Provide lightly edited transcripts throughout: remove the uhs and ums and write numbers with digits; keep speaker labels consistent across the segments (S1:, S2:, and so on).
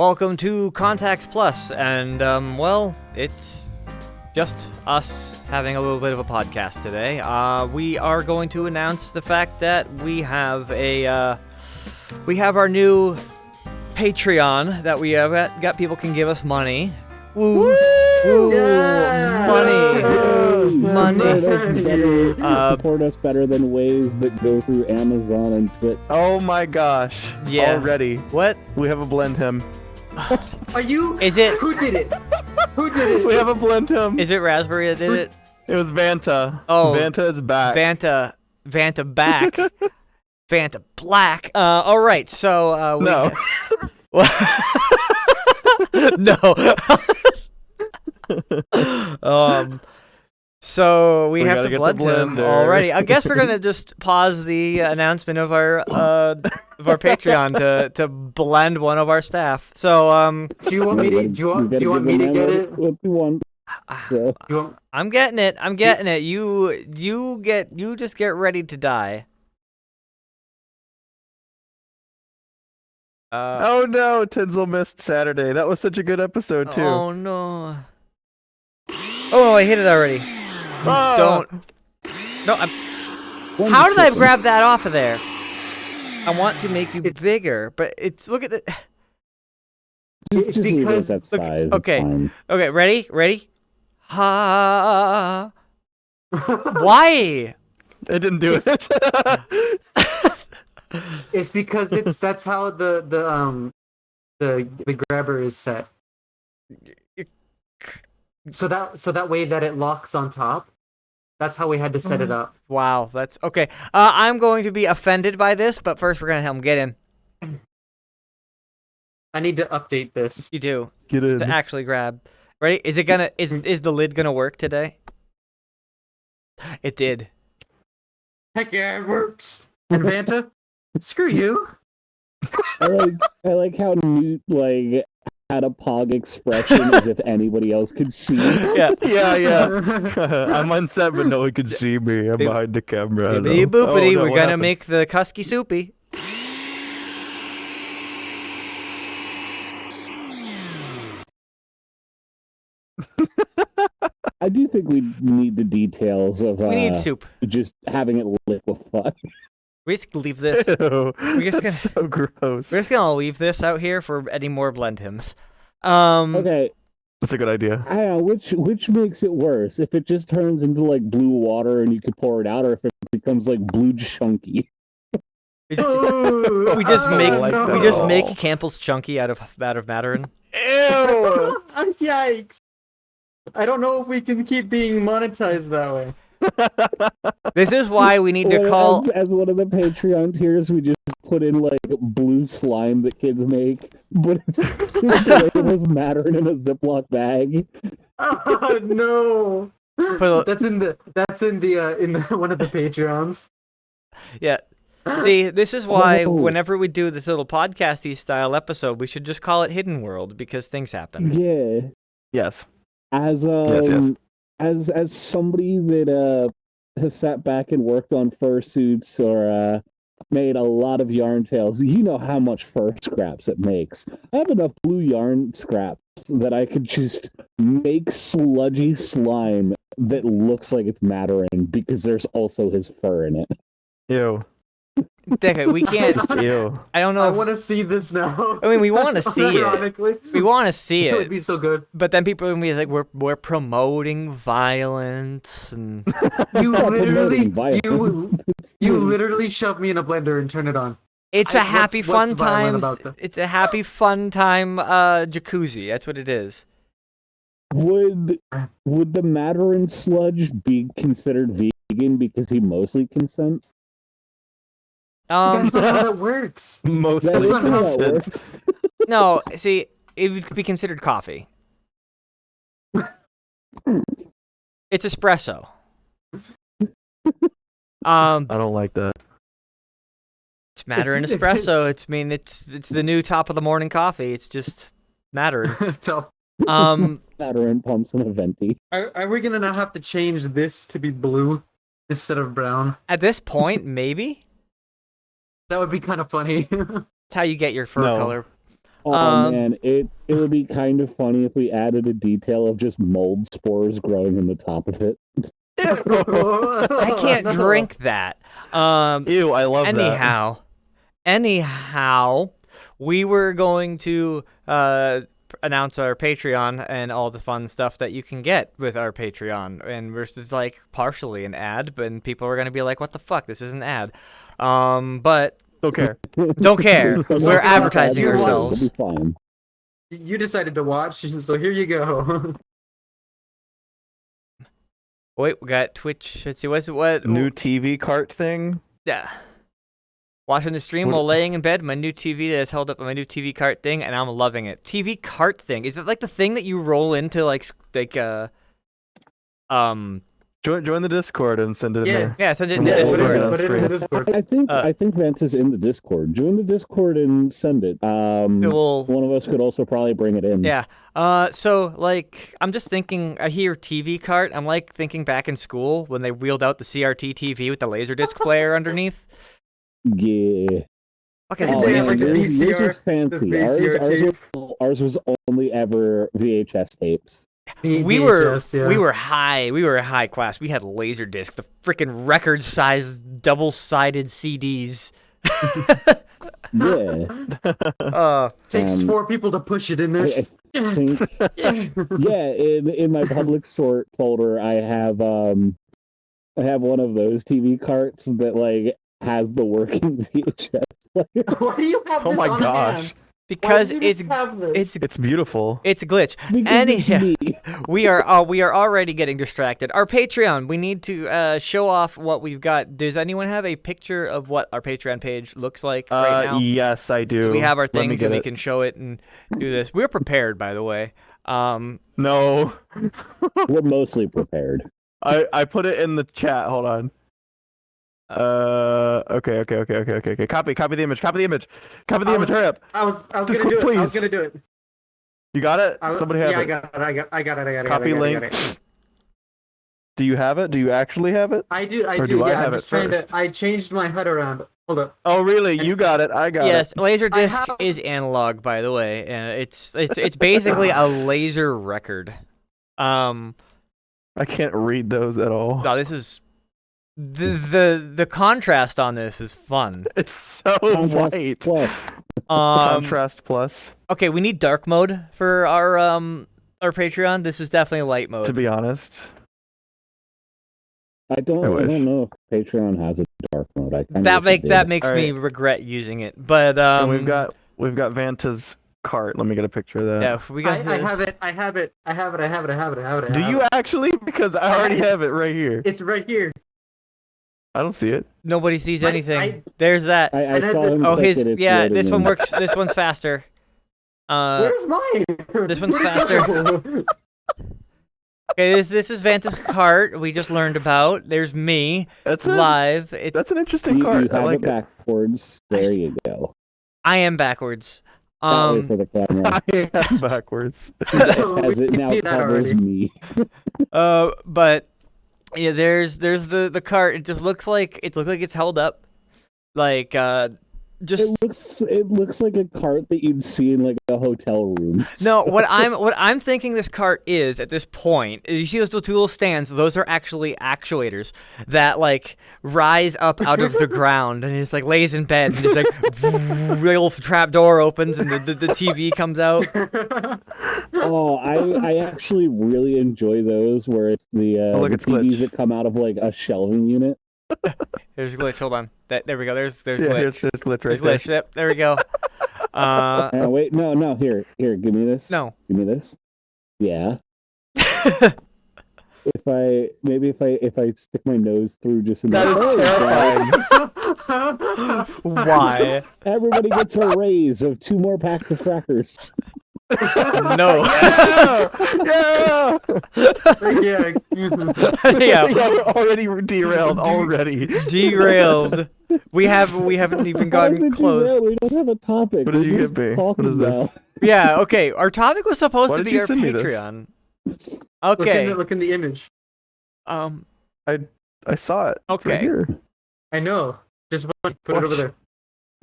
S1: Welcome to Contacts Plus, and, well, it's just us having a little bit of a podcast today. We are going to announce the fact that we have our new Patreon that we have got people can give us money. Woo! Woo!
S2: Yeah!
S1: Money!
S3: Support us better than ways that go through Amazon and Twitch.
S2: Oh my gosh.
S1: Yeah.
S2: Already.
S1: What?
S2: We have a blend him.
S4: Are you?
S1: Is it?
S4: Who did it? Who did it?
S2: We have a blend him.
S1: Is it Raspberry that did it?
S2: It was Vanta.
S1: Oh.
S2: Vanta is back.
S1: Vanta back. Vanta black. Alright, so,
S2: No.
S1: No. So we have
S2: gotta
S1: to
S2: get
S1: blend
S2: the
S1: him
S2: blender.
S1: already. I guess we're gonna just pause the announcement of our Patreon to blend one of our staff. So
S4: Do you want me to? Do you want me to get it?
S3: What you want? So,
S4: Do you want?
S1: I'm getting it. You just get ready to die.
S2: Oh no, Tinsel missed Saturday. That was such a good episode too.
S1: Oh no. Oh, I hit it already.
S2: Oh.
S1: Don't. No, how did I grab that off of there? I want to make you bigger, but look at the.
S4: It's
S3: just leave it at
S4: because-
S3: that
S1: look,
S3: size.
S1: okay.
S3: It's fine.
S1: Okay, ready? Ha. Why?
S2: It didn't do it.
S4: It's because that's how the grabber is set. So that way that it locks on top. That's how we had to set it up.
S1: Wow, that's okay. I'm going to be offended by this, but first we're gonna help him get in.
S4: I need to update this.
S1: You do
S2: Get in.
S1: to actually grab. Ready? Is the lid gonna work today? It did.
S4: Heck yeah, it works. And Vanta, screw you.
S3: I like how Newt had a pog expression as if anybody else could see.
S1: Yeah.
S2: Yeah. I'm on set, but no one can see me. I'm behind the camera.
S1: Bippity boopity.
S2: Oh, no,
S1: We're
S2: what
S1: gonna
S2: happened?
S1: make the Kusky soupy.
S3: I do think we need the details of
S1: We need soup.
S3: just having it liquefy.
S1: We just leave this.
S2: Ew,
S1: just
S2: that's so gross.
S1: We're just gonna leave this out here for any more blend hymns.
S3: Okay,
S2: That's a good idea.
S3: I don't know, which makes it worse? If it just turns into blue water and you could pour it out, or if it becomes blue chunky.
S1: We just make
S2: no.
S1: we just make Campbell's chunky out of Mandarin.
S2: Ew.
S4: Yikes! I don't know if we can keep being monetized that way.
S1: This is why we need to
S3: Well,
S1: call.
S3: as one of the Patreon tiers, we just put in blue slime that kids make, but it's labels mattering in a Ziploc bag.
S4: Oh no!
S1: Put
S4: That's in the one of the Patreons.
S1: Yeah. See, this is why
S3: Oh.
S1: whenever we do this little podcasty style episode, we should just call it Hidden World because things happen.
S3: Yeah.
S2: Yes.
S3: As
S2: Yes.
S3: as somebody that has sat back and worked on fursuits or made a lot of yarn tails, you know how much fur scraps it makes. I have enough blue yarn scraps that I could just make sludgy slime that looks like it's mattering because there's also his fur in it.
S2: Ew.
S1: Okay, we can't.
S2: Ew.
S1: I don't know.
S4: I
S1: if-
S4: want to see this now.
S1: I mean, we want to see it.
S4: Ironically,
S1: We want to see
S4: it would
S1: it.
S4: be so good.
S1: But then people are gonna be like, we're promoting violence and
S4: You
S3: Not
S4: literally,
S3: promoting violence.
S4: you literally shove me in a blender and turn it on.
S1: it's a happy
S4: what's
S1: fun
S4: violent
S1: time.
S4: about that?
S1: It's a happy fun time jacuzzi. That's what it is.
S3: Would the Mattering sludge be considered vegan because he mostly consents?
S4: That's not how that works.
S2: Most
S3: That
S2: of
S3: is
S4: not
S3: how
S4: how
S3: that
S2: it
S3: works.
S1: No, see, it would be considered coffee. It's espresso.
S2: I don't like that.
S1: It's matter in
S4: It's-
S1: espresso. It's the new top of the morning coffee. It's just matter.
S4: So,
S3: Mattering pumps and a venti.
S4: are we gonna now have to change this to be blue instead of brown?
S1: At this point, maybe
S4: That would be kind of funny.
S1: it's how you get your fur
S2: No.
S1: color.
S3: Oh man, it would be kind of funny if we added a detail of just mold spores growing in the top of it.
S1: I can't
S4: No.
S1: drink that.
S2: Ew, I love
S1: Anyhow, we were going to announce our Patreon and all the fun stuff that you can get with our Patreon, and we're just like partially an ad, but people are gonna be like, "What the fuck? This is an ad." But
S2: that. Okay.
S1: don't care. We're advertising
S4: You're
S1: ourselves.
S3: It'll be fine.
S4: You decided to watch, so here you go.
S1: Wait, we got Twitch. Let's see, what?
S2: New TV cart thing.
S1: Yeah. Watching the stream while laying in bed, my new TV that is held up on my new TV cart thing, and I'm loving it. TV cart thing. Is it like the thing that you roll into
S2: Join the Discord and send it in there.
S1: Yeah, send it in
S2: Yeah,
S1: the
S2: we'll
S1: Discord.
S2: do it.
S4: Put it in the Discord.
S3: I think Vent is in the Discord. Join the Discord and send it.
S1: Well,
S3: One of us could also probably bring it in.
S1: yeah. So like, I'm just thinking. I hear TV cart. I'm like thinking back in school when they wheeled out the CRT TV with the Laserdisc player underneath.
S3: Yeah.
S1: Fucking
S4: Oh,
S3: Oh,
S4: yeah,
S3: man,
S4: like the
S3: yours
S4: VCR,
S3: was fancy.
S4: the VCR
S3: Ours was only ever VHS tapes.
S1: We
S4: VHS, yeah.
S1: were high class. We had Laserdisc, the freaking record-sized double-sided CDs.
S3: Yeah.
S4: Takes 4 people to push it in there.
S3: I think, yeah, in my public sort folder, I have one of those TV carts that like has the working VHS player.
S4: Why do you have
S2: Oh
S4: this
S2: my
S4: on
S2: gosh.
S4: hand?
S1: Because
S4: Why do you just have this?
S2: It's beautiful.
S1: it's a glitch.
S3: Because it's me.
S1: we are already getting distracted. Our Patreon, we need to show off what we've got. Does anyone have a picture of what our Patreon page looks like right now?
S2: Yes, I do.
S1: So we have our
S2: Let me
S1: things
S2: get
S1: and we
S2: it.
S1: can show it and do this. We're prepared, by the way.
S2: No.
S3: We're mostly prepared.
S2: I put it in the chat. Hold on. Okay. Copy the image. Copy the image. Hurry up.
S4: I was
S2: Discord,
S4: gonna do it. I was
S2: please.
S4: gonna do it.
S2: You got it?
S4: I was-
S2: Somebody have
S4: yeah,
S2: it.
S4: I got it.
S2: Copy link. Do you have it? Do you actually have it?
S4: I do.
S2: Or do I
S4: Yeah,
S2: have
S4: I'm
S2: it
S4: just trying
S2: first?
S4: to. I changed my HUD around. Hold up.
S2: Oh, really? You got it. I got
S1: Yes,
S2: it.
S1: Laserdisc
S4: have-
S1: is analog, by the way, and it's basically a laser record.
S2: I can't read those at all.
S1: No, this is the contrast on this is fun.
S2: It's so
S3: Contrast
S2: white.
S3: plus.
S2: Contrast plus,
S1: Okay, we need dark mode for our Patreon. This is definitely light mode.
S2: to be honest.
S3: I
S2: I
S3: don't
S2: wish.
S3: know if Patreon has a dark mode. I kinda
S1: that
S3: wish it did.
S1: makes
S2: All
S1: me
S2: right.
S1: regret using it. But
S2: And we've got Vanta's cart. Let me get a picture of that.
S1: yeah, we got
S4: I have it. I have it.
S2: Do you actually? Because I already have it right here.
S4: It's right here.
S2: I don't see it.
S1: Nobody sees
S4: I-
S1: anything.
S4: I-
S1: There's that.
S3: I
S4: And
S3: saw
S4: then
S3: him
S1: Oh,
S3: click
S1: his
S3: it, it's
S1: yeah.
S3: loading
S1: This one
S3: in.
S1: works. This one's faster.
S4: Where's mine?
S1: this one's
S4: Where'd it
S1: faster.
S4: go?
S1: Okay, this is Vanta's cart. We just learned about. There's me
S2: That's
S1: live.
S2: That's an interesting
S3: You
S2: cart. I
S3: have
S2: like
S3: it backwards. There you go.
S1: I am backwards.
S3: That way for the camera.
S2: it. I am backwards.
S3: As it
S4: We
S3: now
S4: did that
S3: covers
S4: already.
S3: me.
S1: But yeah, there's the cart. It just looks like it's held up, like just
S3: It looks like a cart that you'd see in like a hotel room.
S1: no. What I'm thinking this cart is at this point. You see those two little stands? Those are actually actuators that like rise up out of the ground, and it's like lays in bed, and it's like the little trap door opens, and the TV comes out.
S3: Oh, I actually really enjoy those where it's the,
S2: Oh, look,
S3: the
S2: it's
S3: TVs
S2: glitch.
S3: that come out of like a shelving unit.
S1: There's a glitch. Hold on. There we go. There's
S2: Yeah,
S1: glitch.
S2: there's glitch right
S1: There's glitch.
S2: there.
S1: Yep. There we go.
S3: Wait, no, here, give me this.
S1: No.
S3: Give me this. Yeah. If I stick my nose through just in
S2: That
S3: the
S2: is terrifying.
S1: Why?
S3: everybody gets a raise of 2 more packs of crackers.
S1: No.
S2: Yeah!
S4: Yeah.
S1: Yeah.
S2: You're already derailed. Already.
S1: Derailed. We haven't even
S3: How did
S1: gotten
S3: it
S1: close.
S3: derail? We don't have a topic.
S2: What did
S3: We're
S2: you
S3: just
S2: give me?
S3: talking
S2: What is this?
S3: now.
S1: Yeah. Okay. Our topic was supposed
S2: Why
S1: to
S2: did
S1: be
S2: you
S1: our
S2: send me this?
S1: Patreon.
S4: Look
S1: Okay.
S4: in the image.
S2: I saw it.
S1: Okay.
S2: Right here.
S4: I know. Just put
S2: What?
S4: it over there.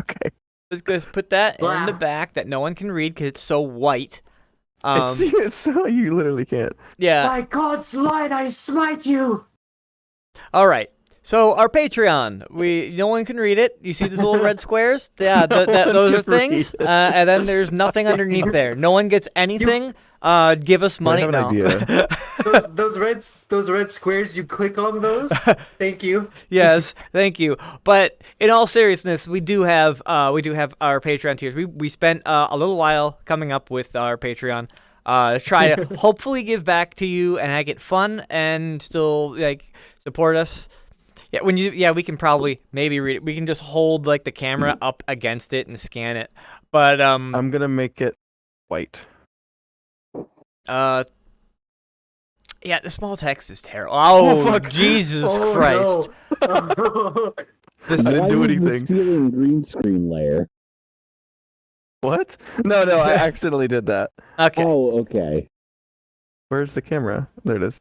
S2: Okay.
S1: Let's just put that in the
S4: Blah.
S1: back that no one can read because it's so white.
S2: It's so you literally can't.
S1: Yeah.
S4: By God's light, I smite you.
S1: All right. So our Patreon, no one can read it. You see these little red squares? Yeah, those are
S2: can read
S1: things.
S2: it.
S1: And then there's nothing underneath there. No one gets anything. Give us money.
S2: I have an
S1: No.
S2: idea.
S4: those red squares. You click on those. Thank you.
S1: Yes, thank you. But in all seriousness, we do have our Patreon tiers. We spent a little while coming up with our Patreon. Try to hopefully give back to you and make it fun and still like support us. Yeah, we can probably maybe read it. We can just hold like the camera up against it and scan it. But
S2: I'm gonna make it white.
S1: yeah, the small text is terrible. Oh,
S2: fuck.
S1: Jesus
S4: Oh,
S1: Christ.
S4: no.
S2: I didn't
S3: Why
S2: do
S3: was
S2: anything.
S3: the ceiling green screen layer?
S2: What? No, I accidentally did that.
S1: Okay.
S3: Oh, okay.
S2: Where's the camera? There it is.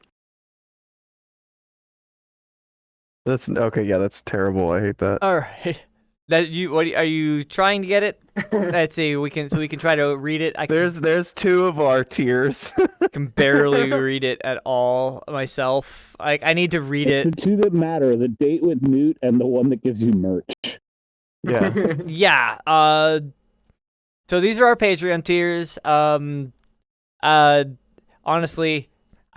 S2: That's okay. Yeah, that's terrible. I hate that.
S1: All right. That are you trying to get it? Let's see. We can try to read it. I
S2: There's two of our tiers.
S1: can barely read it at all myself. I need to read
S3: It's
S1: it.
S3: the two that matter: the date with Newt and the one that gives you merch.
S2: Yeah.
S1: Yeah. So these are our Patreon tiers. Honestly,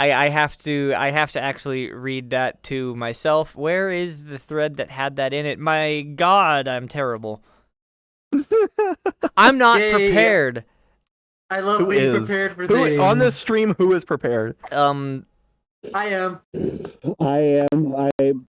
S1: I have to actually read that to myself. Where is the thread that had that in it? My God, I'm terrible. I'm not
S4: Yay.
S1: prepared.
S4: I love
S2: Who
S4: being
S2: is?
S4: prepared for
S2: Who
S4: things.
S2: on this stream? Who is prepared?
S4: I am.
S3: I am.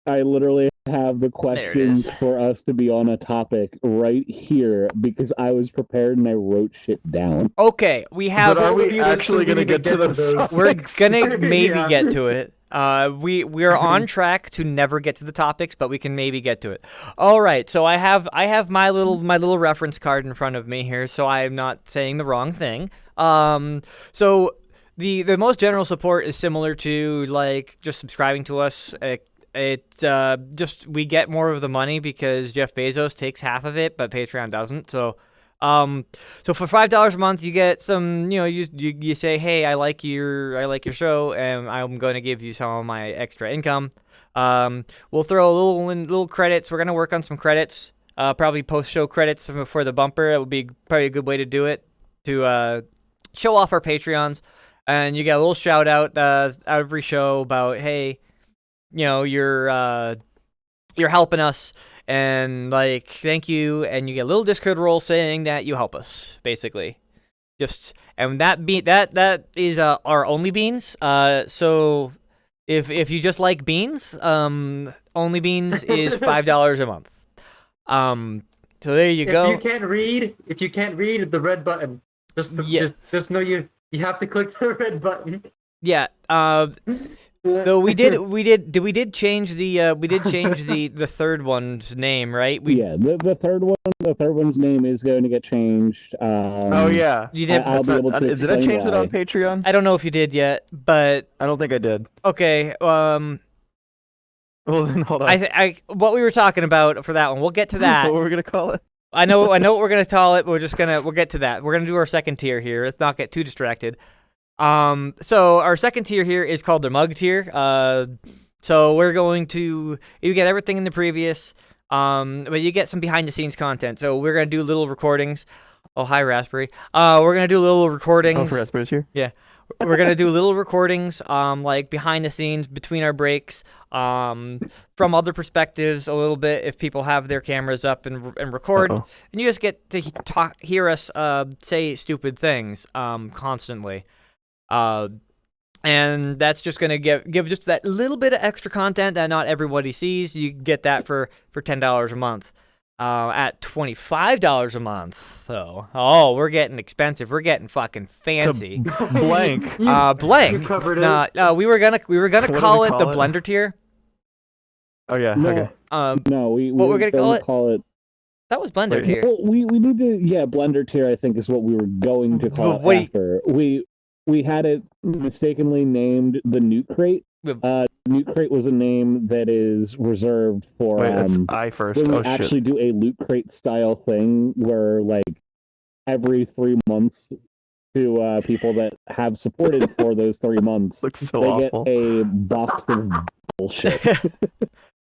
S3: I literally have the
S1: it
S3: questions
S1: is.
S3: for us to be on a topic right here because I was prepared and I wrote shit down.
S1: Okay, we have.
S2: But are
S4: both of
S2: we
S4: you
S2: actually
S4: listening
S2: gonna get to those?
S1: We're
S2: topics?
S1: gonna maybe
S4: Yeah.
S1: get to it. We're on track to never get to the topics, but we can maybe get to it. All right, so I have my little reference card in front of me here, so I'm not saying the wrong thing. So the most general support is similar to like just subscribing to us. Just we get more of the money because Jeff Bezos takes half of it, but Patreon doesn't. So for $5 a month, you get some. You say, hey, I like your show, and I'm going to give you some of my extra income. We'll throw little credits. We're gonna work on some credits. Probably post show credits for the bumper. It would be probably a good way to do it to show off our Patreons, and you get a little shout out every show about, hey, you're helping us. And like, thank you, and you get a little Discord role saying that you help us, basically. And that is our only beans. So if you just like beans, only beans is $5 a month. So there you go.
S4: If you can't read the red button, just know you have to click the red button.
S1: Yeah. Though we did change the third one's name, right?
S3: The third one's name is going to get changed.
S2: Oh yeah.
S1: You did.
S3: I'll be able to
S2: Did I
S3: explain
S2: change it on
S3: why.
S2: Patreon?
S1: I don't know if you did yet, but
S2: I don't think I did.
S1: okay.
S2: Well then, hold on.
S1: What we were talking about for that one, we'll get to that.
S2: What were we gonna call it?
S1: I know what we're gonna call it, but we'll get to that. We're gonna do our second tier here. Let's not get too distracted. So our second tier here is called the mug tier. So we're going to, you get everything in the previous, but you get some behind the scenes content. So we're gonna do little recordings. Oh, hi Raspberry. We're gonna do little recordings.
S2: Oh, Raspberry's here.
S1: Yeah. We're gonna do little recordings, like behind the scenes between our breaks, from other perspectives a little bit if people have their cameras up and record,
S2: Uh-oh.
S1: and you just get to hear us say stupid things constantly, and that's just gonna give just that little bit of extra content that not everybody sees. You get that for $10 a month. At $25 a month, so we're getting expensive. We're getting fucking fancy.
S2: Blank.
S1: Blank.
S4: You covered it.
S1: We were gonna
S2: What do
S1: call
S2: we
S1: it
S2: call
S1: the
S2: it?
S1: blender tier.
S3: No,
S2: Oh yeah. Okay.
S3: no, we
S1: What
S3: were
S1: we're gonna call
S3: it.
S1: That was blender
S2: Wait.
S1: tier.
S3: Well, we need to, blender tier. I think is what we were going to call
S1: But
S3: it after. We had it mistakenly named the Newt Crate.
S1: Yep.
S3: Loot Crate was a name that is reserved for
S2: Wait, it's I first.
S3: when we
S2: Oh shit.
S3: actually do a Loot Crate style thing where like every 3 months to people that have supported for those 3 months,
S2: Looks so
S3: they
S2: awful.
S3: get a box of bullshit.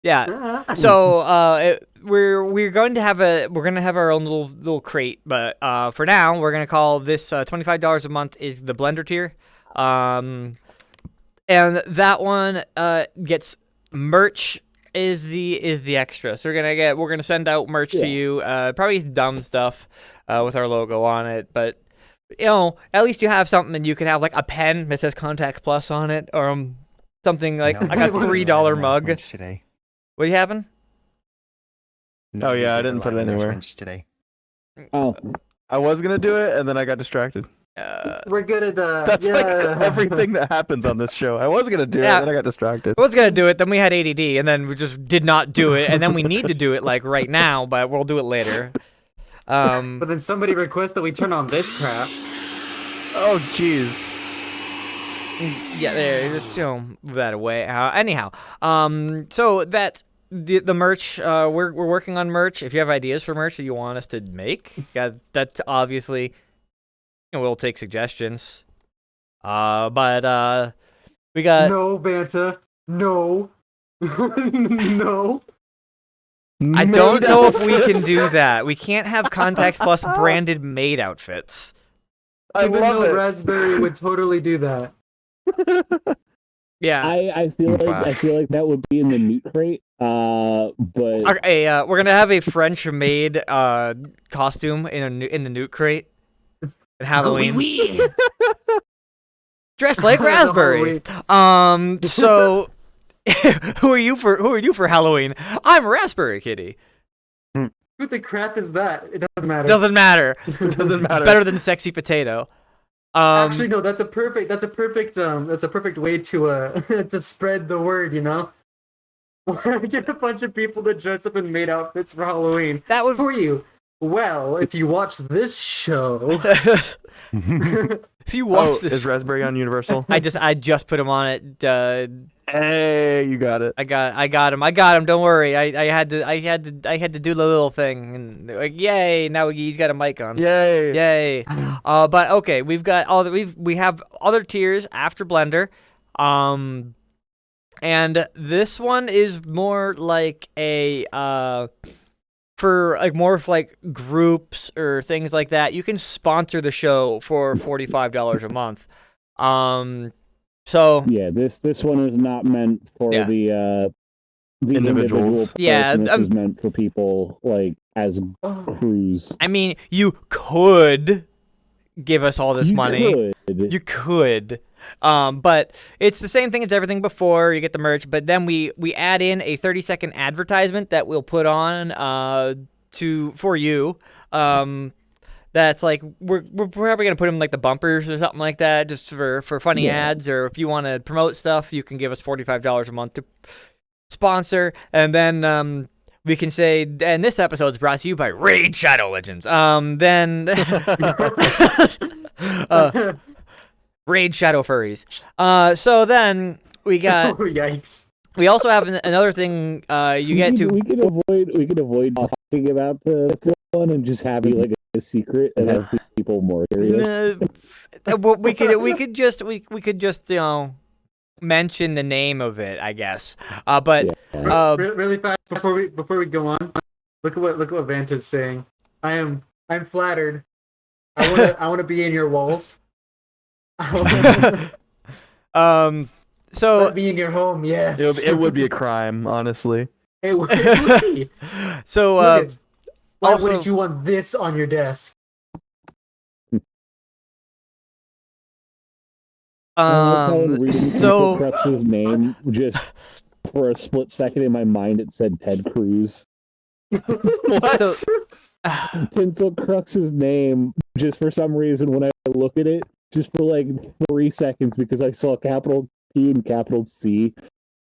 S1: Yeah. So we're going to have our own little crate, but for now we're gonna call this $25 a month is the Blender tier, and that one gets merch is the extra. So we're gonna send out merch to you, probably dumb stuff with our logo on it, but at least you have something, and you can have like a pen that says Contacts Plus on it, or something like I got $3 mug.
S5: Today.
S1: What happened?
S2: Oh yeah, I didn't put it anywhere.
S5: Today.
S3: Oh,
S2: I was gonna do it, and then I got distracted.
S4: We're good at
S2: That's like everything that happens on this show. I was gonna do it, and then I got distracted.
S1: I was gonna do it, then we had ADD, and then we just did not do it, and then we need to do it like right now, but we'll do it later.
S4: But then somebody requests that we turn on this crap.
S2: Oh jeez.
S1: Yeah, there, just move that away. Anyhow, so that's the merch. We're working on merch. If you have ideas for merch that you want us to make, that's obviously, we'll take suggestions. But we got
S4: No, Banta. No. No.
S1: I don't know if we can do that. We can't have Contacts Plus branded maid outfits.
S2: I
S4: Even
S2: love
S4: though
S2: it.
S4: Raspberry would totally do that.
S1: Yeah.
S3: I feel like that would be in the Loot Crate. But
S1: We're gonna have a French maid costume in the Newt Crate at Halloween. Dressed like Raspberry. So who are you for Halloween? I'm Raspberry Kitty.
S4: Who the crap is that? It doesn't matter.
S1: Doesn't matter.
S2: It doesn't matter.
S1: Better than Sexy Potato.
S4: Actually, no. That's a perfect way to to spread the word. Get a bunch of people to dress up in maid outfits for Halloween.
S1: That would.
S4: Who are you? Well, if you watch this show,
S1: If you watch this,
S2: is Raspberry on Universal?
S1: I just put him on it.
S2: Hey, you got it.
S1: I got him. Don't worry. I had to do the little thing, and like, yay! Now he's got a mic on.
S2: Yay!
S1: Yay! But okay, we have other tiers after Blender, and this one is more like a for groups or things like that. You can sponsor the show for $45 a month. So
S3: yeah, this one is not meant for the individual.
S1: Yeah,
S3: this is meant for people like as crews.
S1: I mean, you could give us all this money. You could. But it's the same thing as everything before. You get the merch, but then we add in a 30-second advertisement that we'll put on for you. That's like we're probably gonna put them like the bumpers or something like that, just for funny ads. Or if you want to promote stuff, you can give us $45 a month to sponsor, and then we can say, and this episode is brought to you by Raid Shadow Legends. Then Raid Shadow Furries. So then we got.
S4: Oh, yikes!
S1: We also have another thing. We could
S3: avoid talking about the one and just have you like a secret and have people more curious.
S1: We could just mention the name of it, I guess. But
S4: really fast before we go on, look at what Vanta's saying. I'm flattered. I want to be in your walls.
S1: So
S4: be in your home, yes.
S2: It would be a crime, honestly.
S4: It would be.
S1: So
S4: why
S1: also,
S4: wouldn't you want this on your desk?
S3: So Crutch's name, just for a split second in my mind, it said Ted Cruz.
S2: What?
S1: So,
S3: Tinsel Crux's name, just for some reason, when I look at it, just for like 3 seconds, because I saw capital T and capital C,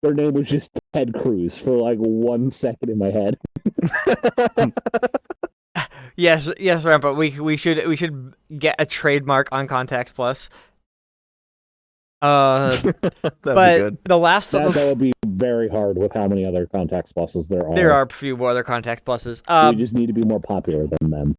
S3: their name was just Ted Cruz for like 1 second in my head.
S1: yes, Rampa. We should get a trademark on Contacts Plus.
S2: That'd be
S1: But
S2: good.
S1: the last
S3: That
S1: of
S3: would be very hard with how many other Contacts Pluses there are.
S1: there are a few more other Contact Pluses.
S3: We just need to be more popular than them.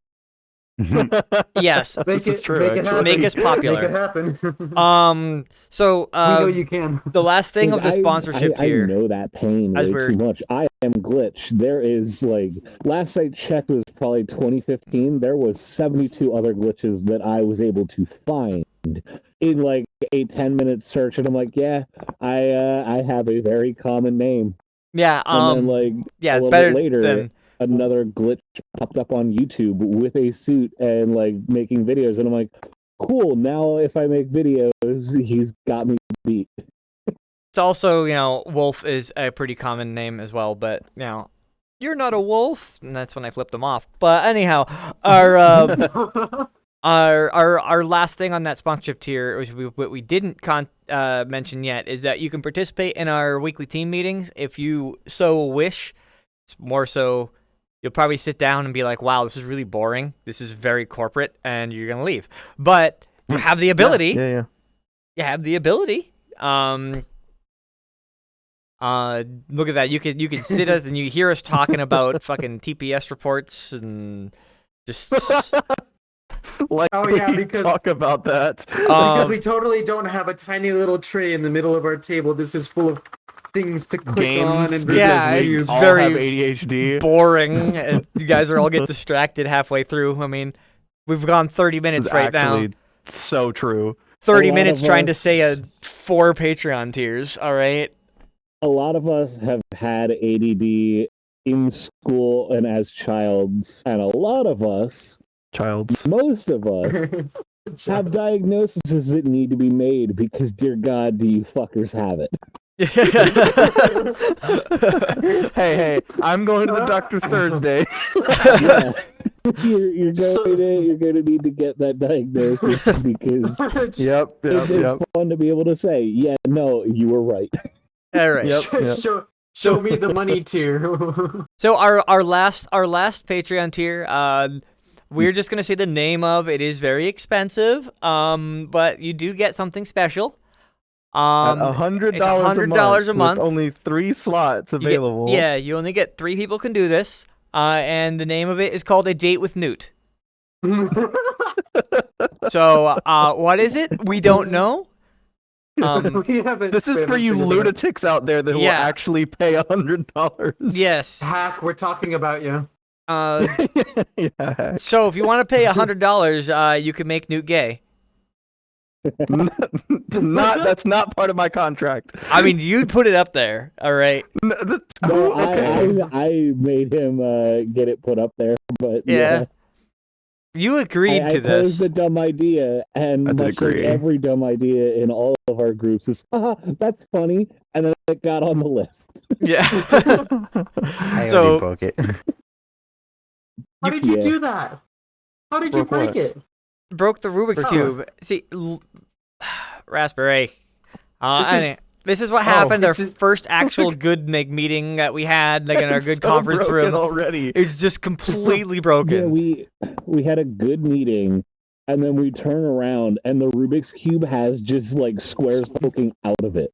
S1: Yes.
S2: This is true.
S4: Make it
S2: actually.
S4: happen.
S1: Make us popular.
S4: Make it happen.
S1: So
S4: we know you can.
S1: the last thing
S3: Dude,
S1: of the sponsorship
S3: I
S1: tier.
S3: know that pain
S1: As
S3: way
S1: we're-
S3: too much. I am glitch. There is last I checked was probably 2015. There was 72 other glitches that I was able to find in like a 10-minute search, and I'm like, yeah, I have a very common name.
S1: Yeah.
S3: And then
S1: Yeah,
S3: a
S1: it's
S3: little
S1: better
S3: bit later,
S1: than.
S3: another glitch popped up on YouTube with a suit and making videos, and I'm like, cool. Now if I make videos, he's got me beat.
S1: It's also, Wolf is a pretty common name as well, but, you're not a wolf, and that's when I flipped them off. But anyhow, our last thing on that sponsorship tier, which what we didn't mention yet, is that you can participate in our weekly team meetings if you so wish. It's more so you'll probably sit down and be like, wow, this is really boring. This is very corporate, and you're going to leave. But you have the ability.
S2: Yeah.
S1: You have the ability. Look at that. You can sit us and you hear us talking about fucking TPS reports and just
S2: Like
S4: Oh, yeah,
S2: we
S4: because-
S2: talk about that.
S4: Because we totally don't have a tiny little tray in the middle of our table. This is full of things to click on
S2: Games
S4: and
S2: because
S1: Yeah,
S2: we
S1: it's
S2: all
S1: very
S2: have ADHD.
S1: boring, and you guys are all get distracted halfway through. I mean, we've gone 30 minutes
S2: It's
S1: right now.
S2: actually so true.
S1: 30
S3: A lot
S1: minutes
S3: of
S1: trying to
S3: us-
S1: say 4 Patreon tiers. All right.
S3: A lot of us have had ADD in school and as childs, and a lot of us,
S2: Childs.
S3: most of us, have diagnoses that need to be made because, dear God, do you fuckers have it?
S2: Hey, I'm going to the doctor Thursday.
S3: Yeah. You're
S4: So-
S3: going to need to get that diagnosis because
S2: Yep.
S3: it's fun to be able to say, yeah, no, you were right.
S1: All right.
S2: Yep.
S4: Show me the money tier.
S1: So our last Patreon tier, we're just gonna say the name of it is very expensive, but you do get something special.
S2: At $100
S1: it's $100 a month.
S2: with only 3 slots
S1: You get-
S2: available.
S1: yeah, you only get 3 people can do this, and the name of it is called A Date with Newt. So what is it? We don't know.
S4: We haven't
S2: This is for you
S4: figured it out.
S2: lunatics out there that will
S1: Yeah.
S2: actually pay $100.
S1: Yes.
S4: Hack, we're talking about you.
S2: Yeah.
S1: So if you want to pay $100, you can make Newt gay.
S2: That's not part of my contract.
S1: I mean, you'd put it up there. All right.
S3: No,
S2: Okay.
S3: I made him get it put up there, but
S1: Yeah. You agreed
S3: I
S1: to
S3: posed
S1: this.
S3: a dumb idea, and
S2: I did
S3: much like
S2: agree.
S3: every dumb idea in all of our groups is, that's funny, and then it got on the list.
S1: Yeah.
S2: I
S1: So-
S2: already broke it.
S4: How did you
S3: Yeah.
S4: do that? How did you
S2: Broke what?
S4: break it?
S1: Broke the Rubik's
S4: Oh.
S1: Cube. See, Raspberry.
S4: This is-
S1: This is what happened. Our
S4: this is-
S1: first actual good meeting that we had, like in our
S2: It's
S1: good
S2: so
S1: conference
S2: broken
S1: room.
S2: already.
S1: It's just completely broken.
S3: Yeah, we had a good meeting, and then we turn around, and the Rubik's Cube has just squares poking out of it.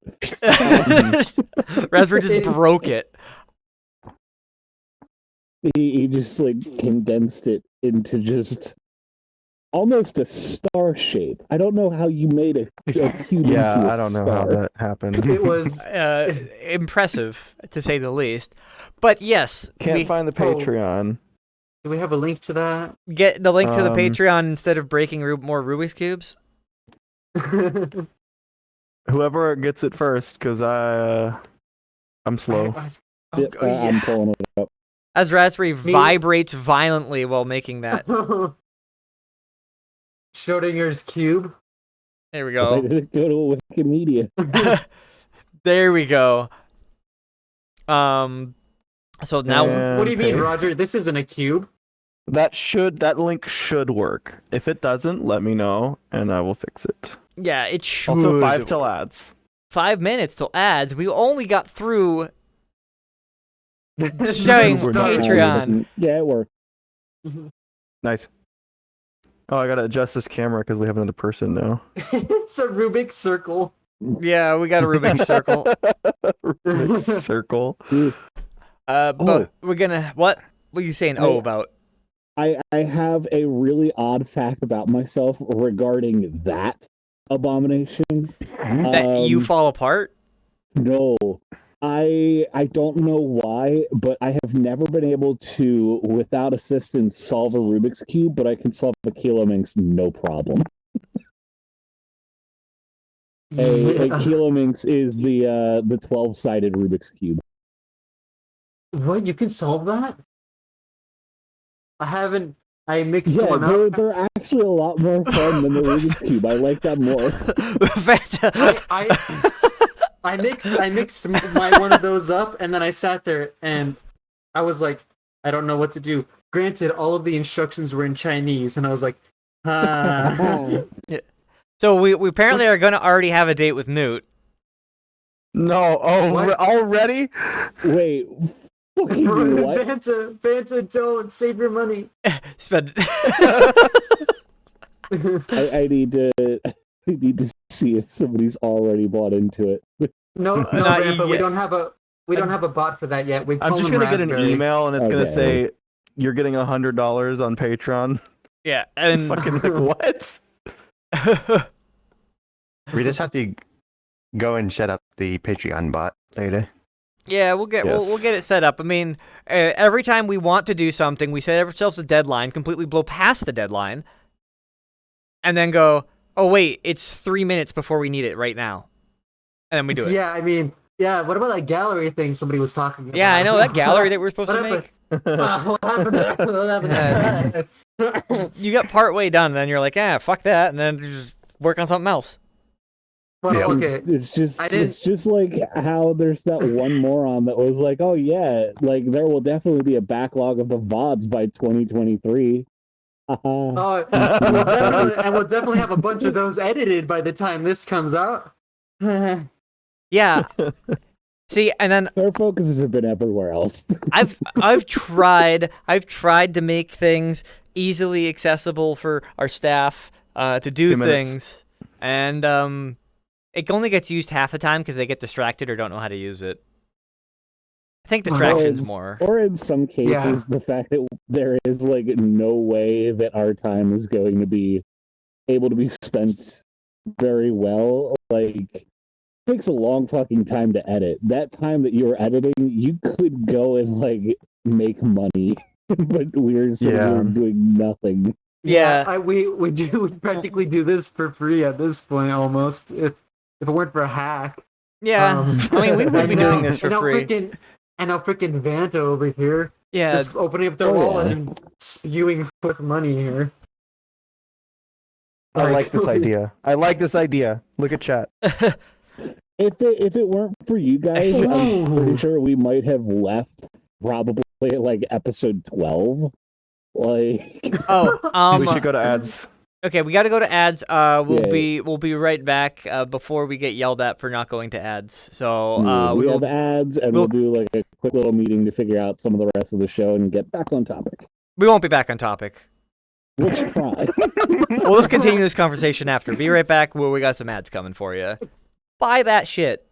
S1: Raspberry just broke it.
S3: He just condensed it into just almost a star shape. I don't know how you made a cube into
S2: Yeah,
S3: a
S2: I don't know how
S3: star.
S2: that happened.
S4: It was
S1: Impressive, to say the least. But yes,
S2: Can't
S1: we
S2: find the Patreon.
S4: Do we have a link to that?
S1: get the link to the
S2: Um,
S1: Patreon instead of breaking more Rubik's Cubes.
S2: Whoever gets it first, because I'm slow.
S1: Oh,
S3: Yeah,
S1: yeah.
S3: I'm pulling it up.
S1: As Raspberry vibrates violently while making that.
S4: Schrodinger's cube.
S1: There we
S3: I
S1: go.
S3: did go to Wikimedia.
S1: There we go. So now
S2: And
S4: What do you mean,
S2: paste.
S4: Roger? This isn't a cube.
S2: That link should work. If it doesn't, let me know and I will fix it.
S1: yeah, it should.
S2: Also, 5 till ads.
S1: 5 minutes till ads. We only got through showing
S2: We're not-
S1: Patreon.
S3: Yeah, it worked.
S2: Nice. Oh, I gotta adjust this camera because we have another person now.
S4: It's a Rubik's circle.
S1: Yeah, we got a Rubik's circle.
S2: Rubik's circle.
S1: But we're gonna what? What are you saying? About?
S3: I have a really odd fact about myself regarding that abomination.
S1: That you fall apart?
S3: No. I don't know why, but I have never been able to, without assistance, solve a Rubik's Cube, but I can solve a Kilominx no problem. A Kilominx is the 12-sided Rubik's Cube.
S4: What? You can solve that? I haven't. I mixed
S3: Yeah,
S4: one up.
S3: they're actually a lot more fun than the Rubik's Cube. I like that more.
S4: I mixed my one of those up, and then I sat there and I was like, I don't know what to do. Granted, all of the instructions were in Chinese, and I was like,
S1: So we apparently are gonna already have a date with Newt.
S2: No, already?
S3: Wait, fucking what?
S4: Fanta, don't save your money.
S1: Spend.
S3: I need to see if somebody's already bought into it.
S4: No, Grandpa, we don't have a bot for that yet.
S2: I'm just gonna get an email and it's gonna
S3: Okay.
S2: say you're getting $100 on Patreon.
S1: Yeah, and
S2: Fucking like, what?
S5: We just have to go and set up the Patreon bot later.
S1: yeah, we'll get it set up. I mean, every time we want to do something, we set ourselves a deadline, completely blow past the deadline, and then go, oh wait, it's 3 minutes before we need it right now, and then we do it.
S4: Yeah, I mean, yeah. What about that gallery thing somebody was talking about?
S1: Yeah, I know that gallery that we were supposed to make.
S4: What happened to that?
S1: You got part way done, and then you're like, fuck that, and then just work on something else.
S4: Well,
S5: Yeah.
S4: okay.
S3: It's just like how there's that one moron that was like, oh yeah, like there will definitely be a backlog of the VODs by 2023.
S4: Oh, we'll definitely have a bunch of those edited by the time this comes out.
S1: Yeah. See, and then
S3: Their focuses have been everywhere else.
S1: I've tried to make things easily accessible for our staff to do
S2: 2 minutes.
S1: things, and it only gets used half the time because they get distracted or don't know how to use it. I think distraction's more.
S3: Or in some cases,
S4: Yeah.
S3: the fact that there is like no way that our time is going to be able to be spent very well. Like, it takes a long fucking time to edit. That time that you were editing, you could go and like make money, but we're sitting here doing nothing.
S1: Yeah.
S4: We practically do this for free at this point almost. If it weren't for a hack.
S1: Yeah, I mean we would be doing this for
S4: and now
S1: free.
S4: Freaking Vanta over here,
S1: Yeah,
S4: just opening up their wallet and spewing with money here.
S2: I like this idea. Look at chat.
S3: If it weren't for you guys, I'm pretty sure we might have left probably at like episode 12. Like,
S2: We should go to ads.
S1: Okay, we got to go to ads. We'll
S3: Yeah.
S1: be right back before we get yelled at for not going to ads. So
S3: we
S1: will
S3: have ads, and we'll do like a quick little meeting to figure out some of the rest of the show and get back on topic.
S1: we won't be back on topic.
S3: We'll try.
S1: We'll just continue this conversation after. Be right back. Where we got some ads coming for you. Buy that shit.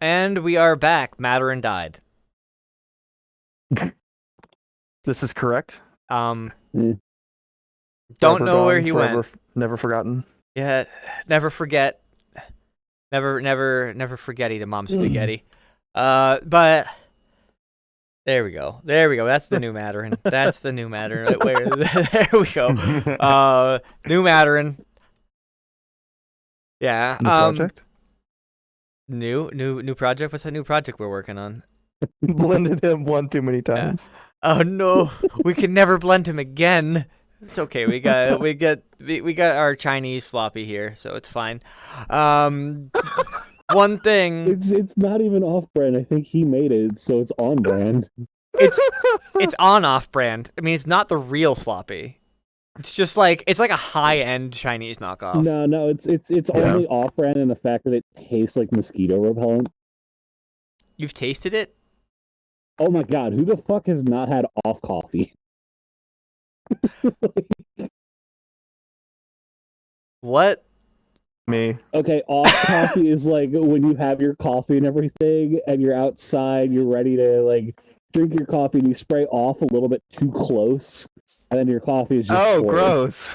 S1: And we are back. Maturin died.
S2: This is correct.
S1: Don't
S3: Mm.
S1: know
S2: Forever
S1: where
S2: gone,
S1: he
S2: forever,
S1: went.
S2: Never forgotten.
S1: Yeah, never forget. Never forget eating mom spaghetti. But there we go. That's the new Maturin. That's the new Maturin. Right where? There we go. New Maturin. Yeah.
S2: New project.
S1: New project. What's that new project we're working on?
S2: Blended him one too many times.
S1: Oh no, we can never blend him again. It's okay. We got our Chinese sloppy here, so it's fine. One thing.
S3: It's not even off brand. I think he made it, so it's on brand.
S1: It's on off brand. I mean, it's not the real sloppy. It's just like it's like a high end Chinese knockoff.
S3: No, it's only off brand in the fact that it tastes like mosquito repellent.
S1: You've tasted it?
S3: Oh my god, who the fuck has not had off coffee?
S1: What?
S2: Me.
S3: Okay, off coffee is like when you have your coffee and everything, and you're outside, you're ready to like drink your coffee, and you spray off a little bit too close, and then your coffee is just poured.
S2: Gross.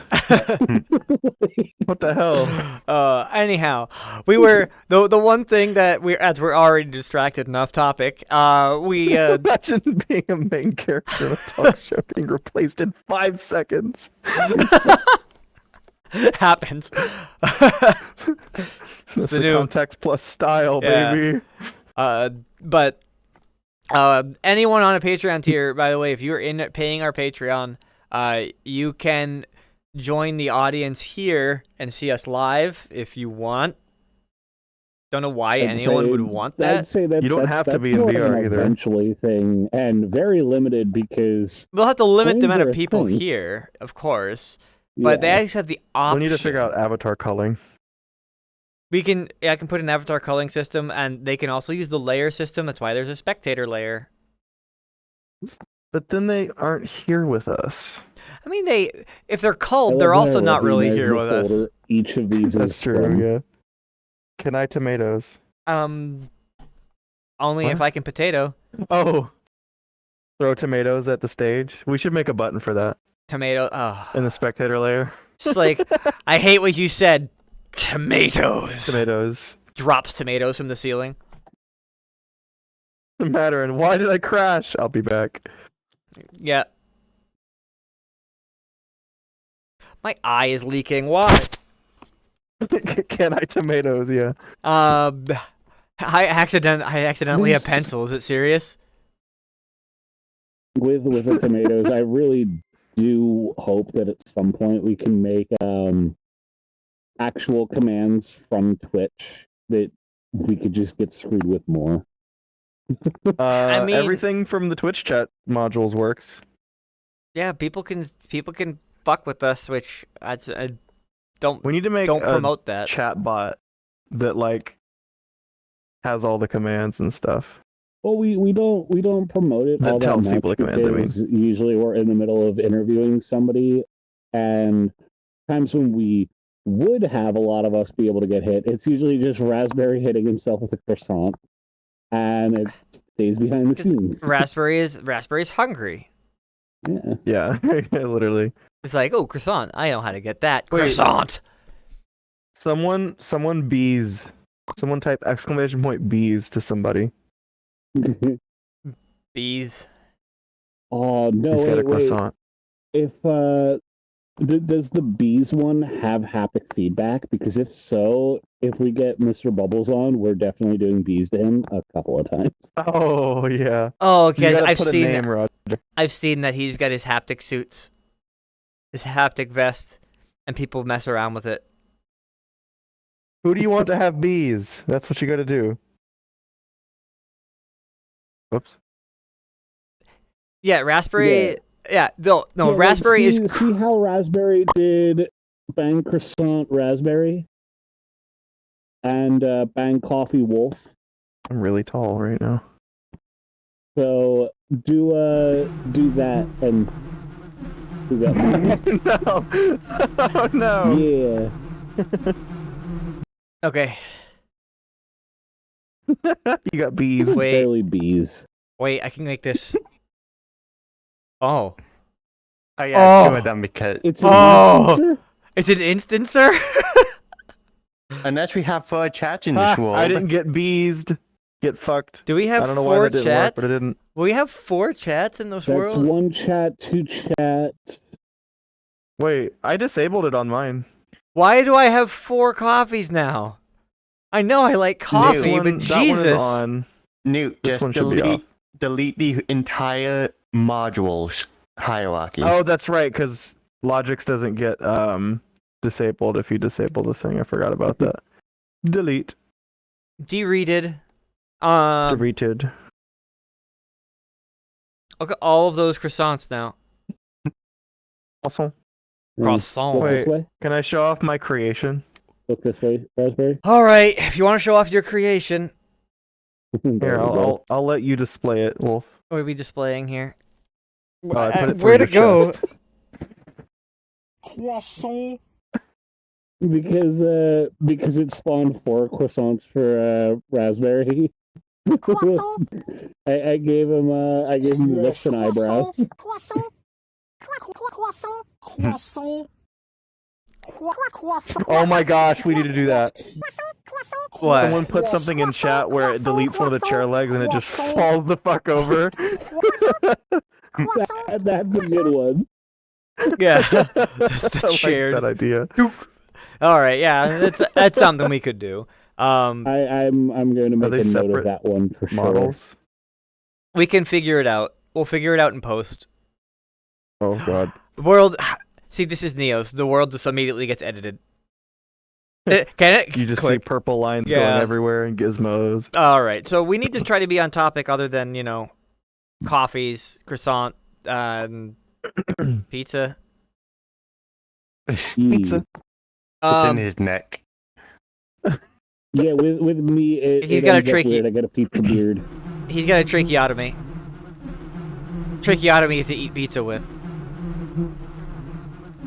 S2: What the hell?
S1: Anyhow, we were the one thing that as we're already distracted enough topic. We
S2: Imagine being a main character in a talk show being replaced in 5 seconds.
S1: happens.
S2: That's
S1: the
S2: the
S1: new
S2: context plus style,
S1: Yeah.
S2: baby.
S1: But anyone on a Patreon tier, by the way, if you're in paying our Patreon, you can join the audience here and see us live if you want. Don't know why anyone would want
S3: I'd
S1: that.
S3: say that
S2: You don't
S3: that's-
S2: have to
S3: that's
S2: be in
S3: more of
S2: VR
S3: an
S2: either.
S3: Eventually thing, and very limited because
S1: We'll have to limit the
S3: Streams
S1: amount
S3: are
S1: of
S3: a
S1: people
S3: thing.
S1: here, of course. But they
S3: yeah.
S1: actually have the option.
S2: We need to figure out avatar culling.
S1: I can put an avatar culling system, and they can also use the layer system. That's why there's a spectator layer.
S2: But then they aren't here with us.
S1: I mean, if they're
S3: I
S1: culled,
S3: love
S1: they're
S3: how
S1: also not really
S3: recognized
S1: here
S3: the
S1: with us.
S3: folder Each of these
S2: That's
S3: is
S2: true,
S3: from.
S2: yeah. Can I tomatoes?
S1: Only if
S2: What?
S1: I can potato.
S2: Oh. Throw tomatoes at the stage. We should make a button for that
S1: Tomato. Oh.
S2: in the spectator layer.
S1: Just like, I hate what you said. Tomatoes.
S2: Tomatoes.
S1: Drops tomatoes from the ceiling.
S2: Doesn't matter. And why did I crash? I'll be back.
S1: Yeah. My eye is leaking. Why?
S2: Can I tomatoes? Yeah.
S1: I accidentally have pencil. Is it serious?
S3: With the tomatoes, I really do hope that at some point we can make actual commands from Twitch that we could just get screwed with more.
S1: I mean-
S2: Everything from the Twitch chat modules works.
S1: Yeah, people can fuck with us, which I don't
S2: We need to make
S1: don't
S2: a
S1: promote that.
S2: chat bot that like has all the commands and stuff.
S3: Well, we don't promote it
S2: That
S3: all
S2: tells
S3: that much
S2: people the commands, I mean.
S3: because usually we're in the middle of interviewing somebody, and times when we would have a lot of us be able to get hit, it's usually just Raspberry hitting himself with a croissant, and it stays behind the
S1: 'Cause
S3: scenes.
S1: Raspberry's hungry.
S3: Yeah.
S2: Yeah, literally.
S1: It's like, oh, croissant. I know how to get that
S2: Wait.
S1: croissant.
S2: Someone bees. Someone type exclamation point bees to somebody.
S1: Bees.
S3: Oh no!
S2: He's got a
S3: Wait.
S2: croissant.
S3: If does the bees one have haptic feedback? Because if so, if we get Mr. Bubbles on, we're definitely doing bees to him a couple of times.
S2: Oh yeah.
S1: Oh,
S2: You
S1: okay.
S2: gotta
S1: I've
S2: put a
S1: seen
S2: name, Roger.
S1: I've seen that he's got his haptic suits, his haptic vest, and people mess around with it.
S2: Who do you want to have bees? That's what you got to do. Whoops.
S1: Yeah, Raspberry. Yeah, no,
S3: Yeah, like,
S1: Raspberry
S3: see,
S1: is.
S3: see how Raspberry did Bang Croissant Raspberry and Bang Coffee Wolf.
S2: I'm really tall right now.
S3: So do that and do that.
S2: No. Oh no.
S3: Yeah.
S1: Okay.
S2: You got bees.
S1: Wait.
S3: Barely bees.
S1: Wait, I can make this. Oh.
S5: Oh yeah, two
S1: Oh.
S5: of them because
S3: It's an
S1: Oh!
S3: instancer?
S1: It's an instancer?
S5: unless we have 4 chats in this
S2: Ah,
S5: world.
S2: I didn't get beezed. Get fucked.
S1: Do we have
S2: I don't know
S1: 4
S2: why that didn't work,
S1: chats?
S2: but it didn't.
S1: We have 4 chats in this
S3: That's
S1: world?
S3: 1 chat, 2 chat.
S2: Wait, I disabled it on mine.
S1: Why do I have 4 coffees now? I know I like coffee,
S2: This one-
S1: but
S2: that one is
S1: Jesus.
S2: on.
S5: Newt,
S2: This
S5: just
S2: one should be off.
S5: delete the entire modules hierarchy.
S2: Oh, that's right, because Logix doesn't get disabled if you disable the thing. I forgot about that. Delete.
S1: Dereaded.
S2: Deleted.
S1: Look at all of those croissants now.
S2: Also,
S1: Croissant.
S2: Wait.
S3: This way.
S2: can I show off my creation?
S3: Look this way, Raspberry.
S1: All right, if you want to show off your creation,
S3: There
S2: Here,
S3: we go.
S2: I'll let you display it, Wolf.
S1: what are we displaying here?
S2: I put it through
S1: Where to
S2: your
S1: go?
S2: chest.
S3: Because it spawned 4 croissants for Raspberry. I gave him lips and eyebrows.
S2: Oh my gosh, we need to do that.
S1: What?
S2: Someone put something in chat where it deletes one of the chair legs and it just falls the fuck over.
S3: That's a good one.
S1: Yeah,
S2: Just
S1: just a shared.
S2: that idea.
S1: All right, yeah, that's something we could do.
S3: I'm going to make
S2: they
S3: a note
S2: separate
S3: of that one for sure.
S2: Models.
S1: We can figure it out. We'll figure it out in post.
S2: Oh god.
S1: The world. See, this is Neos. The world just immediately gets edited. Can it?
S2: You just see
S1: Click.
S2: purple lines
S1: Yeah.
S2: going everywhere and gizmos.
S1: All right, so we need to try to be on topic other than, coffees, croissant, pizza.
S2: Pizza.
S5: It's in his neck.
S3: Yeah, with me,
S1: He's
S3: it
S1: got a
S3: ends up
S1: tricky-
S3: weird. I got a pizza beard.
S1: He's got a tracheotomy. Tracheotomy to eat pizza with.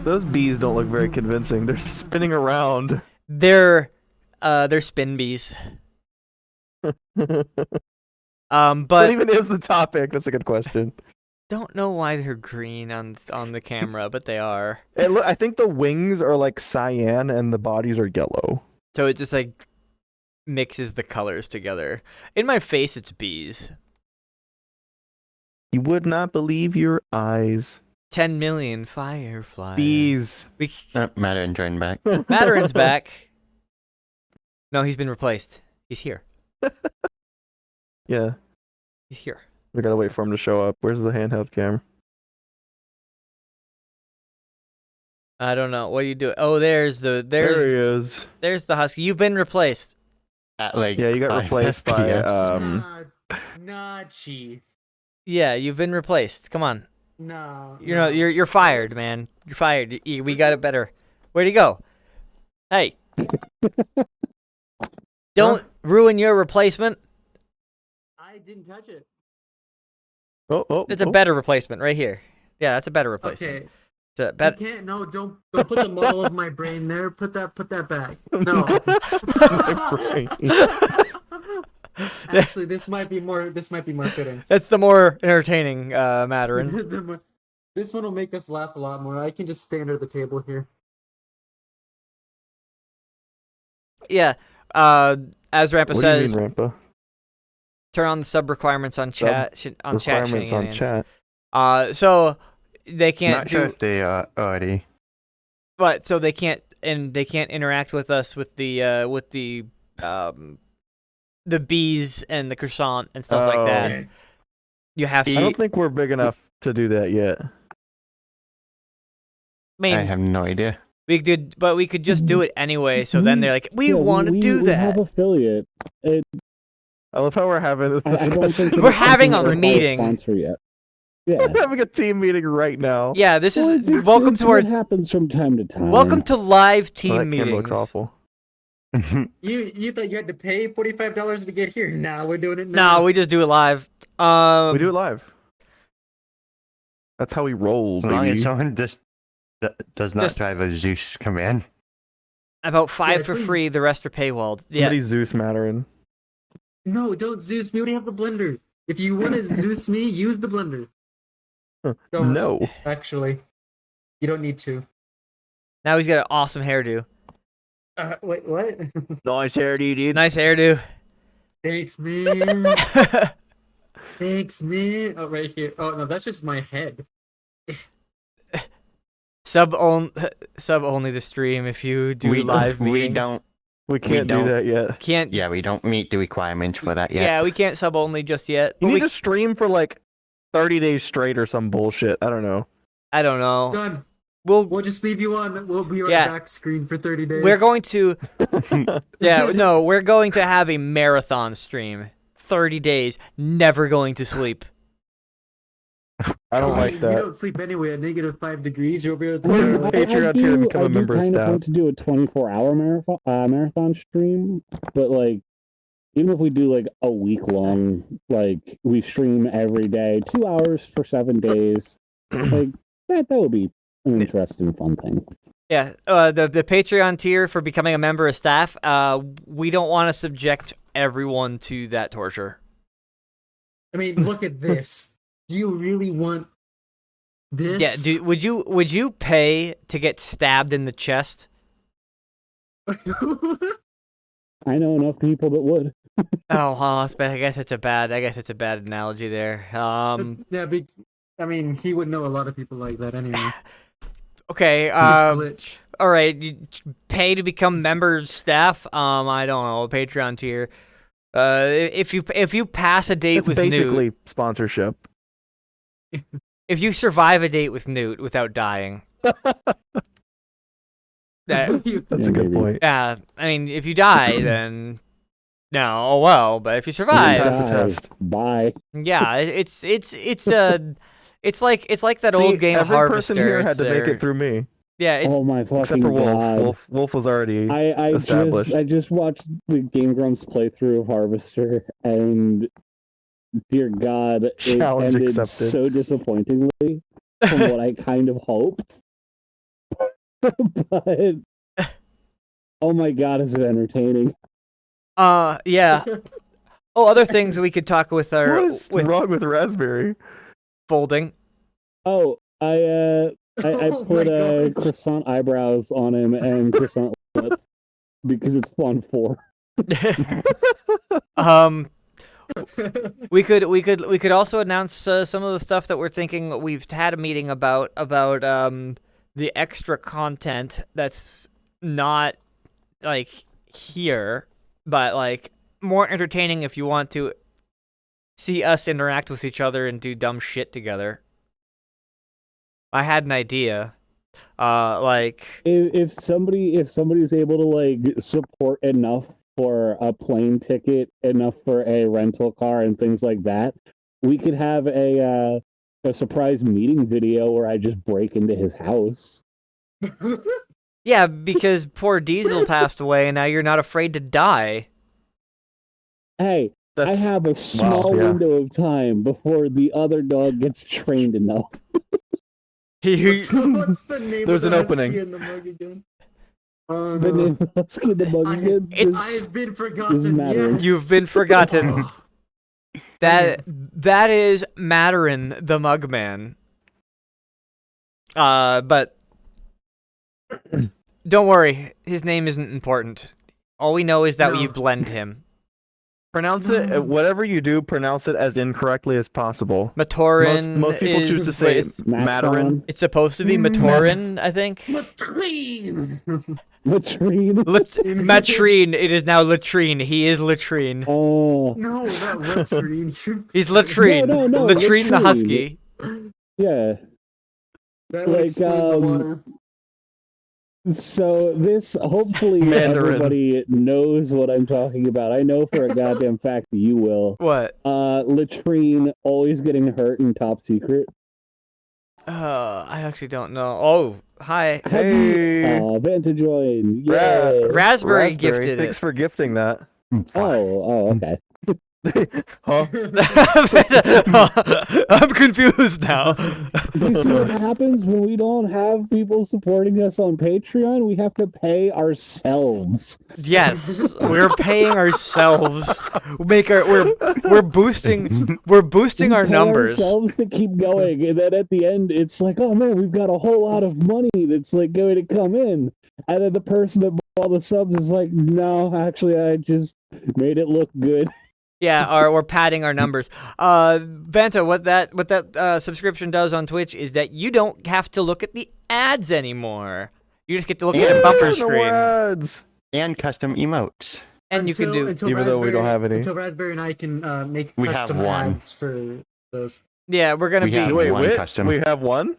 S2: Those bees don't look very convincing. They're spinning around.
S1: They're spin bees.
S2: What
S1: But
S2: even is the topic? That's a good question.
S1: don't know why they're green on the camera, but they are.
S2: I think the wings are like cyan and the bodies are yellow.
S1: So it just like mixes the colors together. In my face, it's bees.
S2: You would not believe your eyes.
S1: 10 million fireflies.
S2: Bees.
S5: Matter joined back.
S1: Matteran's back. No, he's been replaced. He's here.
S2: Yeah.
S1: He's here.
S2: We gotta wait for him to show up. Where's the handheld camera?
S1: I don't know. What do you do? Oh, there's
S2: There he is.
S1: the husky. You've been replaced.
S5: At like
S2: Yeah, you got
S5: 5
S2: replaced by
S5: FPS.
S4: Nah, chief.
S1: Yeah, you've been replaced. Come on.
S4: No.
S1: You're fired, man. You're fired. We got it better. Where'd he go? Hey. Don't ruin your replacement.
S4: I didn't touch it.
S2: Oh,
S1: It's a better replacement right here. Yeah, that's a better replacement.
S4: Okay.
S1: It's a
S4: You
S1: bet-
S4: can't. No, don't put the model of my brain there. Put that back. No. Actually, this might be more fitting.
S1: That's the more entertaining Matteran.
S4: This one will make us laugh a lot more. I can just stay under the table here.
S1: Yeah. As Rampa
S2: What do
S1: says,
S2: you mean, Rampa?
S1: turn on the sub requirements on chat. On chat
S2: Requirements on
S1: shenanigans.
S2: chat.
S1: So they can't
S5: Not sure
S1: do,
S5: if they are already.
S1: but so they can't interact with us with the bees and the croissant and stuff like that.
S4: Okay.
S1: You have to.
S2: I don't think we're big enough to do that yet.
S1: I mean,
S5: I have no idea.
S1: we could just do it anyway. So then they're like, we
S3: Yeah,
S1: want to do
S3: we have
S1: that.
S3: affiliate.
S2: I love how we're having this
S3: I don't
S2: discussion.
S3: think
S1: We're
S3: it's
S1: having a
S3: required
S1: meeting.
S3: Sponsor yet. Yeah.
S2: We're having a team meeting right now.
S1: Yeah, this
S3: Well,
S1: is
S3: it's
S1: welcome to our
S3: what happens from time to time.
S1: welcome to live
S2: Oh,
S1: team
S2: that camera
S1: meetings.
S2: looks awful.
S4: You thought you had to pay $45 to get here? Nah, we're doing it now.
S1: No, we just do it live.
S2: We do it live. That's how we roll,
S5: As long
S2: baby.
S5: as someone does not
S1: Just-
S5: drive a Zeus command.
S1: About 5
S4: Yeah,
S1: for
S4: please.
S1: free. The rest are paywalled. Yeah,
S2: Somebody Zeus Matterin.
S4: No, don't Zeus me. We already have the blender. If you want to Zeus me, use the blender. Don't,
S2: No.
S4: actually. You don't need to.
S1: Now he's got an awesome hairdo.
S4: Wait, what?
S2: Nice hairdo, dude.
S1: Nice hairdo.
S4: Thanks, man. Thanks, man. Oh, right here. Oh, no, that's just my head.
S1: Sub only the stream if you do live meetings.
S2: We can't do that yet.
S1: Can't.
S5: Yeah, we don't meet the requirements for that yet.
S1: Yeah, we can't sub only just yet.
S2: You
S1: But
S2: need
S1: we,
S2: to stream for like 30 days straight or some bullshit. I don't know.
S1: I don't know.
S4: Done.
S1: We'll
S4: We'll just leave you on. We'll be on
S1: Yeah.
S4: the back screen for 30 days.
S1: we're going to we're going to have a marathon stream. 30 days, never going to sleep.
S2: I don't like
S4: You
S2: that.
S4: don't sleep anyway at -5 degrees. You'll be able
S2: Well,
S4: to.
S2: Patreon tier to become a member of
S3: I kind
S2: staff.
S3: want to do a 24-hour marathon stream, but like, even if we do like a week long, like we stream every day, 2 hours for 7 days, like that would be an interesting, fun thing.
S1: Yeah, the Patreon tier for becoming a member of staff, we don't want to subject everyone to that torture.
S4: I mean, look at this. Do you really want this?
S1: Yeah, would you pay to get stabbed in the chest?
S3: I know enough people that would.
S1: Oh, well, I guess it's a bad analogy there.
S4: Yeah, I mean, he would know a lot of people like that anyway.
S1: Okay,
S4: It's glitch.
S1: all right, you pay to become members staff. I don't know, a Patreon tier. If you pass a date
S2: It's
S1: with Newt,
S2: basically sponsorship.
S1: if you survive a date with Newt without dying, that
S2: That's a good
S3: maybe.
S2: point.
S1: I mean, if you die, then no, oh well. But if you
S2: Pass
S1: survive,
S2: the test.
S3: Bye.
S1: yeah, it's like that
S2: See,
S1: old game
S2: every
S1: Harvester.
S2: person here had
S1: It's
S2: to make
S1: there.
S2: it through me,
S1: Yeah, it's,
S3: Oh my fucking
S2: except for
S3: god!
S2: Wolf was already
S3: I
S2: established.
S3: just watched the Game Grumps playthrough of Harvester, and dear God, it
S2: Challenge
S3: ended
S2: accepted.
S3: so disappointingly from what I kind of hoped. But oh my God, is it entertaining?
S1: yeah. Oh, other things we could talk with our
S2: What is wrong with Raspberry?
S1: folding.
S3: Oh, I
S4: Oh
S3: put
S4: my gosh.
S3: croissant eyebrows on him and croissant lips because it spawned 4.
S1: We could also announce some of the stuff that we're thinking. We've had a meeting about the extra content that's not like here, but like more entertaining if you want to see us interact with each other and do dumb shit together. I had an idea. Like
S3: If somebody's able to like support enough for a plane ticket, enough for a rental car and things like that, we could have a surprise meeting video where I just break into his house.
S1: yeah, because poor Diesel passed away and now you're not afraid to die.
S3: Hey,
S2: That's
S3: I have a small
S2: yeah.
S3: window of time before the other dog gets trained enough.
S4: What's the name
S2: There's
S4: of
S2: an
S4: the
S2: opening.
S4: husky in the mug again?
S3: The name of the Husky the Bug again.
S1: It's-
S4: I've been
S3: Doesn't
S4: forgotten.
S3: matter.
S4: Yes.
S1: You've been forgotten. That is Matarin the Mugman. But don't worry, his name isn't important. All we know is that
S4: No.
S1: you blend him.
S2: Pronounce it, whatever you do, pronounce it as incorrectly as possible.
S1: Matorin
S2: Most people
S1: is,
S2: choose to say
S1: it's,
S2: Matarin.
S1: it's supposed to be Matorin, I think.
S4: Latrine.
S3: Latrine.
S1: Matrine. It is now Latrine. He is Latrine.
S3: Oh,
S4: No, not latrine.
S1: He's Latrine.
S3: No,
S1: Latrine the
S3: Latrine.
S1: Husky.
S3: yeah.
S4: That
S3: Like,
S4: would explain the water.
S3: So this, hopefully,
S2: Mandarin.
S3: everybody knows what I'm talking about. I know for a goddamn fact that you will.
S1: What?
S3: Latrine always getting hurt in Top Secret.
S1: I actually don't know. Oh, hi.
S2: Hey,
S3: Vanta join. Yay.
S1: Raspberry gifted
S2: Thanks
S1: it.
S2: for gifting that.
S3: Oh, okay.
S2: Huh?
S1: I'm confused now.
S3: Do you see what happens when we don't have people supporting us on Patreon? We have to pay ourselves.
S1: Yes, we're paying ourselves. We're boosting
S3: We
S1: our
S3: pay
S1: numbers.
S3: ourselves to keep going, and then at the end, it's like, oh man, we've got a whole lot of money that's like going to come in, and then the person that bought all the subs is like, no, actually, I just made it look good.
S1: Yeah, or we're padding our numbers. Vanta, what that subscription does on Twitch is that you don't have to look at the ads anymore. You just get to look at a bumper
S2: No
S1: screen,
S2: ads.
S5: And custom emotes.
S1: and you can do.
S2: Even though we don't have any.
S4: Until Raspberry and I can make
S5: We have
S4: custom
S5: one.
S4: ads for those.
S1: Yeah, we're gonna
S5: We
S1: be.
S5: have
S2: Wait,
S5: one
S2: wait.
S5: custom.
S2: We have one.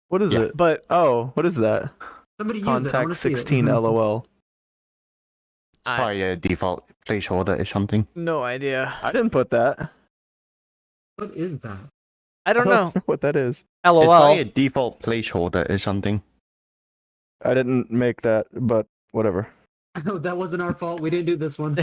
S2: What is
S5: Yeah.
S2: it?
S1: But
S2: Oh, what is that?
S4: Somebody use it. I wanna
S2: Contact
S4: see it.
S2: 16 LOL.
S1: I
S5: Probably a default placeholder or something.
S1: no idea.
S2: I didn't put that.
S4: What is that?
S1: I don't know.
S2: what that is.
S5: It's
S1: LOL.
S5: probably a default placeholder or something.
S2: I didn't make that, but whatever.
S4: Oh, that wasn't our fault. We didn't do this one.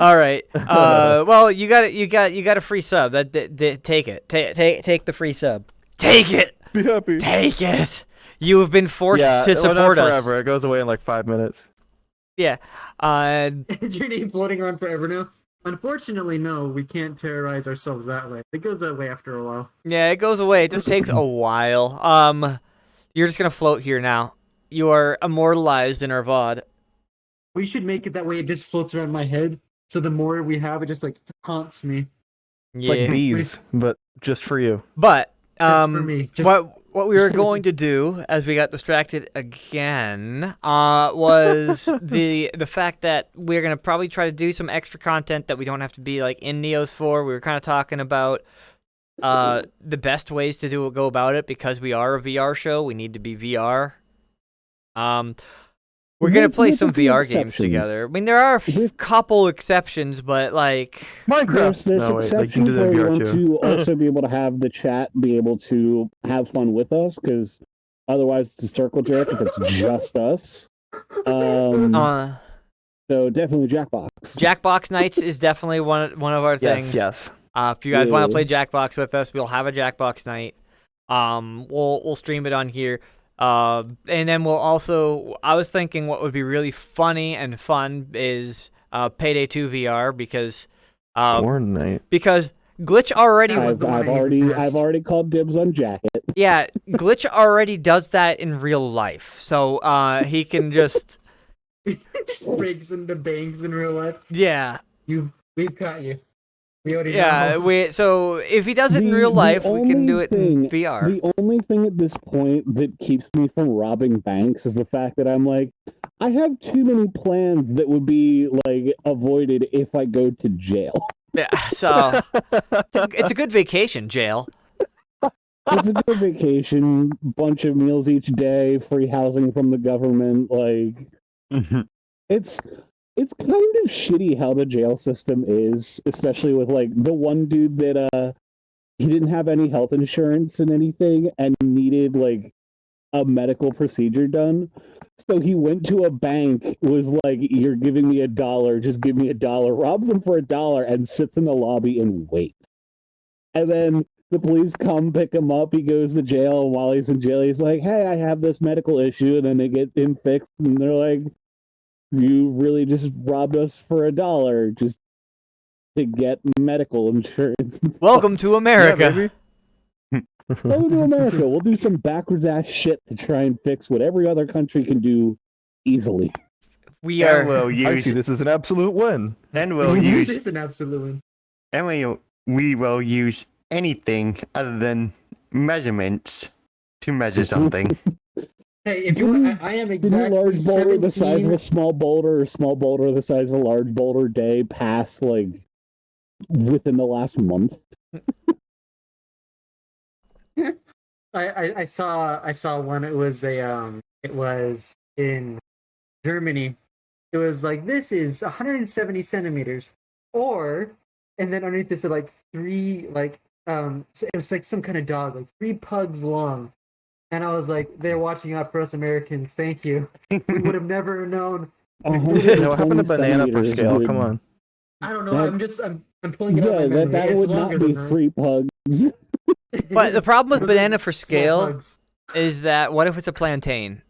S1: All right. Well, you got a free sub. Take it. Take the free sub. Take it.
S2: Be happy.
S1: Take it. You have been forced
S2: Yeah,
S1: to
S2: well, not
S1: support us.
S2: forever. It goes away in like 5 minutes.
S1: Yeah.
S4: Is your name floating around forever now? Unfortunately, no. We can't terrorize ourselves that way. It goes that way after a while.
S1: Yeah, it goes away. It just takes a while. You're just gonna float here now. You are immortalized in our VOD.
S4: We should make it that way. It just floats around my head. So the more we have, it just like haunts me.
S2: It's
S1: Yeah.
S2: like bees, but just for you.
S1: But
S4: Just for me. Just...
S1: what we were going to do, as we got distracted again, was the fact that we're gonna probably try to do some extra content that we don't have to be like in Neos for. We were kind of talking about the best ways to go about it because we are a VR show. We need to be VR. We're gonna play some VR games together. I mean, there are a couple exceptions, but like
S2: Minecraft.
S3: There's
S2: No, wait, they can
S3: exceptions
S2: do that
S3: where we
S2: VR
S3: want
S2: too.
S3: to also be able to have the chat be able to have fun with us, because otherwise it's a circle jerk if it's just us. So definitely Jackbox.
S1: Jackbox nights is definitely one of our things.
S2: Yes.
S1: If you guys want
S3: Yeah.
S1: to play Jackbox with us, we'll have a Jackbox night. We'll stream it on here. And then we'll also, I was thinking what would be really funny and fun is Payday 2 VR because
S2: Born night.
S1: Glitch already
S4: That was
S3: I've,
S4: the one
S3: I've
S4: I
S3: already
S4: addressed.
S3: I've already called dibs on Jacket.
S1: yeah, Glitch already does that in real life. So he can just
S4: just breaks into bangs in real life.
S1: yeah.
S4: We've got you. We already
S1: Yeah,
S4: know.
S1: so if he does it in
S3: The-
S1: real
S3: the
S1: life, we can
S3: only
S1: do it in
S3: thing-
S1: VR.
S3: The only thing at this point that keeps me from robbing banks is the fact that I'm like, I have too many plans that would be like avoided if I go to jail.
S1: Yeah, so it's a good vacation, jail.
S3: It's a good vacation, bunch of meals each day, free housing from the government. Like it's kind of shitty how the jail system is, especially with like the one dude that he didn't have any health insurance and anything and needed like a medical procedure done. So he went to a bank, was like, "You're giving me $1, just give me $1," robs them for $1 and sits in the lobby and waits. And then the police come pick him up, he goes to jail, and while he's in jail, he's like, "Hey, I have this medical issue," and then they get him fixed, and they're like, "You really just robbed us for $1 just to get medical insurance."
S1: Welcome to
S2: Yeah,
S1: America.
S2: baby.
S3: Welcome to America. We'll do some backwards ass shit to try and fix what every other country can do easily.
S1: We
S5: And
S1: are.
S5: we'll
S2: I
S5: use
S2: see this as an absolute win.
S5: then we'll
S4: This
S5: use
S4: is an absolute win.
S5: and we will use anything other than measurements to measure something.
S4: Hey, if you want, I am
S3: Did a
S4: exactly
S3: large boulder the size of
S4: 17.
S3: a small boulder or small boulder the size of a large boulder day pass like within the last month?
S4: I saw one. It was in Germany. It was like, this is 170 centimeters, and then underneath this are like three so it was like some kind of dog, like 3 pugs long, and I was like, they're watching out for us Americans. Thank you. We would have never known.
S2: No, what happened to banana for scale? Come on.
S4: I don't know.
S3: That-
S4: I'm pulling it out
S3: Yeah,
S4: of my memory.
S3: that
S4: It's
S3: would
S4: longer
S3: not be
S4: than that.
S3: 3 pugs.
S1: But the problem with
S4: Those are
S1: banana for
S4: small
S1: scale
S4: pugs.
S1: is that what if it's a plantain?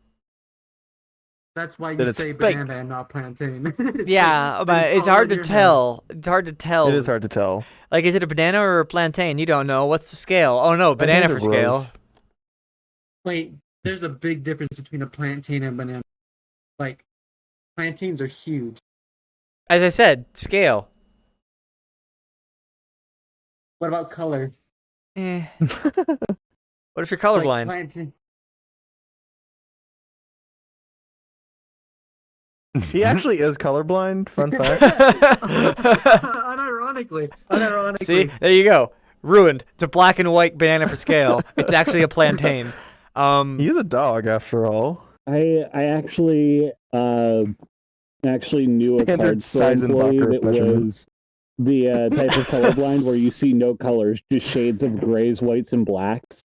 S4: That's why
S2: Then
S4: you
S2: it's
S4: say
S2: fake.
S4: banana and not plantain. It's
S1: Yeah,
S4: like-
S1: but it's
S4: all
S1: hard
S4: in
S1: to
S4: your head.
S1: tell. It's hard to tell.
S2: It is hard to tell.
S1: Like, is it a banana or a plantain? You don't know. What's the scale? Oh no, banana for
S2: Plantains are
S1: scale.
S2: gross.
S4: Wait, there's a big difference between a plantain and banana. Like, plantains are huge.
S1: As I said, scale.
S4: What about color?
S1: Eh. What if you're
S4: Like,
S1: colorblind?
S4: plantain.
S2: He actually is colorblind. Fun fact.
S4: Unironically.
S1: See, there you go. Ruined. It's a black and white banana for scale. It's actually a plantain.
S2: He is a dog, after all.
S3: I actually knew a
S2: Standard
S3: card store employee
S2: Seisenbacher
S3: that
S2: measurement.
S3: was the type of colorblind where you see no colors, just shades of grays, whites, and blacks.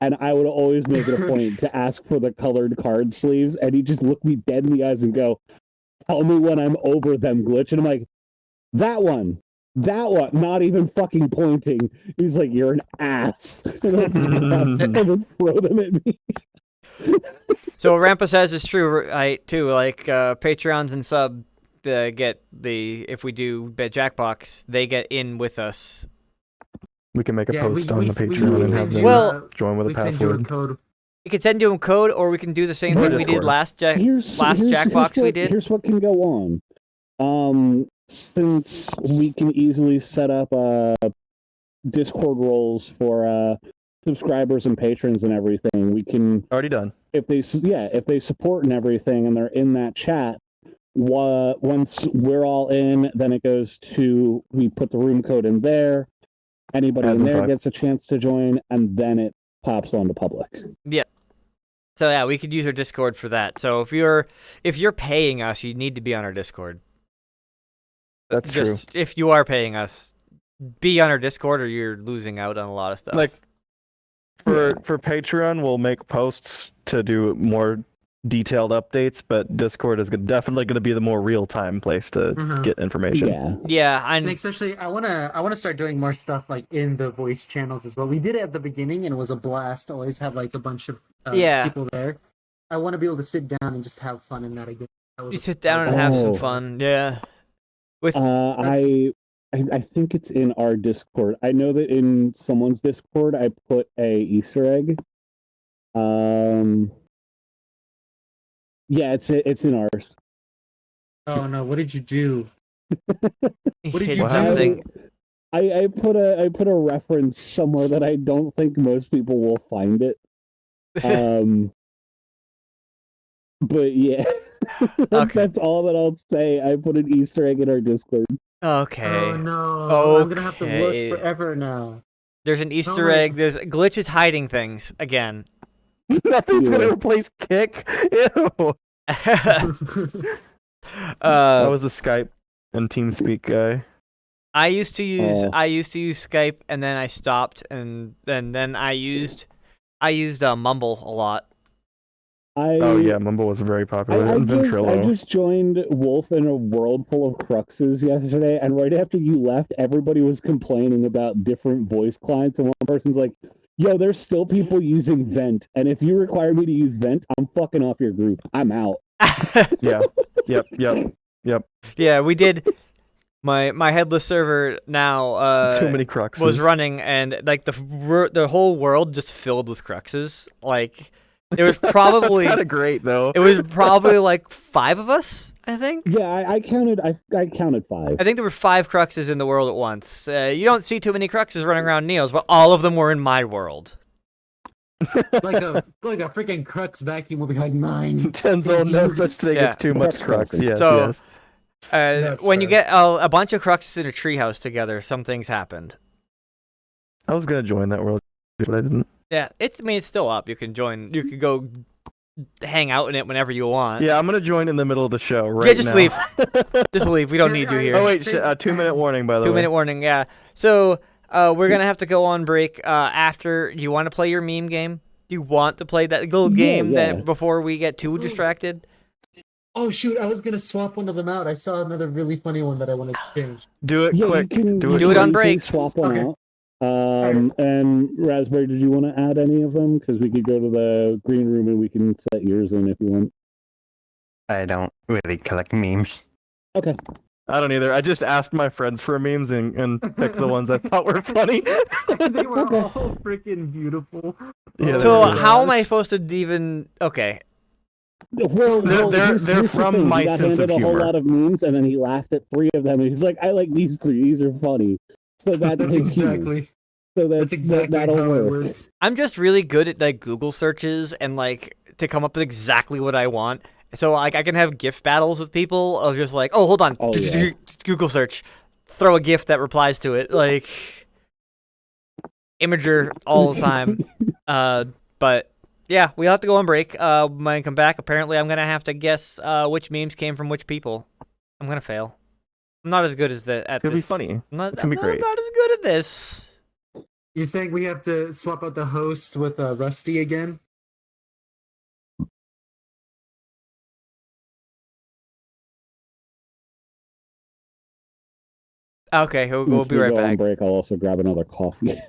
S3: And I would always make it a point to ask for the colored card sleeves, and he'd just look me dead in the eyes and go, "Tell me when I'm over them, Glitch." And I'm like, that one, not even fucking pointing. He's like, "You're an ass," and then throw them at me.
S1: So what Rampa says is true, right? Too, like Patreons and sub get the if we do Jackbox, they get in with us.
S2: We can make a
S4: Yeah,
S2: post on the
S4: we
S2: Patreon and
S4: send
S2: have
S4: you,
S2: them
S1: Well,
S2: join with a
S4: we send you a
S2: password.
S4: code.
S1: We can send you a code, or we can do the same
S2: Or
S1: thing we did
S2: Discord.
S1: last
S3: Here's
S1: Jackbox we
S3: what-
S1: did.
S3: Here's what can go on. Since we can easily set up Discord roles for subscribers and patrons and everything, we can
S2: Already done.
S3: if they support and everything and they're in that chat. Once we're all in, then it goes to we put the room code in there. Anybody
S2: Adds
S3: in
S2: in
S3: there
S2: 5.
S3: gets a chance to join, and then it pops on the public.
S1: So yeah, we could use our Discord for that. So if you're paying us, you need to be on our Discord.
S2: That's true.
S1: Just if you are paying us, be on our Discord, or you're losing out on a lot of stuff.
S2: Like for Patreon, we'll make posts to do more detailed updates, but Discord is definitely going to be the more real time place to
S4: Mhm.
S2: get information.
S3: Yeah.
S1: yeah,
S4: And
S1: and
S4: especially, I wanna start doing more stuff like in the voice channels as well. We did it at the beginning, and it was a blast. Always have like a bunch of
S1: Yeah.
S4: people there. I want to be able to sit down and just have fun in that again. That was
S1: you sit down and have some
S3: Oh.
S1: fun. Yeah. With
S3: I think it's in our Discord. I know that in someone's Discord, I put a Easter egg. Yeah, it's in ours.
S4: Oh no! What did you do? What did
S1: hit
S4: you
S2: do?
S1: something.
S3: I put a reference somewhere that I don't think most people will find it. But yeah,
S1: Okay.
S3: that's all that I'll say. I put an Easter egg in our Discord.
S1: Okay.
S4: Oh no! I'm gonna have to
S1: Okay.
S4: look forever now.
S1: There's an Easter
S4: wait.
S1: egg. There's glitches hiding things again.
S2: Nothing's going
S3: Yeah.
S2: to replace Kick. Ew. I
S1: uh,
S2: was a Skype and TeamSpeak guy.
S1: I used to use
S3: Oh.
S1: Skype, and then I stopped, and then I used Mumble a lot.
S2: Oh yeah, Mumble was very popular. And
S3: I
S2: Ventrilo.
S3: just joined Wolf in a world full of cruxes yesterday, and right after you left, everybody was complaining about different voice clients, and one person's like, "Yo, there's still people using Vent, and if you require me to use Vent, I'm fucking off your group. I'm out."
S2: Yeah. Yep.
S1: Yeah, we did. My headless server now
S2: Too many cruxes.
S1: was running, and like the whole world just filled with cruxes. Like it was probably
S2: That's kind of great though.
S1: it was probably like 5 of us. I think.
S3: Yeah, I counted. I counted 5.
S1: I think there were 5 cruxes in the world at once. You don't see too many cruxes running around Neo's, but all of them were in my world.
S4: like a freaking crux vacuum will be like mine.
S2: Tenzo, no such thing
S1: Yeah.
S2: as too much
S3: Crux
S2: crux. Yes,
S1: So-
S2: yes.
S4: That's
S1: When you
S4: fair.
S1: get a bunch of cruxes in a treehouse together, some things happened.
S2: I was gonna join that world, but I didn't.
S1: Yeah, it's still up. You can join. You could go hang out in it whenever you want.
S2: Yeah, I'm gonna join in the middle of the show right
S1: Yeah, just
S2: now.
S1: leave. Just leave. We don't need you here.
S2: Oh wait, 2-minute warning by the way.
S1: 2-minute warning. Yeah. So we're gonna have to go on break after. You want to play your meme game? Do you want to play that little
S3: Yeah,
S1: game
S3: yeah.
S1: that before we get too distracted?
S4: Oh shoot! I was gonna swap one of them out. I saw another really funny one that I wanted to change.
S2: Do it
S3: Yeah,
S2: quick.
S3: you can
S2: Do
S1: Do it on
S3: easily
S1: break.
S3: Swap one
S4: Okay.
S3: out. And Raspberry, did you want to add any of them? Because we could go to the green room and we can set yours in if you want.
S5: I don't really collect memes.
S3: Okay.
S2: I don't either. I just asked my friends for memes and picked the ones I thought were funny.
S4: They were all freaking beautiful.
S2: Yeah,
S1: So
S2: they're good.
S1: how am I supposed to even? Okay,
S3: Well,
S2: They're
S3: here's the
S2: from
S3: thing.
S2: my
S3: He got
S2: sense of
S3: handed a whole
S2: humor.
S3: lot of memes, and then he laughed at 3 of them, and he's like, "I like these 3. These are funny." So that's
S4: That's
S3: his humor.
S4: exactly.
S3: So
S4: That's exactly
S3: that'll
S4: how it
S3: work.
S4: works.
S1: I'm just really good at like Google searches and like to come up with exactly what I want. So like I can have GIF battles with people of just like, oh, hold on,
S3: Oh, yeah.
S1: Google search, throw a GIF that replies to it, like Imager all the time. But yeah, we'll have to go on break. When I come back, apparently I'm gonna have to guess which memes came from which people. I'm gonna fail. I'm not as good as that at
S2: It's gonna
S1: this.
S2: be funny.
S1: It's
S2: gonna be great.
S1: I'm not as good at this.
S4: You're saying we have to swap out the host with Rusty again?
S1: Okay, we'll
S3: If
S1: be
S3: we
S1: right
S3: go on
S1: back.
S3: break, I'll also grab another coffee.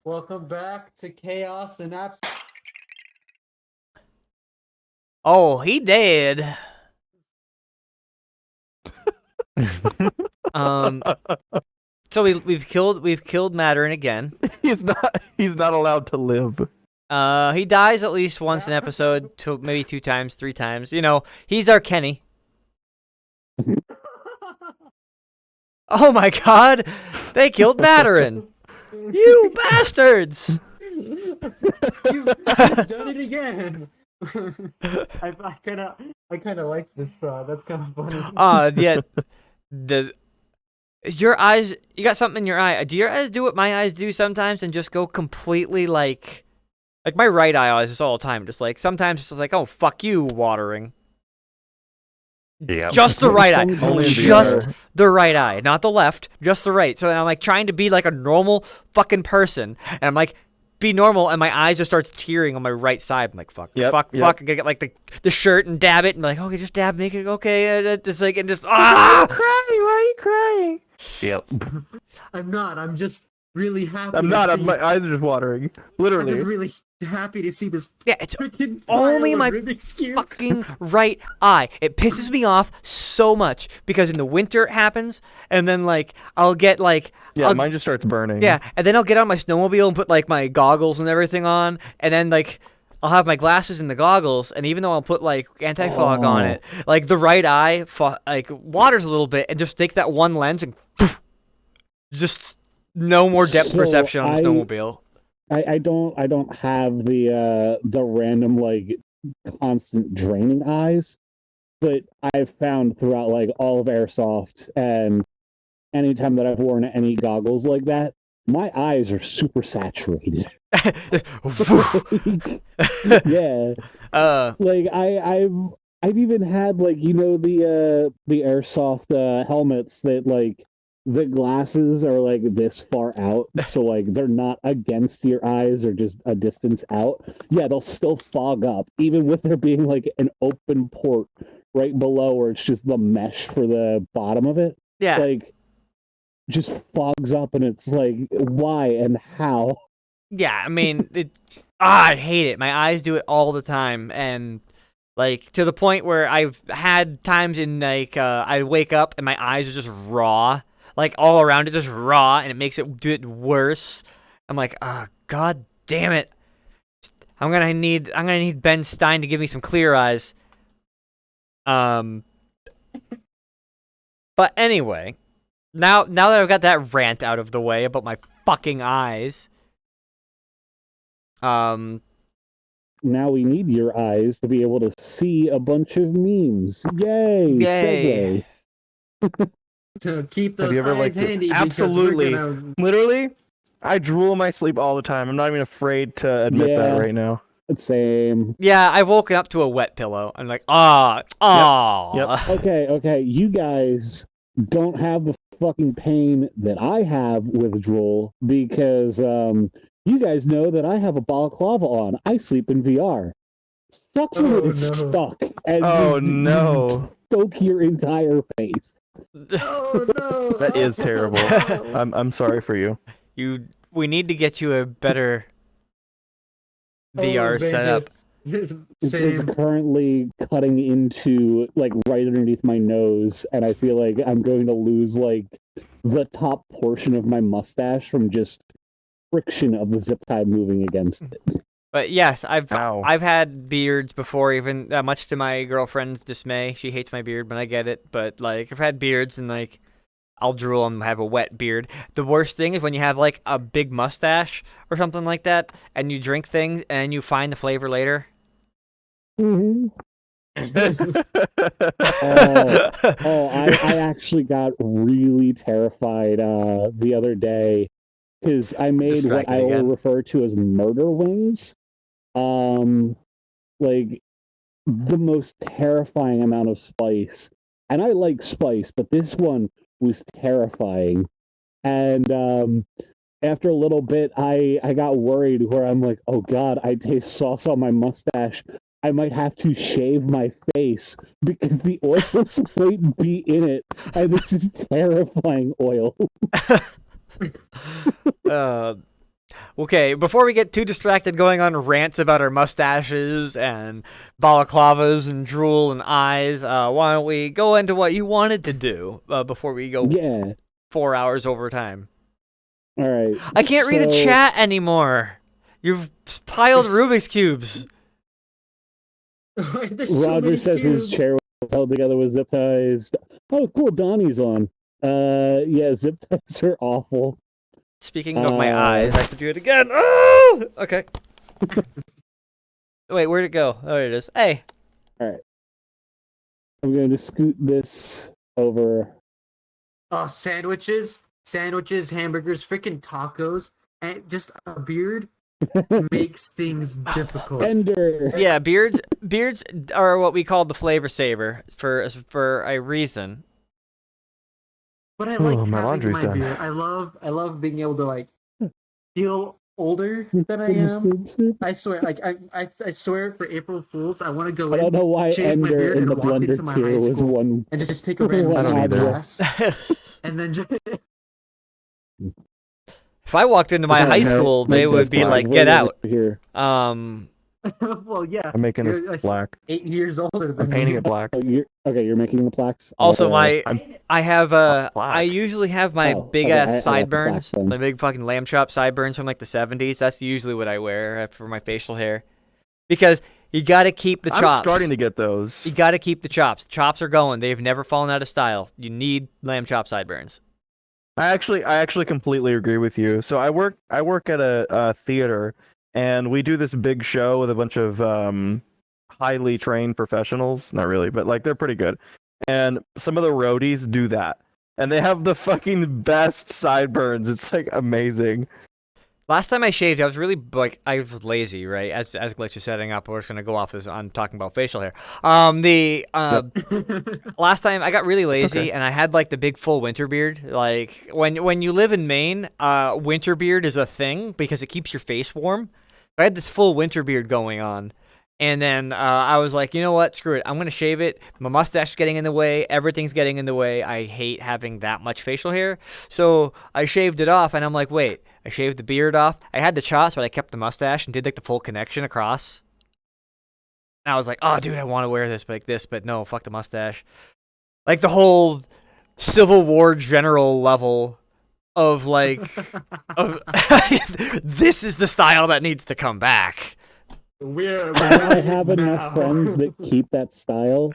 S4: Welcome back to Chaos and Abs.
S1: Oh, he dead. So we've killed Mattern again.
S2: He's not allowed to live.
S1: He dies at least once an episode, maybe 2 times, 3 times. You know, he's our Kenny. Oh my God, they killed Mattern. You bastards!
S4: You've done it again. I kind of like this. That's kind of funny.
S1: Yeah. Your eyes. You got something in your eye. Do your eyes do what my eyes do sometimes, and just go completely like my right eye is all the time. Just like sometimes it's like, oh fuck you, watering.
S5: Yeah.
S1: Just the right eye.
S2: Only in
S1: Just
S2: VR.
S1: the right eye, not the left. Just the right. So then I'm like trying to be like a normal fucking person, and I'm like, be normal, and my eyes just starts tearing on my right side. I'm like, fuck. I gotta get like the shirt and dab it, and like, okay, just dab, make it okay. And it's like, and just
S2: Why are you crying?
S5: Yep.
S4: I'm not. I'm just really happy.
S2: I'm not. My eyes are just watering.
S4: I'm
S2: Literally.
S4: just really happy to see this.
S1: Yeah, it's
S4: Freaking
S1: only
S4: pile
S1: my
S4: of Rubik's cubes.
S1: fucking right eye. It pisses me off so much because in the winter it happens, and then like I'll get like
S2: Yeah, mine just starts burning.
S1: yeah, and then I'll get on my snowmobile and put like my goggles and everything on, and then like I'll have my glasses and the goggles, and even though I'll put like anti-fog on it, like the right eye like waters a little bit and just takes that one lens and just no more depth
S3: So
S1: perception on the snowmobile.
S3: I don't have the random like constant draining eyes, but I've found throughout like all of Airsoft and anytime that I've worn any goggles like that, my eyes are super saturated. Yeah. Like I've even had like the Airsoft helmets that like the glasses are like this far out, so like they're not against your eyes or just a distance out. Yeah, they'll still fog up, even with there being like an open port right below where it's just the mesh for the bottom of it.
S1: Yeah.
S3: Like just fogs up and it's like why and how?
S1: Yeah, I mean, I hate it. My eyes do it all the time, and like to the point where I've had times in like I wake up and my eyes are just raw, like all around it, just raw, and it makes it do it worse. I'm like, oh god damn it! I'm gonna need Ben Stein to give me some clear eyes. But anyway, now that I've got that rant out of the way about my fucking eyes.
S3: Now we need your eyes to be able to see a bunch of memes. Yay!
S1: Yay.
S3: Segue.
S4: To keep those
S2: Have you ever,
S4: eyes
S2: like,
S4: handy.
S2: absolutely.
S4: Because we're gonna...
S2: Literally, I drool in my sleep all the time. I'm not even afraid to admit that
S3: Yeah.
S2: right now.
S3: Same.
S1: Yeah, I've woken up to a wet pillow. I'm like,
S2: Yep.
S3: Okay. You guys don't have the fucking pain that I have with drool because you guys know that I have a balaclava on. I sleep in VR. Sucks when
S4: Oh,
S3: it's
S4: no.
S3: stuck and
S2: Oh
S3: just
S2: no,
S3: soak your entire face.
S4: Oh no!
S2: that is terrible. I'm sorry for you.
S1: We need to get you a better VR setup.
S3: It's currently cutting into like right underneath my nose, and I feel like I'm going to lose like the top portion of my mustache from just friction of the zip tie moving against it.
S1: But yes,
S2: Ow.
S1: I've had beards before, even much to my girlfriend's dismay. She hates my beard, but I get it. But like, I've had beards, and like, I'll drool and have a wet beard. The worst thing is when you have like a big mustache or something like that, and you drink things and you find the flavor later.
S3: Mm-hmm. I actually got really terrified the other day because I made
S1: Distracted
S3: what I will
S1: again.
S3: refer to as murder wings. Like the most terrifying amount of spice. And I like spice, but this one was terrifying. And after a little bit, I got worried where I'm like, oh god, I taste sauce on my mustache. I might have to shave my face because the oils might be in it, and this is terrifying oil.
S1: Okay, before we get too distracted going on rants about our mustaches and balaclavas and drool and eyes, why don't we go into what you wanted to do before we go
S3: Yeah.
S1: 4 hours over time?
S3: All right.
S1: I can't read the
S3: So-
S1: chat anymore. You've piled Rubik's Cubes.
S4: There's so
S3: Roger
S4: many
S3: says his
S4: cubes.
S3: chair was held together with zip ties. Oh, cool. Donnie's on. Yeah, zip ties are awful.
S1: Speaking of my eyes, I have to do it again. Oh! Okay. Wait, where'd it go? Oh, there it is. Hey.
S3: I'm going to scoot this over.
S4: Oh, sandwiches, hamburgers, freaking tacos, and just a beard makes things difficult.
S3: Ender.
S1: Yeah, beards are what we call the flavor saver for a reason.
S4: But I like
S5: my
S4: having
S5: laundry's
S4: my
S5: done.
S4: beard. I love being able to like feel older than I am. I swear, like I swear for April Fools, I want to go
S3: I don't
S4: in,
S3: know why
S4: shave my
S3: Ender
S4: beard,
S3: in
S4: and
S3: the
S4: walk into
S3: blender
S4: my
S3: tier
S4: high
S3: was
S4: school
S3: one.
S4: and just take a random
S3: I don't
S4: side
S5: either.
S4: class, and then just
S1: If I walked into my
S5: This is
S1: high
S5: no-
S1: school,
S5: no
S1: they would be
S5: black.
S1: like,
S3: Way
S1: "Get
S3: over
S1: out."
S3: here.
S4: well, yeah,
S5: I'm making this
S4: you're, like,
S5: black.
S4: 8 years older than
S5: I'm painting
S4: me.
S5: it black.
S3: Oh, you're making the plaques.
S1: Also, I have
S5: black.
S1: I usually have my
S3: Oh,
S1: big
S3: okay, I
S1: ass
S3: got the
S1: sideburns,
S3: black then.
S1: my big fucking lamb chop sideburns from like the 70s. That's usually what I wear for my facial hair, because you got to keep the chops.
S2: I'm starting to get those.
S1: You got to keep the chops. Chops are going. They've never fallen out of style. You need lamb chop sideburns.
S2: I actually completely agree with you. So I work at a theater, and we do this big show with a bunch of highly trained professionals. Not really, but like they're pretty good. And some of the roadies do that, and they have the fucking best sideburns. It's like amazing.
S1: Last time I shaved, I was really I was lazy, right? As Glitch is setting up, we're just gonna go off as on talking about facial hair. Last time I got really lazy
S2: okay.
S1: and I had like the big full winter beard. Like when you live in Maine, winter beard is a thing because it keeps your face warm. I had this full winter beard going on. And then I was like, you know what? Screw it. I'm going to shave it. My mustache is getting in the way. Everything's getting in the way. I hate having that much facial hair. So I shaved it off, and I'm like, wait. I shaved the beard off. I had the chops, but I kept the mustache and did like the full connection across. And I was like, oh, dude, I want to wear this, but no, fuck the mustache. Like the whole Civil War general level of like, of this is the style that needs to come back.
S3: I have enough friends that keep that style.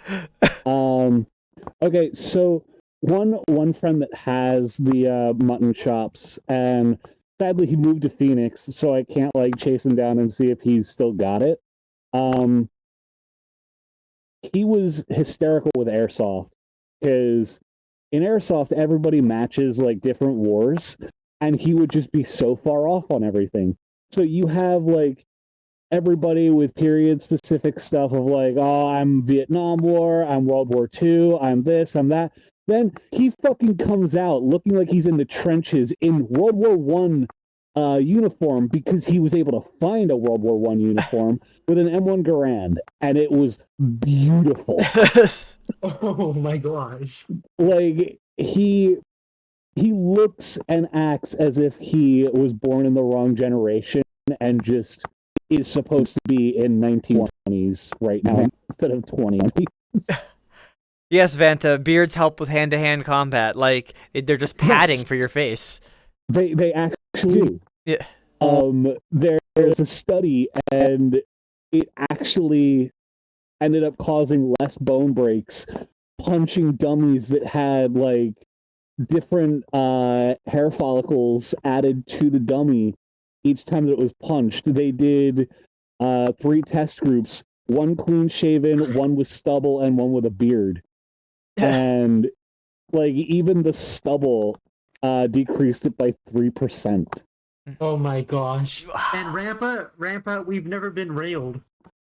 S3: Okay, so one friend that has the mutton chops, and sadly he moved to Phoenix, so I can't like chase him down and see if he's still got it. He was hysterical with airsoft because in airsoft everybody matches like different wars, and he would just be so far off on everything. So you have like everybody with period specific stuff of like, oh, I'm Vietnam War, I'm World War II, I'm this, I'm that. Then he fucking comes out looking like he's in the trenches in World War One uniform because he was able to find a World War One uniform with an M1 Garand, and it was beautiful.
S4: Oh my gosh.
S3: Like he looks and acts as if he was born in the wrong generation and just is supposed to be in 1920s right now instead of 20s.
S1: Yes, Vanta, beards help with hand-to-hand combat. Like, they're just padding
S3: Yes.
S1: for your face.
S3: They actually do.
S1: Yeah.
S3: There's a study, and it actually ended up causing less bone breaks punching dummies that had like different hair follicles added to the dummy each time that it was punched. They did 3 test groups, one clean shaven, one with stubble, and one with a beard. And like even the stubble decreased it by 3%.
S4: Oh my gosh. And Rampa, we've never been railed.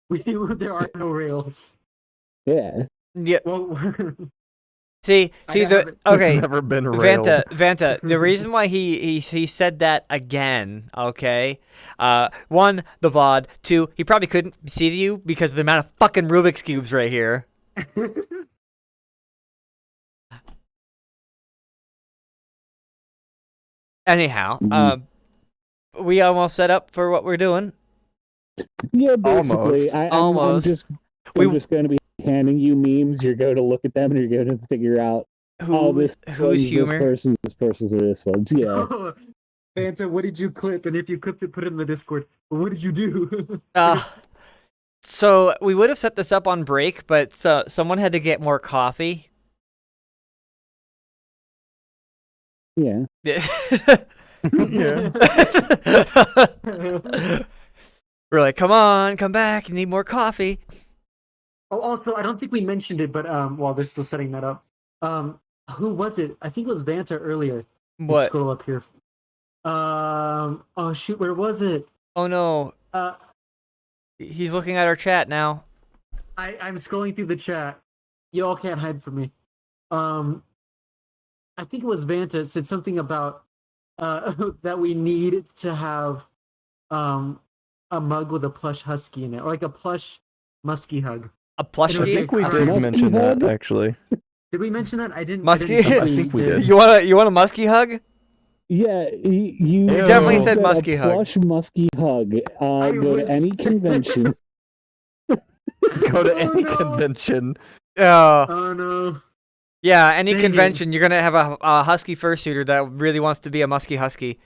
S4: There are no rails.
S3: Yeah.
S1: Yeah.
S4: Well,
S1: See,
S4: I
S1: okay,
S2: It's never been railed.
S1: Vanta. The reason why he said that again, okay? 1, the VOD. 2, he probably couldn't see you because of the amount of fucking Rubik's cubes right here. Anyhow, we almost set up for what we're doing.
S3: Yeah, basically.
S2: Almost.
S3: I'm
S1: Almost.
S3: just going to be handing you memes. You're going to look at them and you're going to figure out this
S1: Who's
S3: one's
S1: humor?
S3: this person's, or this one's. Yeah.
S4: Fanta, what did you clip? And if you clipped it, put it in the Discord. But what did you do?
S1: So we would have set this up on break, but someone had to get more coffee.
S3: Yeah.
S2: Yeah.
S1: We're like, come on, come back. You need more coffee.
S4: Oh, also, I don't think we mentioned it, but while they're still setting that up, who was it? I think it was Vanta earlier.
S1: What?
S4: Scroll up here. Oh shoot, where was it?
S1: Oh no. He's looking at our chat now.
S4: I'm scrolling through the chat. You all can't hide from me. I think it was Vanta. It said something about that we need to have a mug with a plush husky in it, or like a plush musky hug.
S1: A plushie?
S2: I think we
S4: I
S2: did
S3: Musky
S2: mention
S3: hug?
S2: that, actually.
S4: Did we mention that? I didn't.
S1: Musky?
S4: I
S2: I think we did.
S1: You want a musky hug?
S3: Yeah, you
S1: definitely said
S3: a
S1: musky hug.
S3: Plush musky hug. Go to any convention.
S2: Go to any
S4: no.
S2: convention.
S4: Oh no.
S1: Yeah, any
S4: Dang it.
S1: convention, you're gonna have a husky fursuiter that really wants to be a musky husky.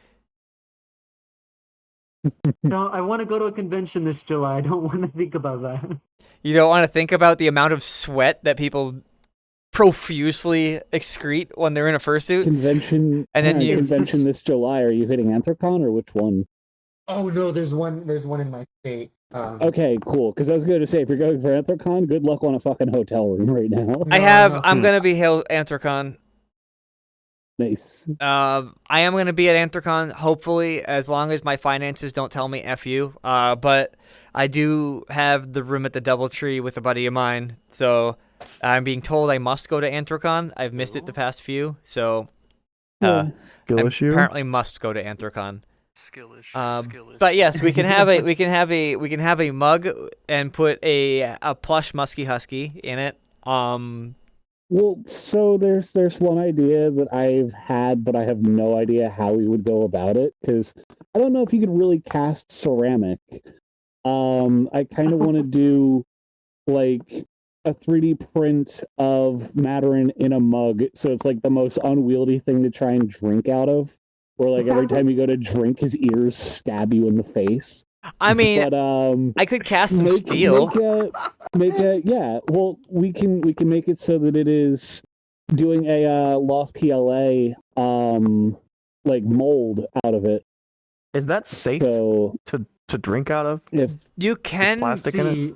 S4: No, I want to go to a convention this July. I don't want to think about that.
S1: You don't want to think about the amount of sweat that people profusely excrete when they're in a fursuit.
S3: Convention.
S1: And then you-
S3: convention this July. Are you hitting Anthrocon or which one?
S4: Oh no, there's one in my state.
S3: Okay, cool. Because I was going to say, if you're going for Anthrocon, good luck on a fucking hotel room right now.
S1: I'm gonna be Anthrocon.
S3: Nice.
S1: I am gonna be at Anthrocon, hopefully, as long as my finances don't tell me F you. But I do have the room at the DoubleTree with a buddy of mine, so I'm being told I must go to Anthrocon. I've missed it the past few, so I apparently must go to Anthrocon.
S6: Skillish.
S1: But yes, we can have a mug and put a plush musky husky in it.
S3: Well, so there's one idea that I've had, but I have no idea how we would go about it, because I don't know if you could really cast ceramic. I kind of want to do like a 3D print of Maderin in a mug, so it's like the most unwieldy thing to try and drink out of. Or like every time you go to drink, his ears stab you in the face.
S1: I mean,
S3: But
S1: I could cast some steel.
S3: Yeah. Well, we can make it so that it is doing a Lost PLA like mold out of it.
S2: Is that safe
S3: So
S2: to drink out of?
S3: if
S1: You can
S2: Plastic in it?
S4: See,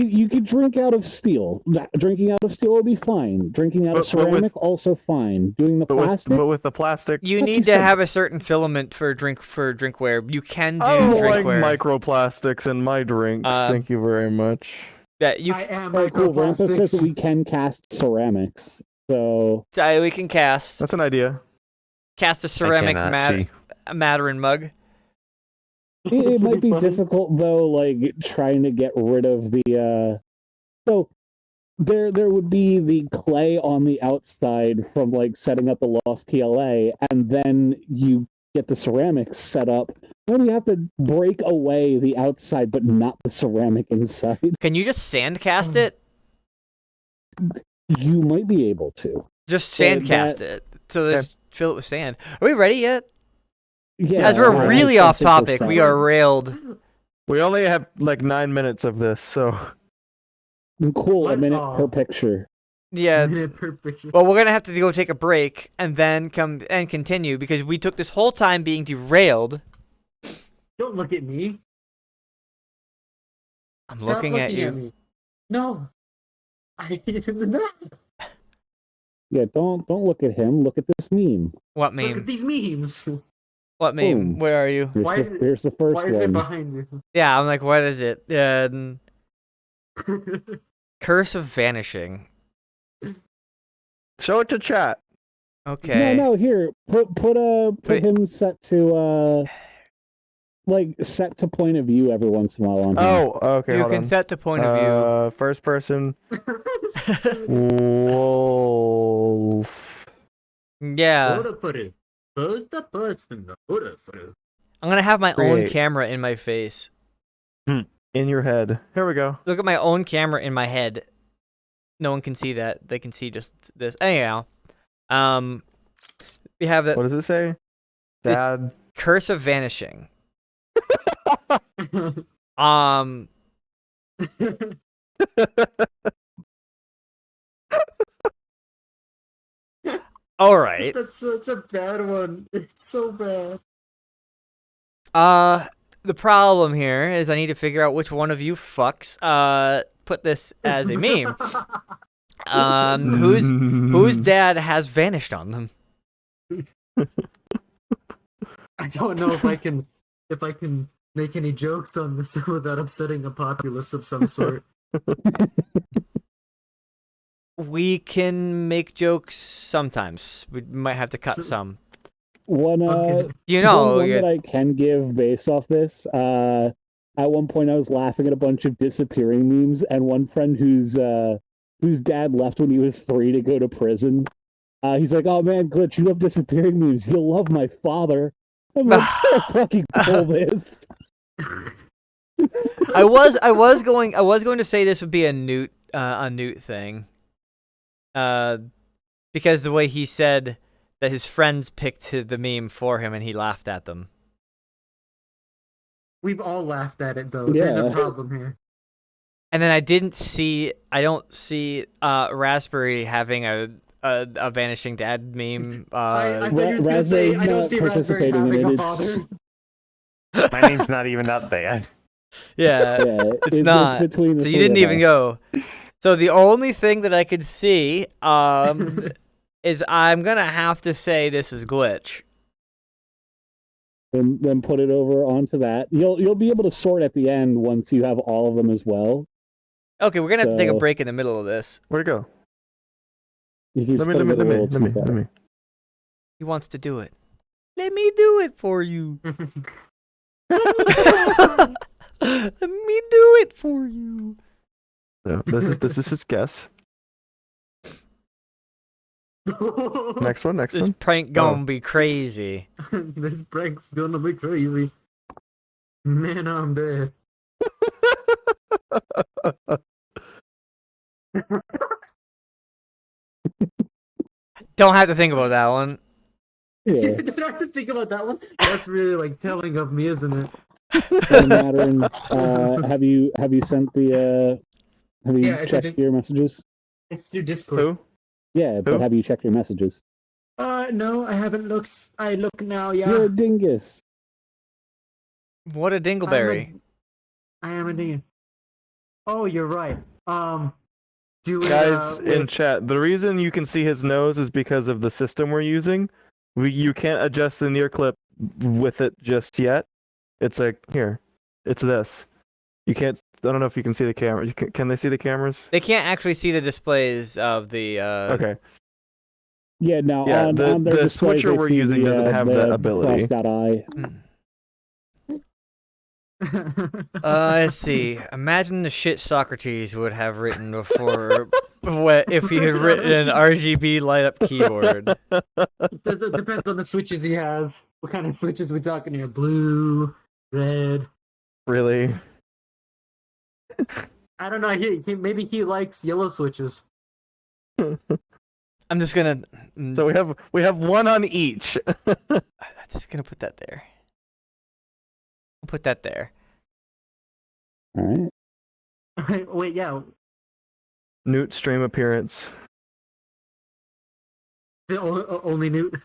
S3: you could drink out of steel. Drinking out of steel will be fine. Drinking out of
S2: But with-
S3: ceramic also fine. Doing the plastic.
S2: But with the plastic.
S1: You
S3: Like
S1: need
S3: you
S1: to
S3: said.
S1: have a certain filament for drinkware. You can do
S2: I don't like
S1: drinkware.
S2: microplastics in my drinks. Thank you very much.
S1: That you
S4: I am
S3: Oh, cool. Rampa says that
S4: microplastics.
S3: we can cast ceramics. So
S1: we can cast
S2: That's an idea.
S1: a ceramic Maderin mug.
S3: it
S4: This would
S3: might be
S4: funny.
S3: difficult though, like trying to get rid of the so there would be the clay on the outside from like setting up the Lost PLA, and then you get the ceramics set up. Then you have to break away the outside but not the ceramic inside.
S1: Can you just sandcast it?
S3: You might be able to.
S1: Just
S3: Well,
S1: sandcast it. So just fill it with sand. Are we ready yet?
S3: Yeah.
S1: As we're
S3: I
S1: really
S3: think
S1: off
S3: we're
S1: topic,
S3: fine.
S1: we are railed.
S2: We only have like 9 minutes of this, so
S3: Cool, a
S4: What?
S3: minute
S4: Aw.
S3: per picture.
S1: Yeah.
S4: Perfect.
S1: Well, we're gonna have to go take a break and then come and continue because we took this whole time being derailed.
S4: Don't look at me.
S1: I'm
S4: Stop
S1: looking at you.
S4: me. No. I no.
S3: Yeah, don't look at him. Look at this meme.
S1: What
S4: Look at
S1: meme?
S4: these memes.
S1: What meme?
S3: Boom.
S1: Where are you?
S4: Why is it-
S3: Here's the first
S4: Why is it
S3: one.
S4: behind you?
S1: Yeah, I'm like, what is it? Curse of Vanishing.
S2: show it to chat.
S1: Okay.
S3: No, here. Put
S1: Put-
S3: him set to like set to point of view every once in a while on here.
S2: Oh, okay.
S1: You
S2: hold
S1: can
S2: on.
S1: set the point of view.
S2: First person. Wolf.
S1: Yeah. I'm gonna have my own
S2: Create.
S1: camera in my face.
S2: In your head. Here we go.
S1: Look at my own camera in my head. No one can see that. They can see just this. Anyhow, we have the
S2: What does it say? Dad.
S1: Curse of Vanishing. Um, all right.
S4: That's such a bad one. It's so bad.
S1: The problem here is I need to figure out which one of you fucks put this as a meme. Whose dad has vanished on them?
S4: I don't know if I can make any jokes on this without upsetting a populace of some sort.
S1: We can make jokes sometimes. We might have to cut some.
S3: One
S4: Okay.
S1: You know,
S3: one that I can give based off this. At one point, I was laughing at a bunch of disappearing memes, and one friend whose dad left when he was 3 to go to prison. He's like, "Oh man, Glitch, you love disappearing memes. You'll love my father." I'm like, "I fucking pull this."
S1: I was going to say this would be a Newt thing. Because the way he said that his friends picked the meme for him and he laughed at them.
S4: We've all laughed at it though.
S3: Yeah.
S4: There's no problem here.
S1: And then I don't see Raspberry having a vanishing dad meme.
S4: I thought you were gonna say I don't see Raspberry having a father.
S5: My name's not even up there.
S1: Yeah,
S3: Yeah,
S1: it's not.
S3: between the
S1: So you
S3: three
S1: didn't
S3: of
S1: even
S3: us.
S1: go. So the only thing that I could see is I'm gonna have to say this is Glitch.
S3: Then put it over onto that. You'll be able to sort at the end once you have all of them as well.
S1: Okay, we're gonna have to take a
S3: So-
S1: break in the middle of this.
S2: Where'd it go?
S3: You can
S2: Let
S3: just
S2: me.
S3: put them in a little too far.
S1: He wants to do it. Let me do it for you. Let me do it for you.
S2: No, this is his guess. Next one.
S1: This prank gonna be crazy.
S4: This prank's gonna be crazy. Man, I'm dead.
S1: Don't have to think about that one.
S3: Yeah.
S4: Did I have to think about that one? That's really like telling of me, isn't it?
S3: And Madeline, have you sent the have you
S4: Yeah, I sent
S3: checked
S4: it.
S3: your messages?
S4: It's through Discord.
S2: Who?
S3: Yeah, but
S2: Who?
S3: have you checked your messages?
S4: No, I haven't looked. I look now,
S3: You're
S4: yeah.
S3: a dingus.
S1: What a dingleberry.
S4: I am a dingus. Oh, you're right. Do it,
S2: Guys in
S4: with-
S2: chat, the reason you can see his nose is because of the system we're using. You can't adjust the near clip with it just yet. It's like here. It's this. You can't. I don't know if you can see the camera. Can they see the cameras?
S1: They can't actually see the displays of the.
S2: Okay.
S3: Yeah, now
S2: Yeah,
S3: on
S2: the
S3: their displays,
S2: switcher
S3: I
S2: we're
S3: see
S2: using doesn't have that
S3: the
S2: ability.
S3: crossed out eye.
S1: Let's see. Imagine the shit Socrates would have written before, if he had written an RGB light up keyboard.
S4: It depends on the switches he has. What kind of switches we talking here? Blue, red.
S2: Really?
S4: I don't know. Maybe he likes yellow switches.
S1: I'm just gonna.
S2: So we have one on each.
S1: I'm just gonna put that there. I'll put that there.
S3: All right.
S4: Wait, yeah.
S2: Newt stream appearance.
S4: The only Newt.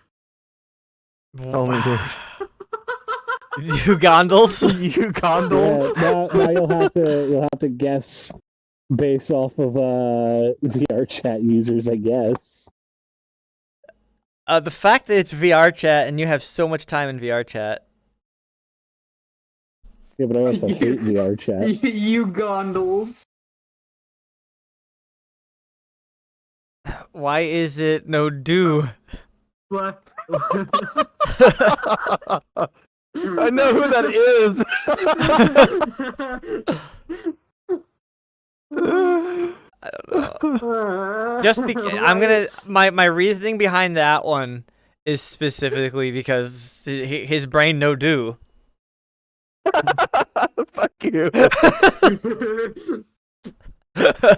S2: Only Newt.
S1: You gondles.
S2: You gondols.
S3: Yeah, now you'll have to guess based off of VR chat users, I guess.
S1: The fact that it's VR chat and you have so much time in VR chat.
S3: Yeah, but I also hate VR chat.
S4: You gondols.
S1: Why is it no do?
S4: What?
S2: I know who that is.
S1: I don't know. Just I'm gonna my reasoning behind that one is specifically because his brain no do.
S2: Fuck you.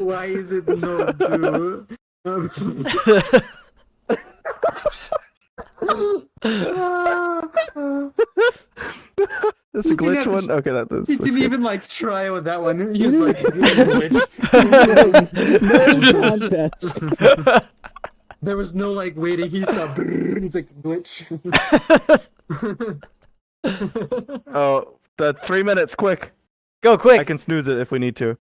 S4: Why is it no, dude?
S2: This a
S4: You didn't
S2: glitch
S4: have to
S2: one? Okay, that's
S4: He
S2: that's
S4: didn't
S2: good.
S4: even like try with that one. He was like,
S3: No contest.
S4: there was no like waiting. He saw. He's like glitch.
S2: Oh, the 3 minutes, quick.
S1: Go quick.
S2: I can snooze it if we need to.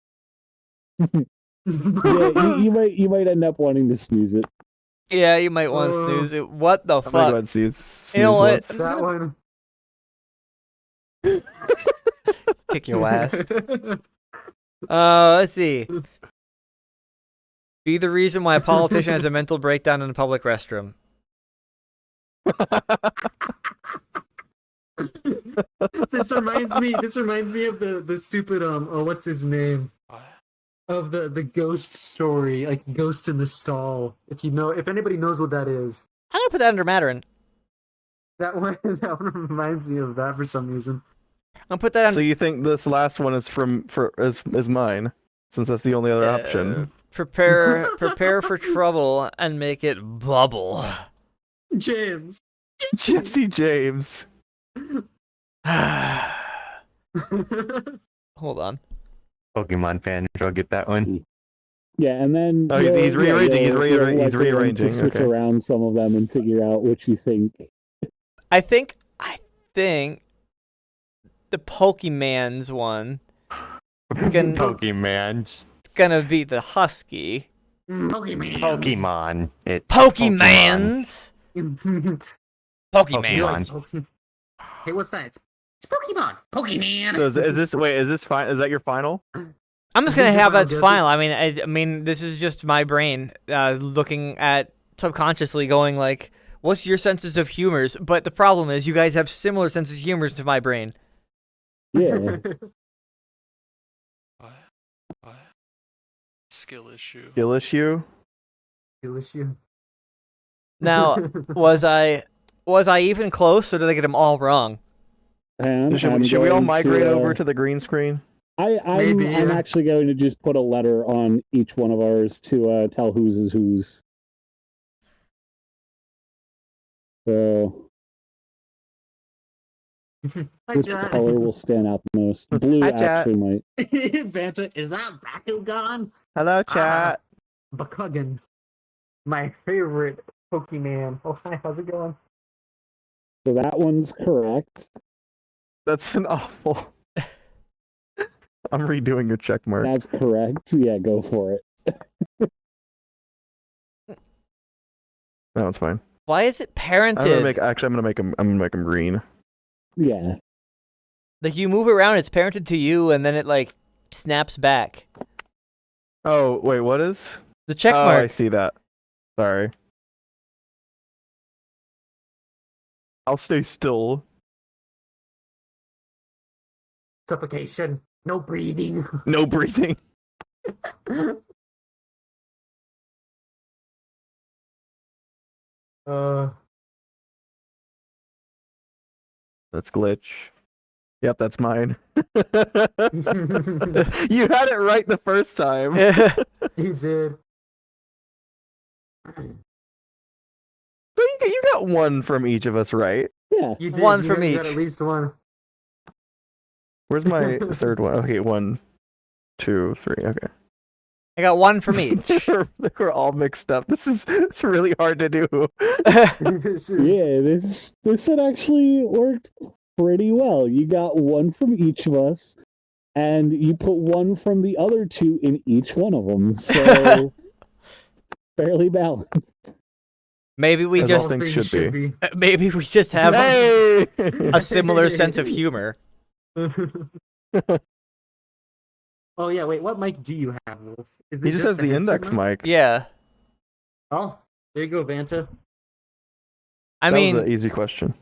S3: Yeah, you might end up wanting to snooze it.
S1: Yeah, you might want to snooze it. What the
S2: I'm gonna go ahead
S1: fuck?
S2: and snooze.
S1: You know what?
S2: once.
S4: that one.
S1: Kick your ass. Let's see. Be the reason why a politician has a mental breakdown in a public restroom.
S4: This reminds me of the stupid what's his name? Of the ghost story, like Ghost in the Stall. If anybody knows what that is.
S1: I'm gonna put that under Mandarin.
S4: That one reminds me of that for some reason.
S1: I'm gonna put that
S2: So
S1: under
S2: you think this last one is is mine, since that's the only other option?
S1: prepare for trouble and make it bubble.
S4: James.
S2: Jesse James.
S1: Hold on.
S5: Pokemon fan, I'll get that one.
S3: Yeah, and then
S2: Oh, he's rearranging, he's
S3: like
S2: rearranging,
S3: to switch
S2: okay.
S3: around some of them and figure out which you think.
S1: I think the Pokemans one
S5: Pokemans.
S1: gonna be the Husky.
S5: Pokemon. It's
S1: Pokemans.
S5: Pokemon.
S1: Pokemon.
S4: Hey, what's that? It's Pokemon. Pokemon.
S2: So is this fine? Is that your final?
S1: I'm just
S4: These
S1: gonna
S4: are
S1: have
S4: final
S1: that's final.
S4: guesses?
S1: I mean, this is just my brain looking at subconsciously going like, "What's your senses of humors?" But the problem is, you guys have similar senses of humors to my brain.
S3: Yeah,
S6: What? Skill issue.
S2: Skill issue?
S4: issue.
S1: Now, was I even close, or did I get them all wrong?
S3: and
S2: Should
S3: I'm
S2: we all
S3: going
S2: migrate
S3: to,
S2: over to the green screen?
S3: I'm
S4: Maybe, yeah.
S3: actually going to just put a letter on each one of ours to tell whose is whose. So which color will stand out the most? Blue
S2: Hi, chat.
S3: actually might.
S4: Vanta, is that Bakugan?
S2: Hello, chat.
S4: Bakugan. My favorite Pokemon. Oh, hi, how's it going?
S3: So that one's correct.
S2: That's an awful. I'm redoing your check mark.
S3: That's correct. Yeah, go for it.
S2: No, it's fine.
S1: Why is it
S2: I'm gonna
S1: parented?
S2: make him green.
S3: Yeah.
S1: Like you move around, it's parented to you, and then it like snaps back.
S2: Oh wait, what is?
S1: The check
S2: Oh,
S1: mark.
S2: I see that. Sorry. I'll stay still.
S4: Suffocation. No breathing.
S2: No breathing. That's glitch. Yep, that's mine. You had it right the first time.
S4: You did.
S2: So you got one from each of us, right?
S3: Yeah.
S4: You did.
S1: One
S4: You
S1: from
S4: got
S1: each.
S4: at least one.
S2: Where's my third one? Okay, 1, 2, 3. Okay.
S1: I got one from each.
S2: We're all mixed up. It's really hard to do.
S4: This is-
S3: Yeah, this one actually worked pretty well. You got one from each of us, and you put one from the other two in each one of them. So fairly balanced.
S1: Maybe we
S2: As
S1: just
S2: all things should be.
S1: maybe we just have
S2: Hey!
S1: a similar sense of humor.
S4: Oh yeah, wait. What mic do you have, Wolf? Is it
S2: He just has
S4: the
S2: the
S4: headset
S2: index
S4: mic?
S2: mic.
S1: Yeah.
S4: Oh, there you go, Vanta.
S1: I
S2: That
S1: mean,
S2: was an easy question.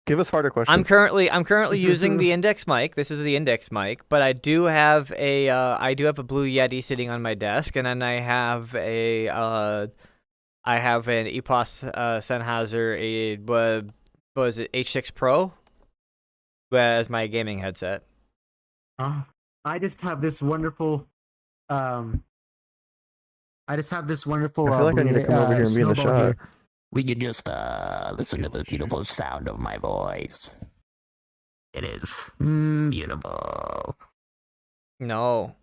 S2: Give us harder questions.
S1: I'm currently using the index mic. This is the index mic, but I do have a Blue Yeti sitting on my desk, and then I have an EPOS Sennheiser what was it, H6 Pro as my gaming headset.
S4: I just have this wonderful, um, I just have this wonderful.
S2: I feel like I need to come over here and be in the
S4: snowball
S2: shot.
S4: here.
S7: We can just listen to the beautiful sound of my voice. It is beautiful.
S1: No.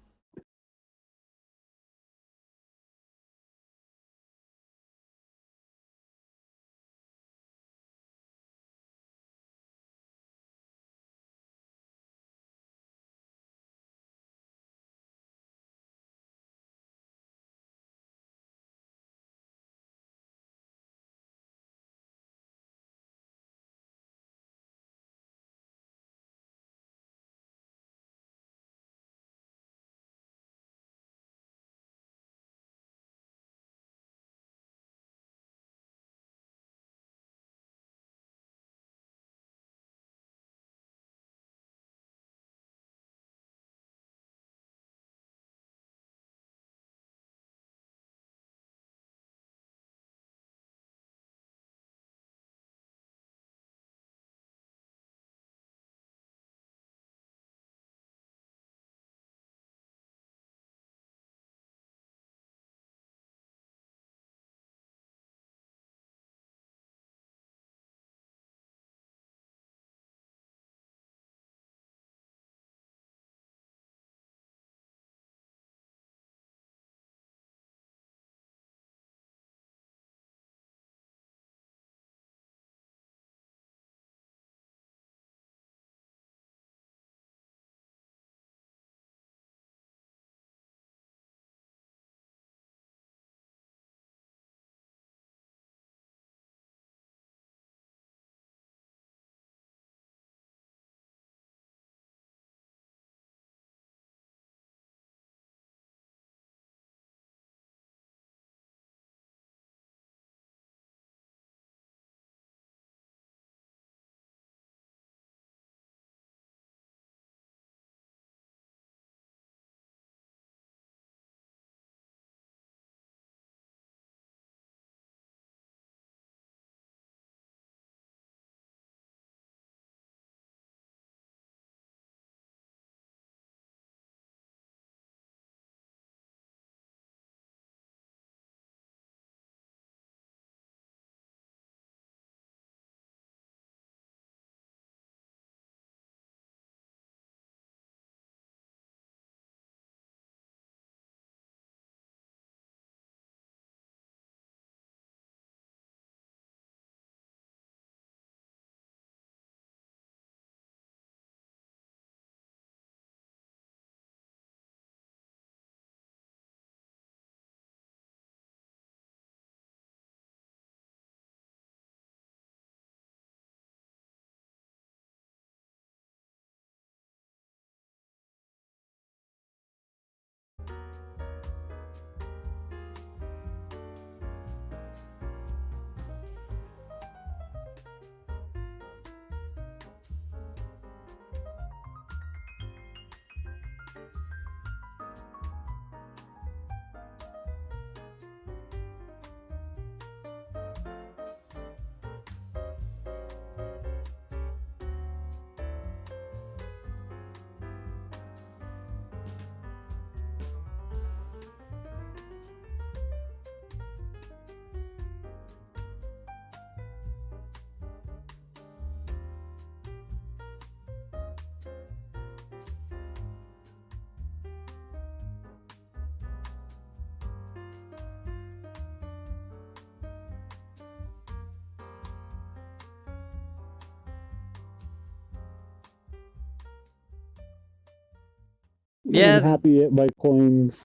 S1: Yeah.
S3: I'm happy at my coins.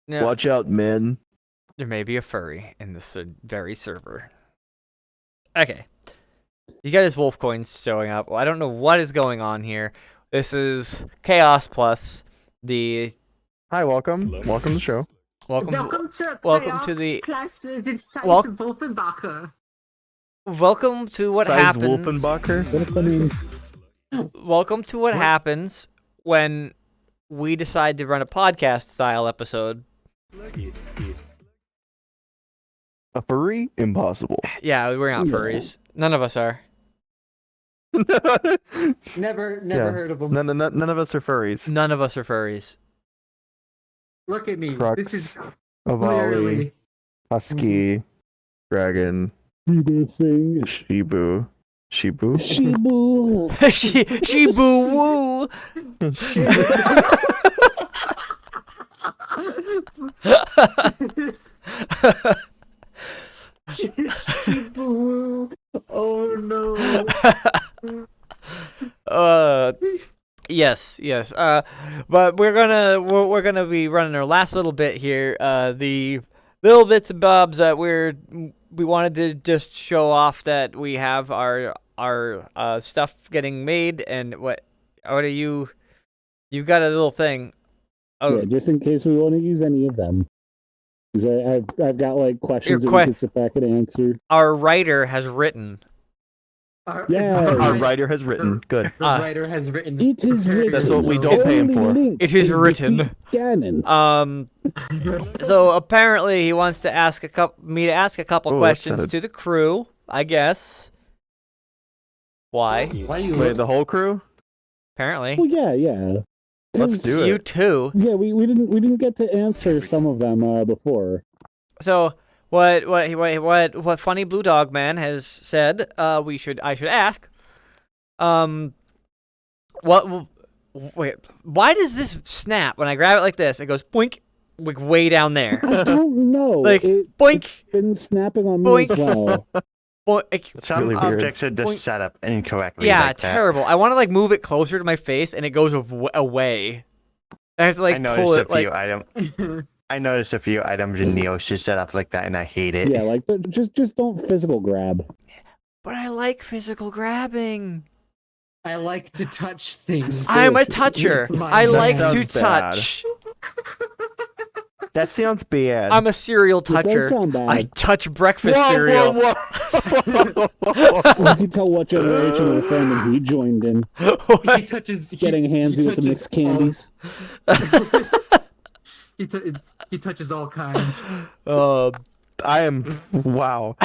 S1: No,
S2: Watch out, men.
S1: there may be a furry in this very server. Okay. You got his wolf coins showing up. Well, I don't know what is going on here. This is Chaos Plus. The
S2: Hi, welcome. Welcome to the show.
S1: welcome
S4: Welcome
S1: to the
S4: plus
S1: Wel-
S4: Wolfenbacher.
S1: welcome to what
S2: Size
S1: happens.
S2: Wolfenbacher.
S3: What if I mean,
S1: Welcome to what happens when we decide to run a podcast style episode.
S2: A furry? Impossible.
S1: Yeah, we're not
S3: Yeah.
S1: furries. None of us are.
S4: Never
S2: Yeah.
S4: heard of them.
S2: None of us are furries.
S1: None of us are furries.
S4: Look at me.
S2: Crux,
S4: This is
S2: Avali,
S4: clearly.
S2: Husky, Dragon,
S3: Shibu thing.
S2: Shibu. Shibu?
S3: Shibu.
S1: Shibu woo.
S4: Oh no.
S1: Yes. But we're gonna be running our last little bit here. The little bits and bobs that we wanted to just show off that we have our stuff getting made. And what are you got a little thing. Oh,
S3: Yeah, just in case we want to use any of them. Because I've got like questions that we can sit back and answer.
S1: our writer has written.
S3: Yeah.
S2: Our writer has written. Good.
S4: The writer has written.
S3: It is written.
S2: That's what we don't pay him for.
S1: It is written.
S3: Ganon.
S1: So apparently he wants to ask me to ask a couple
S2: Oh, that
S1: questions
S2: sounded-
S1: to the crew, I guess. Why?
S4: Why you
S2: Wait, the whole crew?
S1: Apparently.
S3: Well, yeah.
S2: Let's
S3: 'Cause-
S2: do
S1: You
S2: it.
S1: too.
S3: Yeah, we didn't get to answer some of them before.
S1: So what funny blue dog man has said I should ask wait, why does this snap when I grab it like this? It goes boink, like way down there.
S3: I don't know.
S1: Like,
S3: It's
S1: boink,
S3: been snapping on me as well.
S1: boink.
S5: Some
S2: really weird.
S5: objects are just
S1: Boink.
S5: set up incorrectly.
S1: Yeah,
S5: like that.
S1: terrible. I want to like move it closer to my face and it goes away. I have to like
S5: I
S1: pull
S5: noticed
S1: it
S5: a few
S1: like
S5: items. I noticed a few items in Neos is set up like that, and I hate it.
S3: Yeah, like just don't physical grab.
S1: but I like physical grabbing.
S4: I like to touch things.
S1: I'm a toucher.
S4: My
S1: I
S4: man.
S1: like to
S2: sounds bad.
S1: touch.
S2: That sounds bad.
S1: I'm a cereal
S3: It does
S1: toucher.
S3: sound bad.
S1: I touch breakfast
S2: Whoa,
S1: cereal.
S2: whoa, whoa.
S3: You can tell what generation of the family he joined in.
S4: He touches.
S3: Getting handsy with the
S4: touches
S3: mixed candies.
S4: He touches all kinds.
S2: I am. Wow.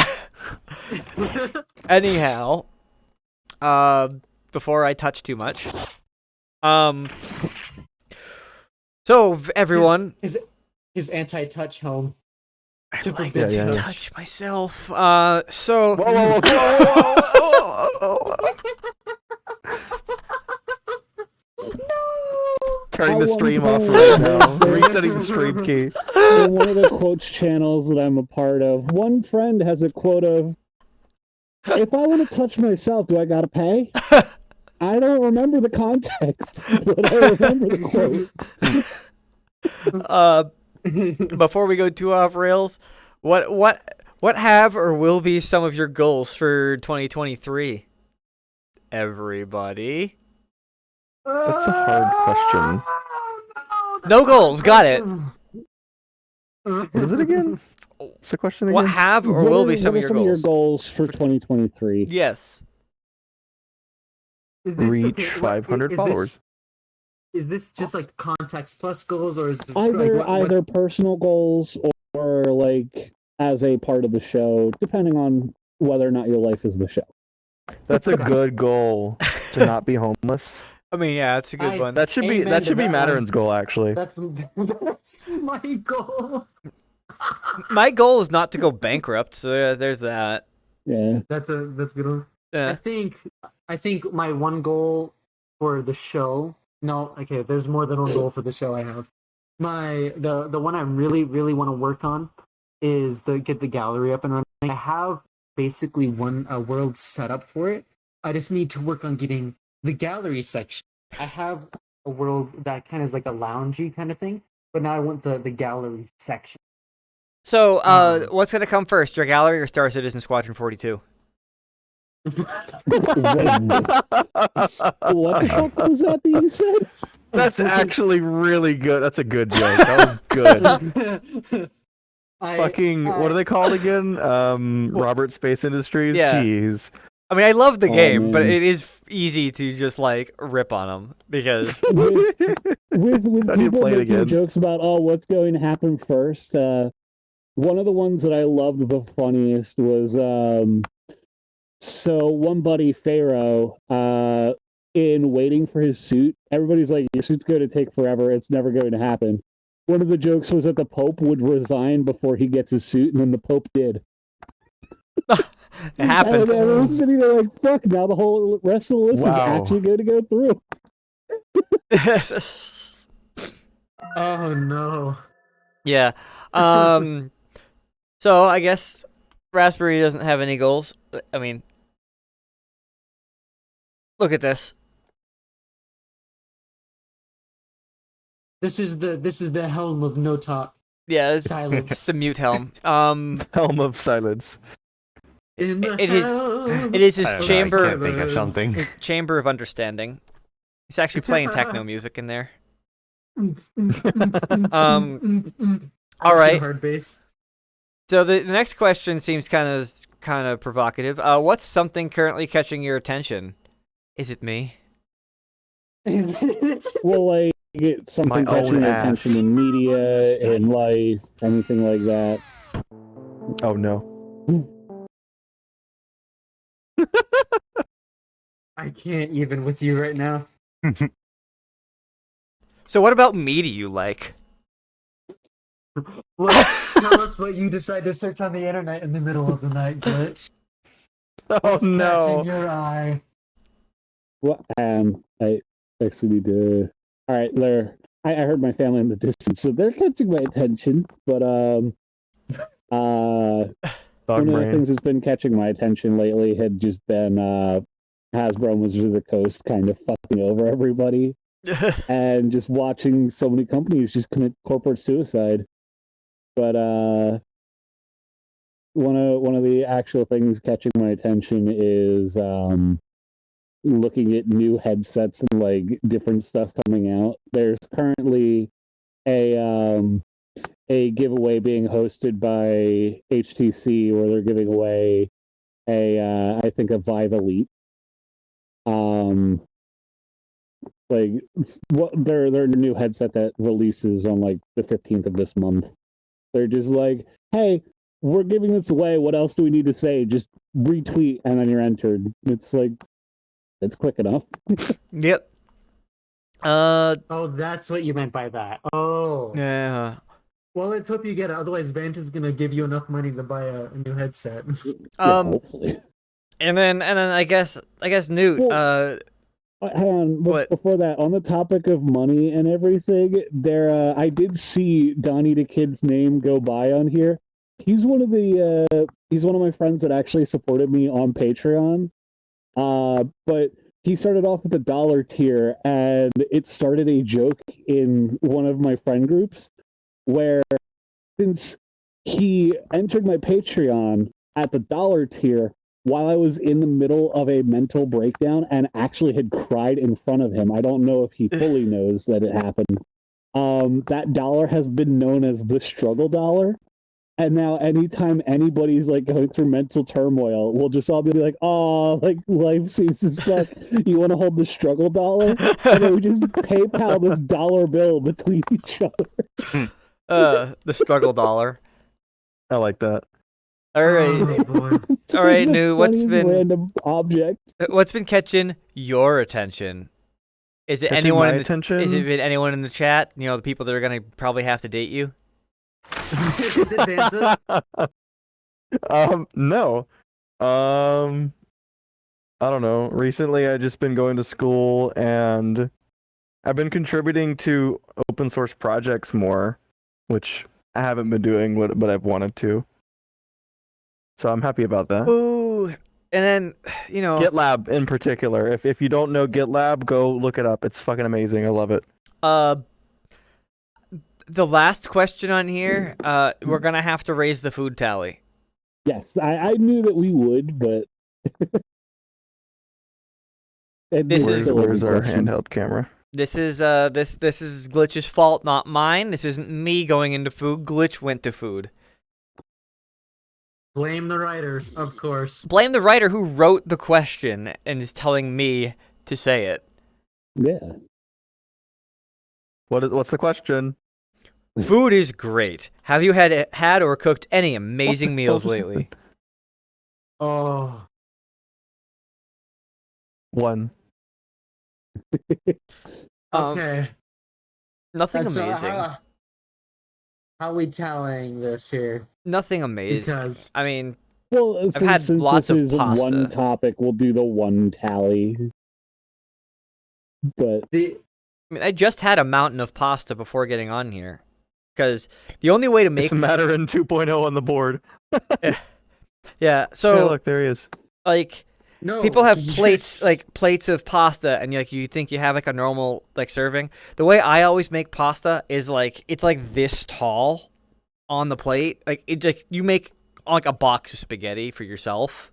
S1: Anyhow, before I touch too much, so everyone,
S4: His anti-touch helm.
S1: I
S4: to
S1: like
S4: forbid
S1: to
S2: touch.
S1: touch myself. So
S2: Whoa, whoa, whoa, whoa. Turning the stream off right now. Resetting the stream key.
S3: In one of the quotes channels that I'm a part of, one friend has a quote of, "If I want to touch myself, do I gotta pay?" I don't remember the context, but I remember the quote.
S1: before we go too off rails, what have or will be some of your goals for 2023? Everybody.
S2: That's a hard question.
S1: No goals. Got it.
S2: What is it again? What's the question again?
S1: What have or
S3: What
S1: will
S3: are-
S1: be some
S3: what
S1: of
S3: are
S1: your goals?
S3: goals for 2023?
S1: Yes.
S4: Is this-
S2: Reach
S4: okay,
S2: 500
S4: is
S2: followers.
S4: Is this just like context plus goals, or is this
S3: Either
S4: like what-
S3: either personal goals or like as a part of the show, depending on whether or not your life is the show.
S2: That's a good goal to not be homeless.
S1: I mean, yeah, that's a good one.
S2: That should be
S4: Amen to that
S2: Matter's goal actually.
S4: That's my goal.
S1: My goal is not to go bankrupt, so there's that.
S3: Yeah.
S4: That's a good one.
S1: Yeah.
S4: I think my one goal for the show. No, okay. There's more than one goal for the show. I have the one I really want to work on is get the gallery up and running. I have basically a world set up for it. I just need to work on getting the gallery section. I have a world that kind of is like a loungy kind of thing, but now I want the gallery section.
S1: So, what's gonna come first, your gallery or Star Citizen Squadron 42?
S3: What the fuck was that you said?
S2: That's actually really good. That's a good joke. That was good. Fucking, what are they called again? Robert Space Industries?
S1: Yeah.
S2: Jeez.
S1: I mean, I love the
S3: Oh,
S1: game, but
S3: man.
S1: it is easy to just like rip on them because
S3: with
S2: I need to
S3: people
S2: play it
S3: making
S2: again.
S3: jokes about what's going to happen first. One of the ones that I loved the funniest was So one buddy, Pharaoh, in waiting for his suit, everybody's like, "Your suit's going to take forever. It's never going to happen." One of the jokes was that the Pope would resign before he gets his suit, and then the Pope did.
S1: It happened.
S3: And everyone's sitting there like, "Fuck!" Now the whole rest of the list is
S2: Wow.
S3: actually going to go through.
S4: Oh no.
S1: Yeah. So I guess Raspberry doesn't have any goals. I mean, look at this.
S4: This is the helm of no talk.
S1: Yeah, it's
S4: Silence.
S1: the mute helm.
S2: Helm of silence.
S4: In the
S1: It is-
S4: helm
S1: it is his
S5: I don't know,
S1: chamber.
S5: I can't think of something.
S1: His chamber of understanding. He's actually playing techno music in there. All right.
S4: Hard bass.
S1: So the next question seems kind of provocative. What's something currently catching your attention? Is it me?
S3: Well, like something
S2: My own
S3: catching your
S2: ass.
S3: attention in media, in life, anything like that.
S2: Oh no.
S4: I can't even with you right now.
S1: So what about me do you like?
S4: Well, tell us what you decide to search on the internet in the middle of the night, Glitch.
S2: Oh
S4: What's
S2: no.
S4: catching your eye?
S3: Well, I actually need to. All right, there. I heard my family in the distance, so they're catching my attention. But
S2: Dog
S3: one of the
S2: brain.
S3: things that's been catching my attention lately had just been Hasbro Wizards of the Coast kind of fucking over everybody, and just watching so many companies just commit corporate suicide. But one of the actual things catching my attention is looking at new headsets and like different stuff coming out. There's currently a giveaway being hosted by HTC where they're giving away I think a Vive Elite. Like what their new headset that releases on like the 15th of this month. They're just like, "Hey, we're giving this away. What else do we need to say? Just retweet and then you're entered." It's like it's quick enough.
S1: Yep.
S4: Oh, that's what you meant by that. Oh.
S1: Yeah.
S4: Well, let's hope you get it. Otherwise, Vanta's gonna give you enough money to buy a new headset.
S3: Yeah, hopefully.
S1: And then I guess Newt.
S3: Well, hang on,
S1: What?
S3: before that, on the topic of money and everything, there I did see Donnie the Kid's name go by on here. He's one of my friends that actually supported me on Patreon. But he started off with the dollar tier, and it started a joke in one of my friend groups where since he entered my Patreon at the dollar tier while I was in the middle of a mental breakdown and actually had cried in front of him. I don't know if he fully knows that it happened. That dollar has been known as the struggle dollar. And now anytime anybody's like going through mental turmoil, we'll just all be like, "Oh, like life seems to suck. You want to hold the struggle dollar?" And then we just PayPal this dollar bill between each other.
S1: The struggle dollar.
S2: I like that.
S1: All right.
S4: Oh, boy.
S1: All right,
S3: The
S1: Newt. What's
S3: funniest
S1: been
S3: random object?
S1: catching your attention? Is it
S2: Catching
S1: anyone
S2: my
S1: in the
S2: attention?
S1: Is it been anyone in the chat? You know, the people that are gonna probably have to date you.
S4: Is it Vanta?
S2: No. I don't know. Recently, I've just been going to school and I've been contributing to open source projects more, which I haven't been doing, but I've wanted to. So I'm happy about that.
S1: Ooh, and then
S2: GitLab in particular. If you don't know GitLab, go look it up. It's fucking amazing. I love it.
S1: the last question on here, we're gonna have to raise the food tally.
S3: Yes, I knew that we would, but
S2: Where's our handheld camera?
S1: This is this is Glitch's fault, not mine. This isn't me going into food. Glitch went to food.
S4: Blame the writer, of course.
S1: Blame the writer who wrote the question and is telling me to say it.
S3: Yeah.
S2: What's the question?
S1: Food is great. Have you had or cooked any amazing meals lately?
S4: Oh,
S2: 1.
S4: Okay.
S1: Nothing
S4: So
S1: amazing.
S4: how are we tallying this here?
S1: Nothing amazing.
S4: Because
S1: I mean,
S3: Well,
S1: I've had
S3: since
S1: lots
S3: this
S1: of
S3: is
S1: pasta.
S3: one topic, we'll do the one tally. But
S1: I just had a mountain of pasta before getting on here. Because the only way to make...
S2: It's Mattern 2.0 on the board.
S1: Yeah, so...
S2: Hey, look, there he is.
S1: Like...
S4: no,
S1: People have plates, like plates of pasta, and you think you have like a normal like serving. The way I always make pasta is like it's like this tall on the plate. Like you make like a box of spaghetti for yourself.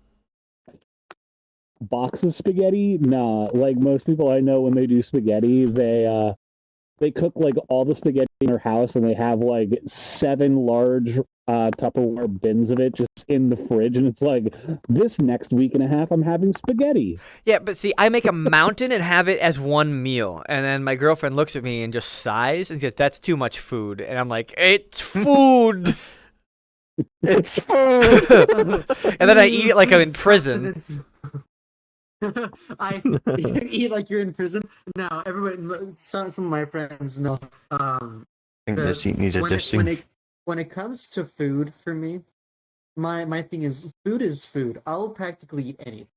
S3: box of spaghetti? Nah. Like most people I know, when they do spaghetti, they cook like all the spaghetti in their house, and they have like 7 large Tupperware bins of it just in the fridge, and it's like, this next week and a half I'm having spaghetti.
S1: Yeah, but see, I make a mountain and have it as one meal, and then my girlfriend looks at me and just sighs and says, "That's too much food," and I'm like, "It's food."
S2: It's food!
S1: And then I eat it like I'm in prison.
S4: You eat like you're in prison. Now, everybody, some of my friends know.
S5: I think this seat needs
S4: when
S5: adjusting.
S4: when it comes to food, for me, my thing is food. I'll practically eat anything.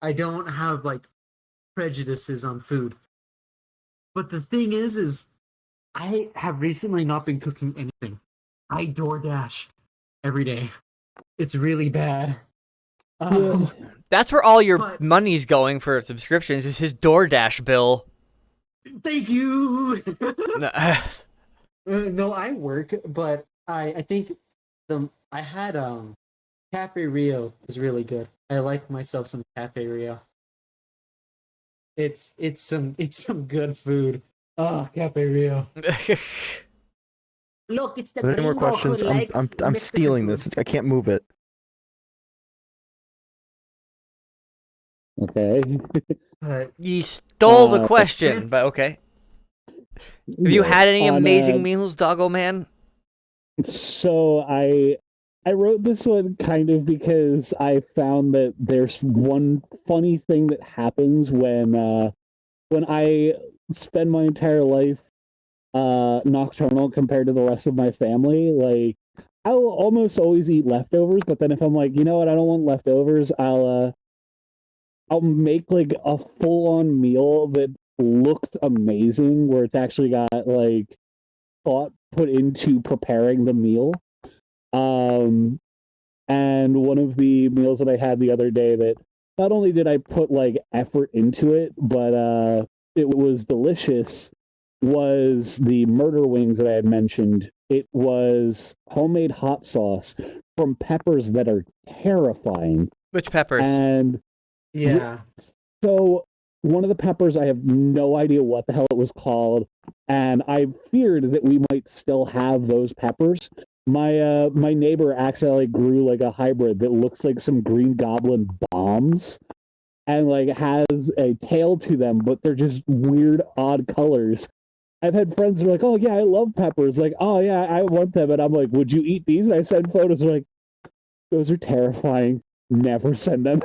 S4: I don't have like prejudices on food. But the thing is I have recently not been cooking anything. I DoorDash every day. It's really bad.
S1: That's where all your
S4: But-
S1: money's going for subscriptions is his DoorDash bill.
S4: Thank you.
S1: No,
S4: No, I work, but I think I had Cafe Rio is really good. I like myself some Cafe Rio. It's some good food. Oh, Cafe Rio. Look, it's the
S2: Are there any more
S4: gringo who
S2: questions?
S4: likes
S2: I'm
S4: Mexican
S2: stealing
S4: food.
S2: this. I can't move it.
S3: Okay.
S1: You stole the
S3: Uh,
S1: question, but okay. Have you had any amazing meals, Doggo Man?
S3: So I wrote this one kind of because I found that there's one funny thing that happens when I spend my entire life nocturnal compared to the rest of my family. Like, I'll almost always eat leftovers, but then if I'm like, you know what, I don't want leftovers, I'll make like a full-on meal that looks amazing, where it's actually got like thought put into preparing the meal. And one of the meals that I had the other day, that not only did I put like effort into it, but it was delicious, was the murder wings that I had mentioned. It was homemade hot sauce from peppers that are terrifying.
S1: Which peppers?
S3: And
S4: Yeah.
S3: so one of the peppers, I have no idea what the hell it was called, and I feared that we might still have those peppers. My neighbor accidentally grew like a hybrid that looks like some Green Goblin bombs, and like has a tail to them, but they're just weird, odd colors. I've had friends who are like, "Oh yeah, I love peppers." Like, "Oh yeah, I want them," and I'm like, "Would you eat these?" And I send photos. Like, those are terrifying. Never send them.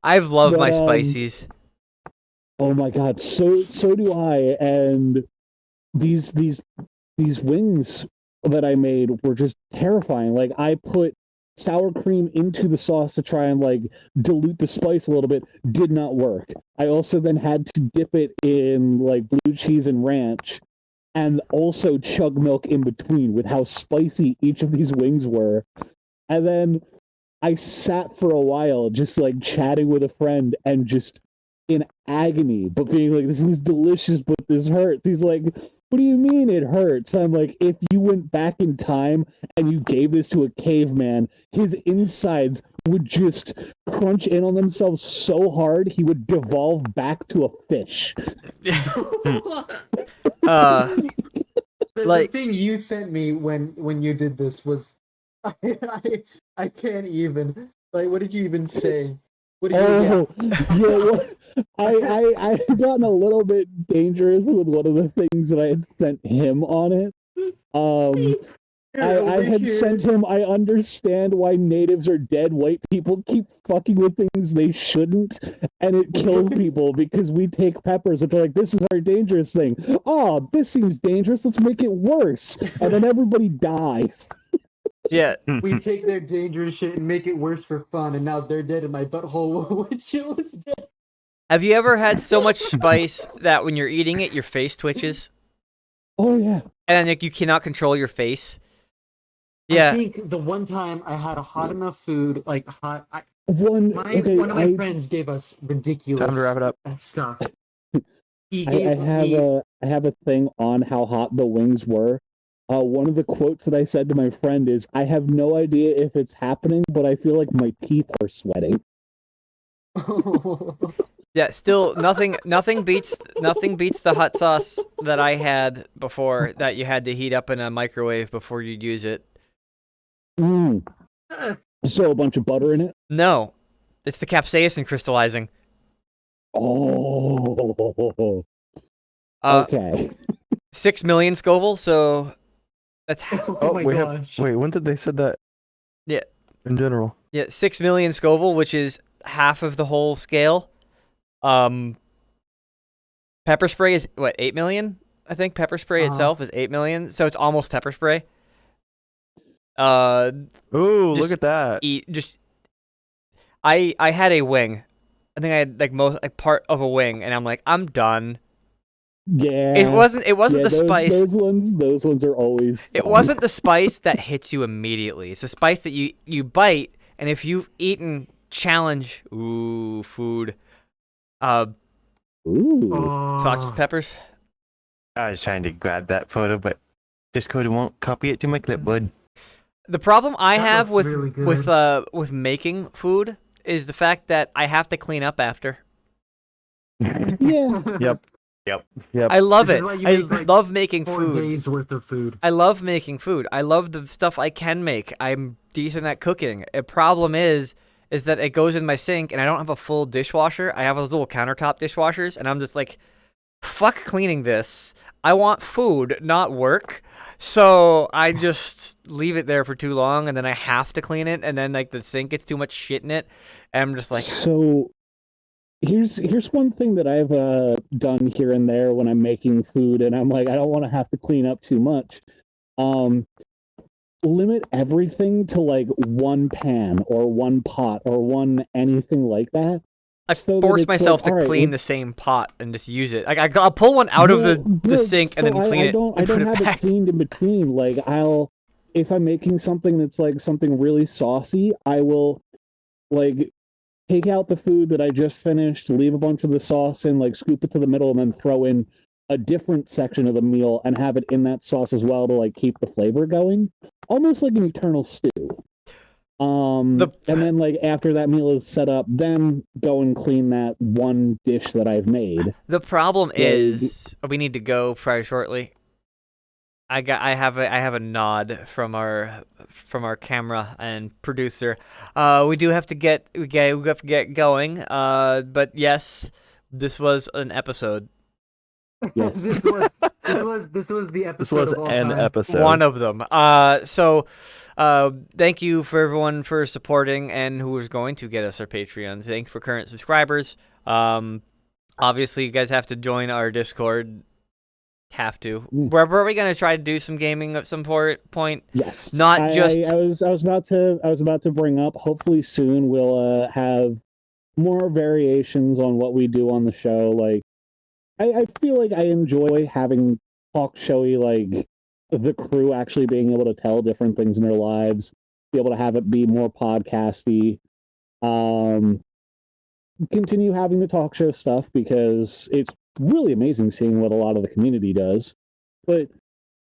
S1: I've loved my
S3: But,
S1: spices.
S3: Oh my god, so do I. And these wings that I made were just terrifying. Like, I put sour cream into the sauce to try and like dilute the spice a little bit. Did not work. I also then had to dip it in like blue cheese and ranch, and also chug milk in between with how spicy each of these wings were. And then I sat for a while just like chatting with a friend and just in agony, but being like, "This was delicious, but this hurts." He's like, "What do you mean it hurts?" I'm like, "If you went back in time and you gave this to a caveman, his insides would just crunch in on themselves so hard he would devolve back to a fish."
S4: The thing you sent me when you did this was, I can't even, like, what did you even say? What did you
S3: Yeah, I had gotten a little bit dangerous with one of the things that I had sent him on it. I had sent him, I understand why natives are dead. White people keep fucking with things they shouldn't, and it kills people because we take peppers and they're like, this is our dangerous thing. Oh, this seems dangerous. Let's make it worse. And then everybody dies.
S1: Yeah.
S4: We take their dangerous shit and make it worse for fun, and now they're dead, and my butthole windshield was dead.
S1: Have you ever had so much spice that when you're eating it, your face twitches?
S3: Oh, yeah.
S1: And like, you cannot control your face? Yeah.
S4: I think the one time I had a hot enough food, like hot.
S3: One
S4: of my friends gave us ridiculous
S2: Time to wrap it up.
S4: stuff.
S3: I have a thing on how hot the wings were. One of the quotes that I said to my friend is, "I have no idea if it's happening, but I feel like my teeth are sweating."
S1: Yeah, still nothing beats the hot sauce that I had before that you had to heat up in a microwave before you'd use it.
S3: Mm. So a bunch of butter in it?
S1: No. It's the capsaicin crystallizing.
S3: Oh. Okay.
S1: 6 million Scoville, so that's
S4: Oh my gosh.
S2: Wait, when did they said that?
S1: Yeah.
S2: In general.
S1: Yeah, 6 million Scoville, which is half of the whole scale. Pepper spray is what, 8 million? I think pepper spray itself is 8 million, so it's almost pepper spray.
S2: Ooh, look at that.
S1: I had a wing. I think I had part of a wing, and I'm like, I'm done.
S3: Yeah.
S1: It wasn't the spice.
S3: Those ones are always fun.
S1: It wasn't the spice that hits you immediately. It's the spice that you bite, and if you've eaten challenge food, sausage peppers.
S5: I was trying to grab that photo, but Discord won't copy it to my clipboard.
S1: The problem I
S4: That
S1: have
S4: looks really good.
S1: with making food is the fact that I have to clean up after.
S3: Yeah.
S2: Yep.
S1: I love
S4: This is
S1: it.
S4: why you
S1: I
S4: make, like,
S1: love making
S4: 4
S1: food.
S4: days worth of food.
S1: I love making food. I love the stuff I can make. I'm decent at cooking. A problem is that it goes in my sink, and I don't have a full dishwasher. I have those little countertop dishwashers, and I'm just like, fuck cleaning this. I want food, not work. So I just leave it there for too long, and then I have to clean it, and then like the sink gets too much shit in it, and I'm just like,
S3: So here's one thing that I've done here and there when I'm making food, and I'm like, I don't want to have to clean up too much. Limit everything to like one pan or one pot or one anything like that.
S1: I
S3: So that
S1: force
S3: it's
S1: myself
S3: like,
S1: to
S3: all right,
S1: clean the
S3: let's-
S1: same pot and just use it. Like I'll pull one out of the sink and then clean it
S3: I
S1: and
S3: don't
S1: put
S3: have
S1: it
S3: it
S1: back.
S3: cleaned in between. Like if I'm making something that's like something really saucy, I will like take out the food that I just finished, leave a bunch of the sauce in, like scoop it to the middle, and then throw in a different section of the meal and have it in that sauce as well to like keep the flavor going, almost like an eternal stew. And then like after that meal is set up, then go and clean that one dish that I've made.
S1: The problem is we need to go very shortly. I have a nod from our camera and producer. We do have to get going. But yes, this was an episode.
S3: Yes.
S4: This was the episode.
S2: This was
S4: of all
S2: an
S4: time.
S2: episode.
S1: One of them. So thank you for everyone for supporting and who is going to get us our Patreon. Thank you for current subscribers. Obviously, you guys have to join our Discord. Have to. We're going to try to do some gaming at some point.
S3: Yes.
S1: Not
S3: I was about to bring up. Hopefully soon we'll have more variations on what we do on the show. Like I feel like I enjoy having talk showy, like the crew actually being able to tell different things in their lives, be able to have it be more podcasty. Continue having the talk show stuff because it's really amazing seeing what a lot of the community does. But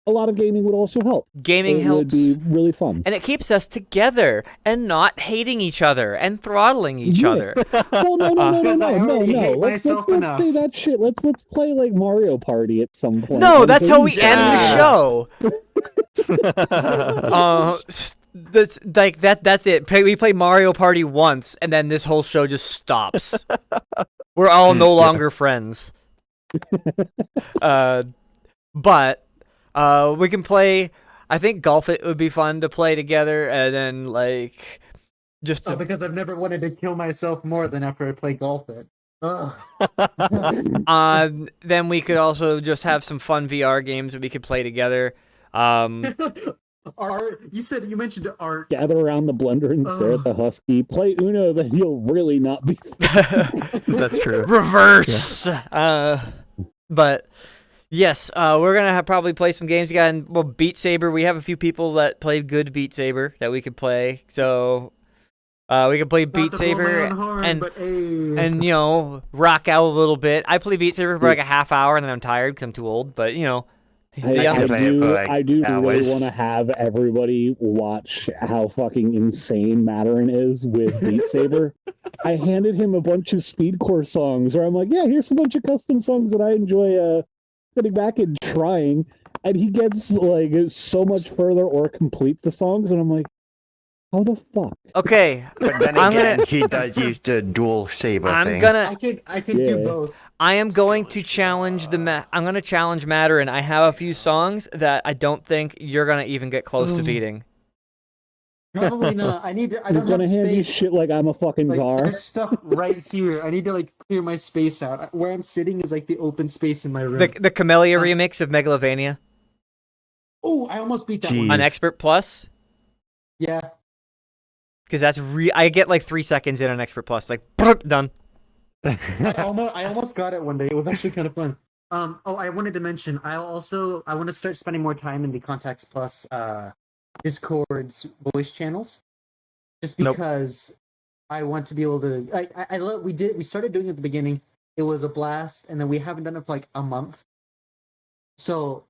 S3: a lot of gaming would also help.
S1: Gaming
S3: It
S1: helps.
S3: would be really fun.
S1: And it keeps us together and not hating each other and throttling each other.
S3: Well, no.
S4: I already hate
S3: Let's
S4: myself
S3: say
S4: enough.
S3: that shit. Let's play like Mario Party at some point.
S1: No,
S3: And
S1: that's how we
S3: things-
S1: end the show. That's like that's it. We play Mario Party once, and then this whole show just stops. We're all no longer friends. But we can play. I think Golf It would be fun to play together, and then like just
S4: Oh, because I've never wanted to kill myself more than after I play Golf It. Ugh.
S1: then we could also just have some fun VR games that we could play together.
S4: Art, you mentioned art.
S3: Gather around the blender and stare at the husky. Play Uno, then you'll really not be.
S2: That's true.
S1: Reverse. But yes, we're gonna probably play some games again. Well, Beat Saber. We have a few people that played good Beat Saber that we could play. So we could play Beat Saber and rock out a little bit. I play Beat Saber for like a half hour and then I'm tired because I'm too old. But
S3: I do really want to have everybody watch how fucking insane Matterin is with Beat Saber. I handed him a bunch of speedcore songs, where I'm like, yeah, here's a bunch of custom songs that I enjoy sitting back and trying, and he gets like so much further or complete the songs, and I'm like, how the fuck?
S1: Okay,
S5: But then again, he does use the dual saber thing.
S4: I can do both.
S1: I am going to challenge I'm going to challenge Matter, and I have a few songs that I don't think you're going to even get close to beating.
S4: Probably not. I
S3: He's gonna hand you shit like I'm a fucking car.
S4: There's stuff right here. I need to like clear my space out. Where I'm sitting is like the open space in my room.
S1: The Camellia remix of Megalovania
S4: Oh, I almost beat that
S2: Jeez.
S4: one.
S1: on Expert Plus.
S4: Yeah.
S1: Because that's I get like 3 seconds in on Expert Plus, like done.
S4: I almost got it one day. It was actually kind of fun. I wanted to mention I want to start spending more time in the Contacts Plus Discord's voice channels, just because I want to be able to. We started doing it at the beginning. It was a blast, and then we haven't done it for like a month. So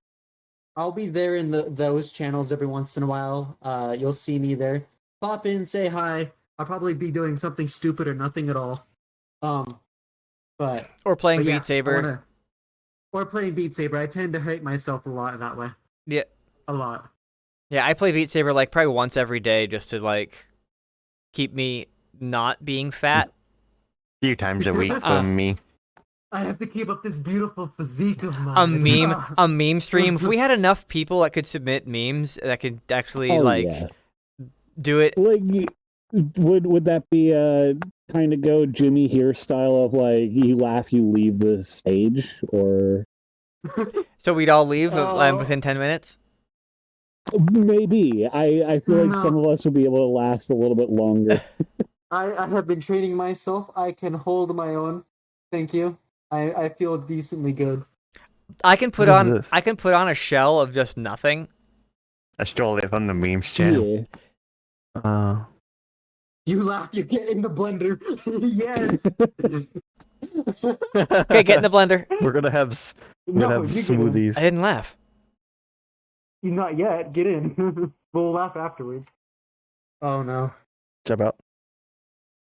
S4: I'll be there in those channels every once in a while. You'll see me there. Pop in, say hi. I'll probably be doing something stupid or nothing at all.
S1: Or playing
S4: but yeah,
S1: Beat Saber.
S4: Or playing Beat Saber. I tend to hate myself a lot that way.
S1: Yeah.
S4: A lot.
S1: Yeah, I play Beat Saber like probably once every day just to like keep me not being fat.
S5: A few times a week for me.
S4: I have to keep up this beautiful physique of mine.
S1: A meme stream. If we had enough people that could submit memes that could actually do it.
S3: Like, would that be kind of go Jimmy here style of like you laugh, you leave the stage, or
S1: So we'd all leave within 10 minutes?
S3: maybe. I feel like some of us would be able to last a little bit longer.
S4: I have been training myself. I can hold my own. Thank you. I feel decently good.
S1: I can put on a shell of just nothing.
S5: I stole it from the memes channel.
S3: Yeah.
S4: You laugh, you get in the blender. Yes.
S1: Okay, get in the blender.
S2: We're gonna have smoothies.
S1: I didn't laugh.
S4: Not yet. Get in. We'll laugh afterwards. Oh no.
S2: Jump out.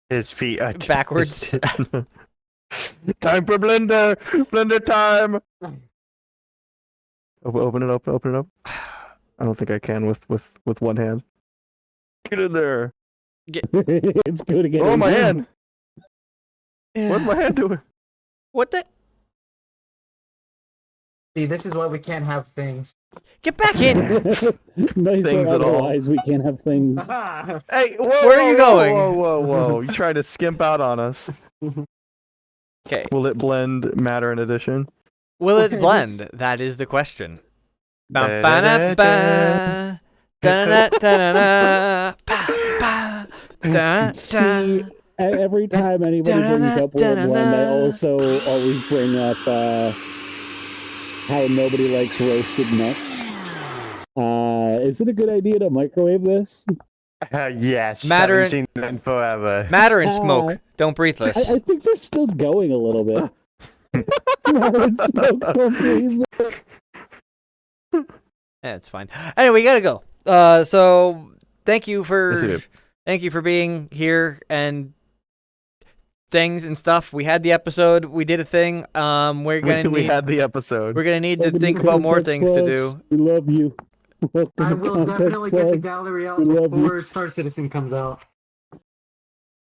S5: His feet are
S1: Backwards.
S2: Time for blender. Blender time. Open it up. Open it up. I don't think I can with one hand. Get in there.
S3: It's good again.
S2: Oh, my hand. What's my hand doing?
S1: What the?
S4: See, this is why we can't have things.
S1: Get back in.
S3: Nice
S2: Things
S3: or
S2: at all.
S3: otherwise, we can't have things.
S2: Hey, whoa,
S1: Where are you going?
S2: Whoa. You trying to skimp out on us.
S1: Okay.
S2: Will it blend matter in addition?
S1: Will it blend? That is the question. Ba-ba-da-ba. Da-da-da-da-da. Ba-ba. Da-da.
S3: Every time anybody brings up Will It Blend, I also always bring up how nobody likes roasted nuts. Is it a good idea to microwave this?
S5: Yes.
S1: Matter
S5: Haven't seen that in forever.
S1: Matter and smoke. Don't breathe less.
S3: I think they're still going a little bit. Matter and smoke, don't breathe.
S1: Yeah, it's fine. Anyway, we gotta go. So thank you for being here and things and stuff. We had the episode. We did a thing.
S2: We had the episode.
S1: We're gonna need to think about more things to do.
S3: We love you. Welcome
S4: I
S3: to
S4: will
S3: Context
S4: definitely get the
S3: Plus.
S4: gallery out
S3: We love
S4: before Star Citizen comes out.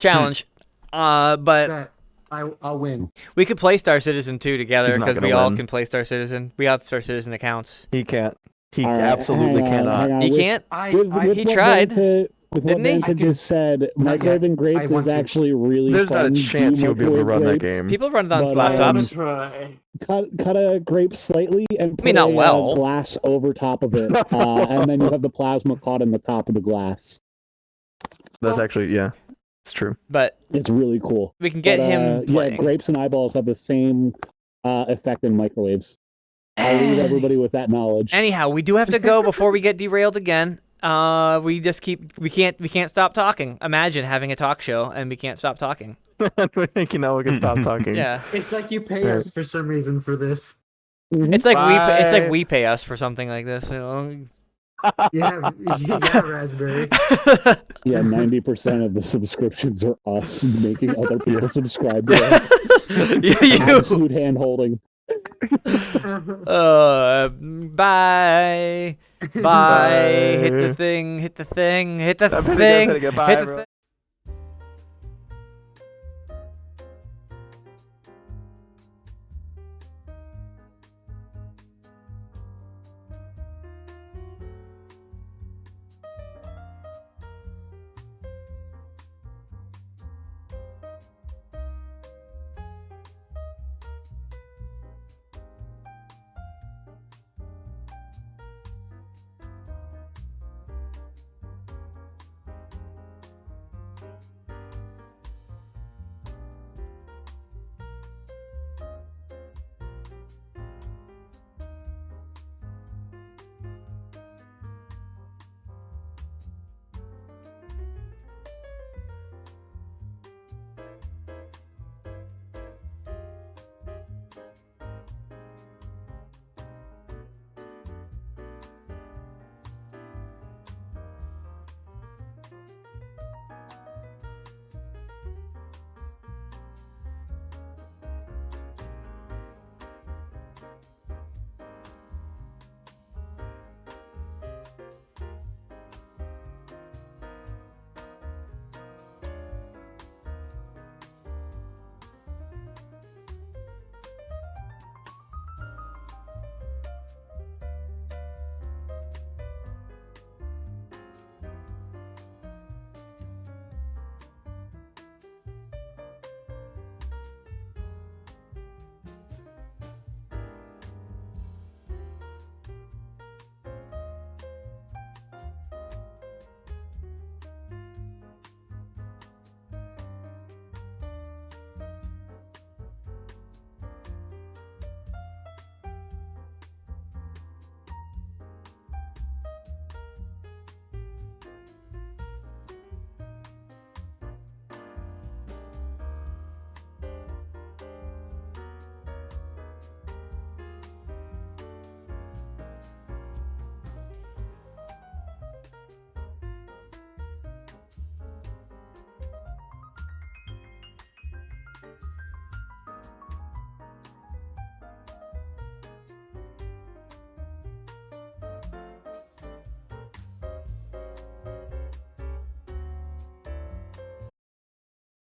S1: Challenge. But
S4: That I'll win.
S1: we could play Star Citizen 2 together
S2: He's not
S1: because we
S2: gonna
S1: all
S2: win.
S1: can play Star Citizen. We have Star Citizen accounts.
S2: He can't. He
S3: All right,
S2: absolutely
S3: hang on,
S2: cannot.
S3: hang on.
S1: He
S3: With-
S1: can't.
S3: with
S1: He
S3: what
S1: tried,
S3: Vanta- with what
S1: didn't he?
S3: Vanta just said,
S4: Not yet.
S3: microwaving grapes
S4: I want
S3: is
S4: to.
S3: actually really
S2: There's
S3: fun.
S2: not a
S3: Do
S2: chance he would be able to
S3: microwave
S2: run that
S3: grapes.
S2: game.
S1: People run it on
S3: But,
S1: laptops.
S4: Try.
S3: Cut a grape slightly and put
S1: mean, not
S3: a
S1: well.
S3: glass over top of it, and then you have the plasma caught in the top of the glass.
S2: That's actually, yeah, it's true.
S1: But
S3: It's really cool.
S1: we can get
S3: But,
S1: him
S3: yeah,
S1: playing.
S3: grapes and eyeballs have the same effect in microwaves. I'll leave everybody with that knowledge.
S1: Anyhow, we do have to go before we get derailed again. We can't stop talking. Imagine having a talk show and we can't stop talking.
S2: We're thinking now we can stop talking.
S1: Yeah.
S4: It's like you pay us for some reason for this.
S3: Mhm.
S1: It's like
S2: Bye.
S1: we pay us for something like this, you know.
S4: Yeah, yeah, Raspberry.
S3: Yeah, 90% of the subscriptions are us making other people subscribe to us.
S1: you.
S3: Absolute hand holding.
S1: Bye. Bye. Hit the thing. Hit the thing. Hit the
S2: I'm pretty good,
S1: thing.
S2: pretty good. Bye,
S1: Hit the
S2: everyone.
S1: thing.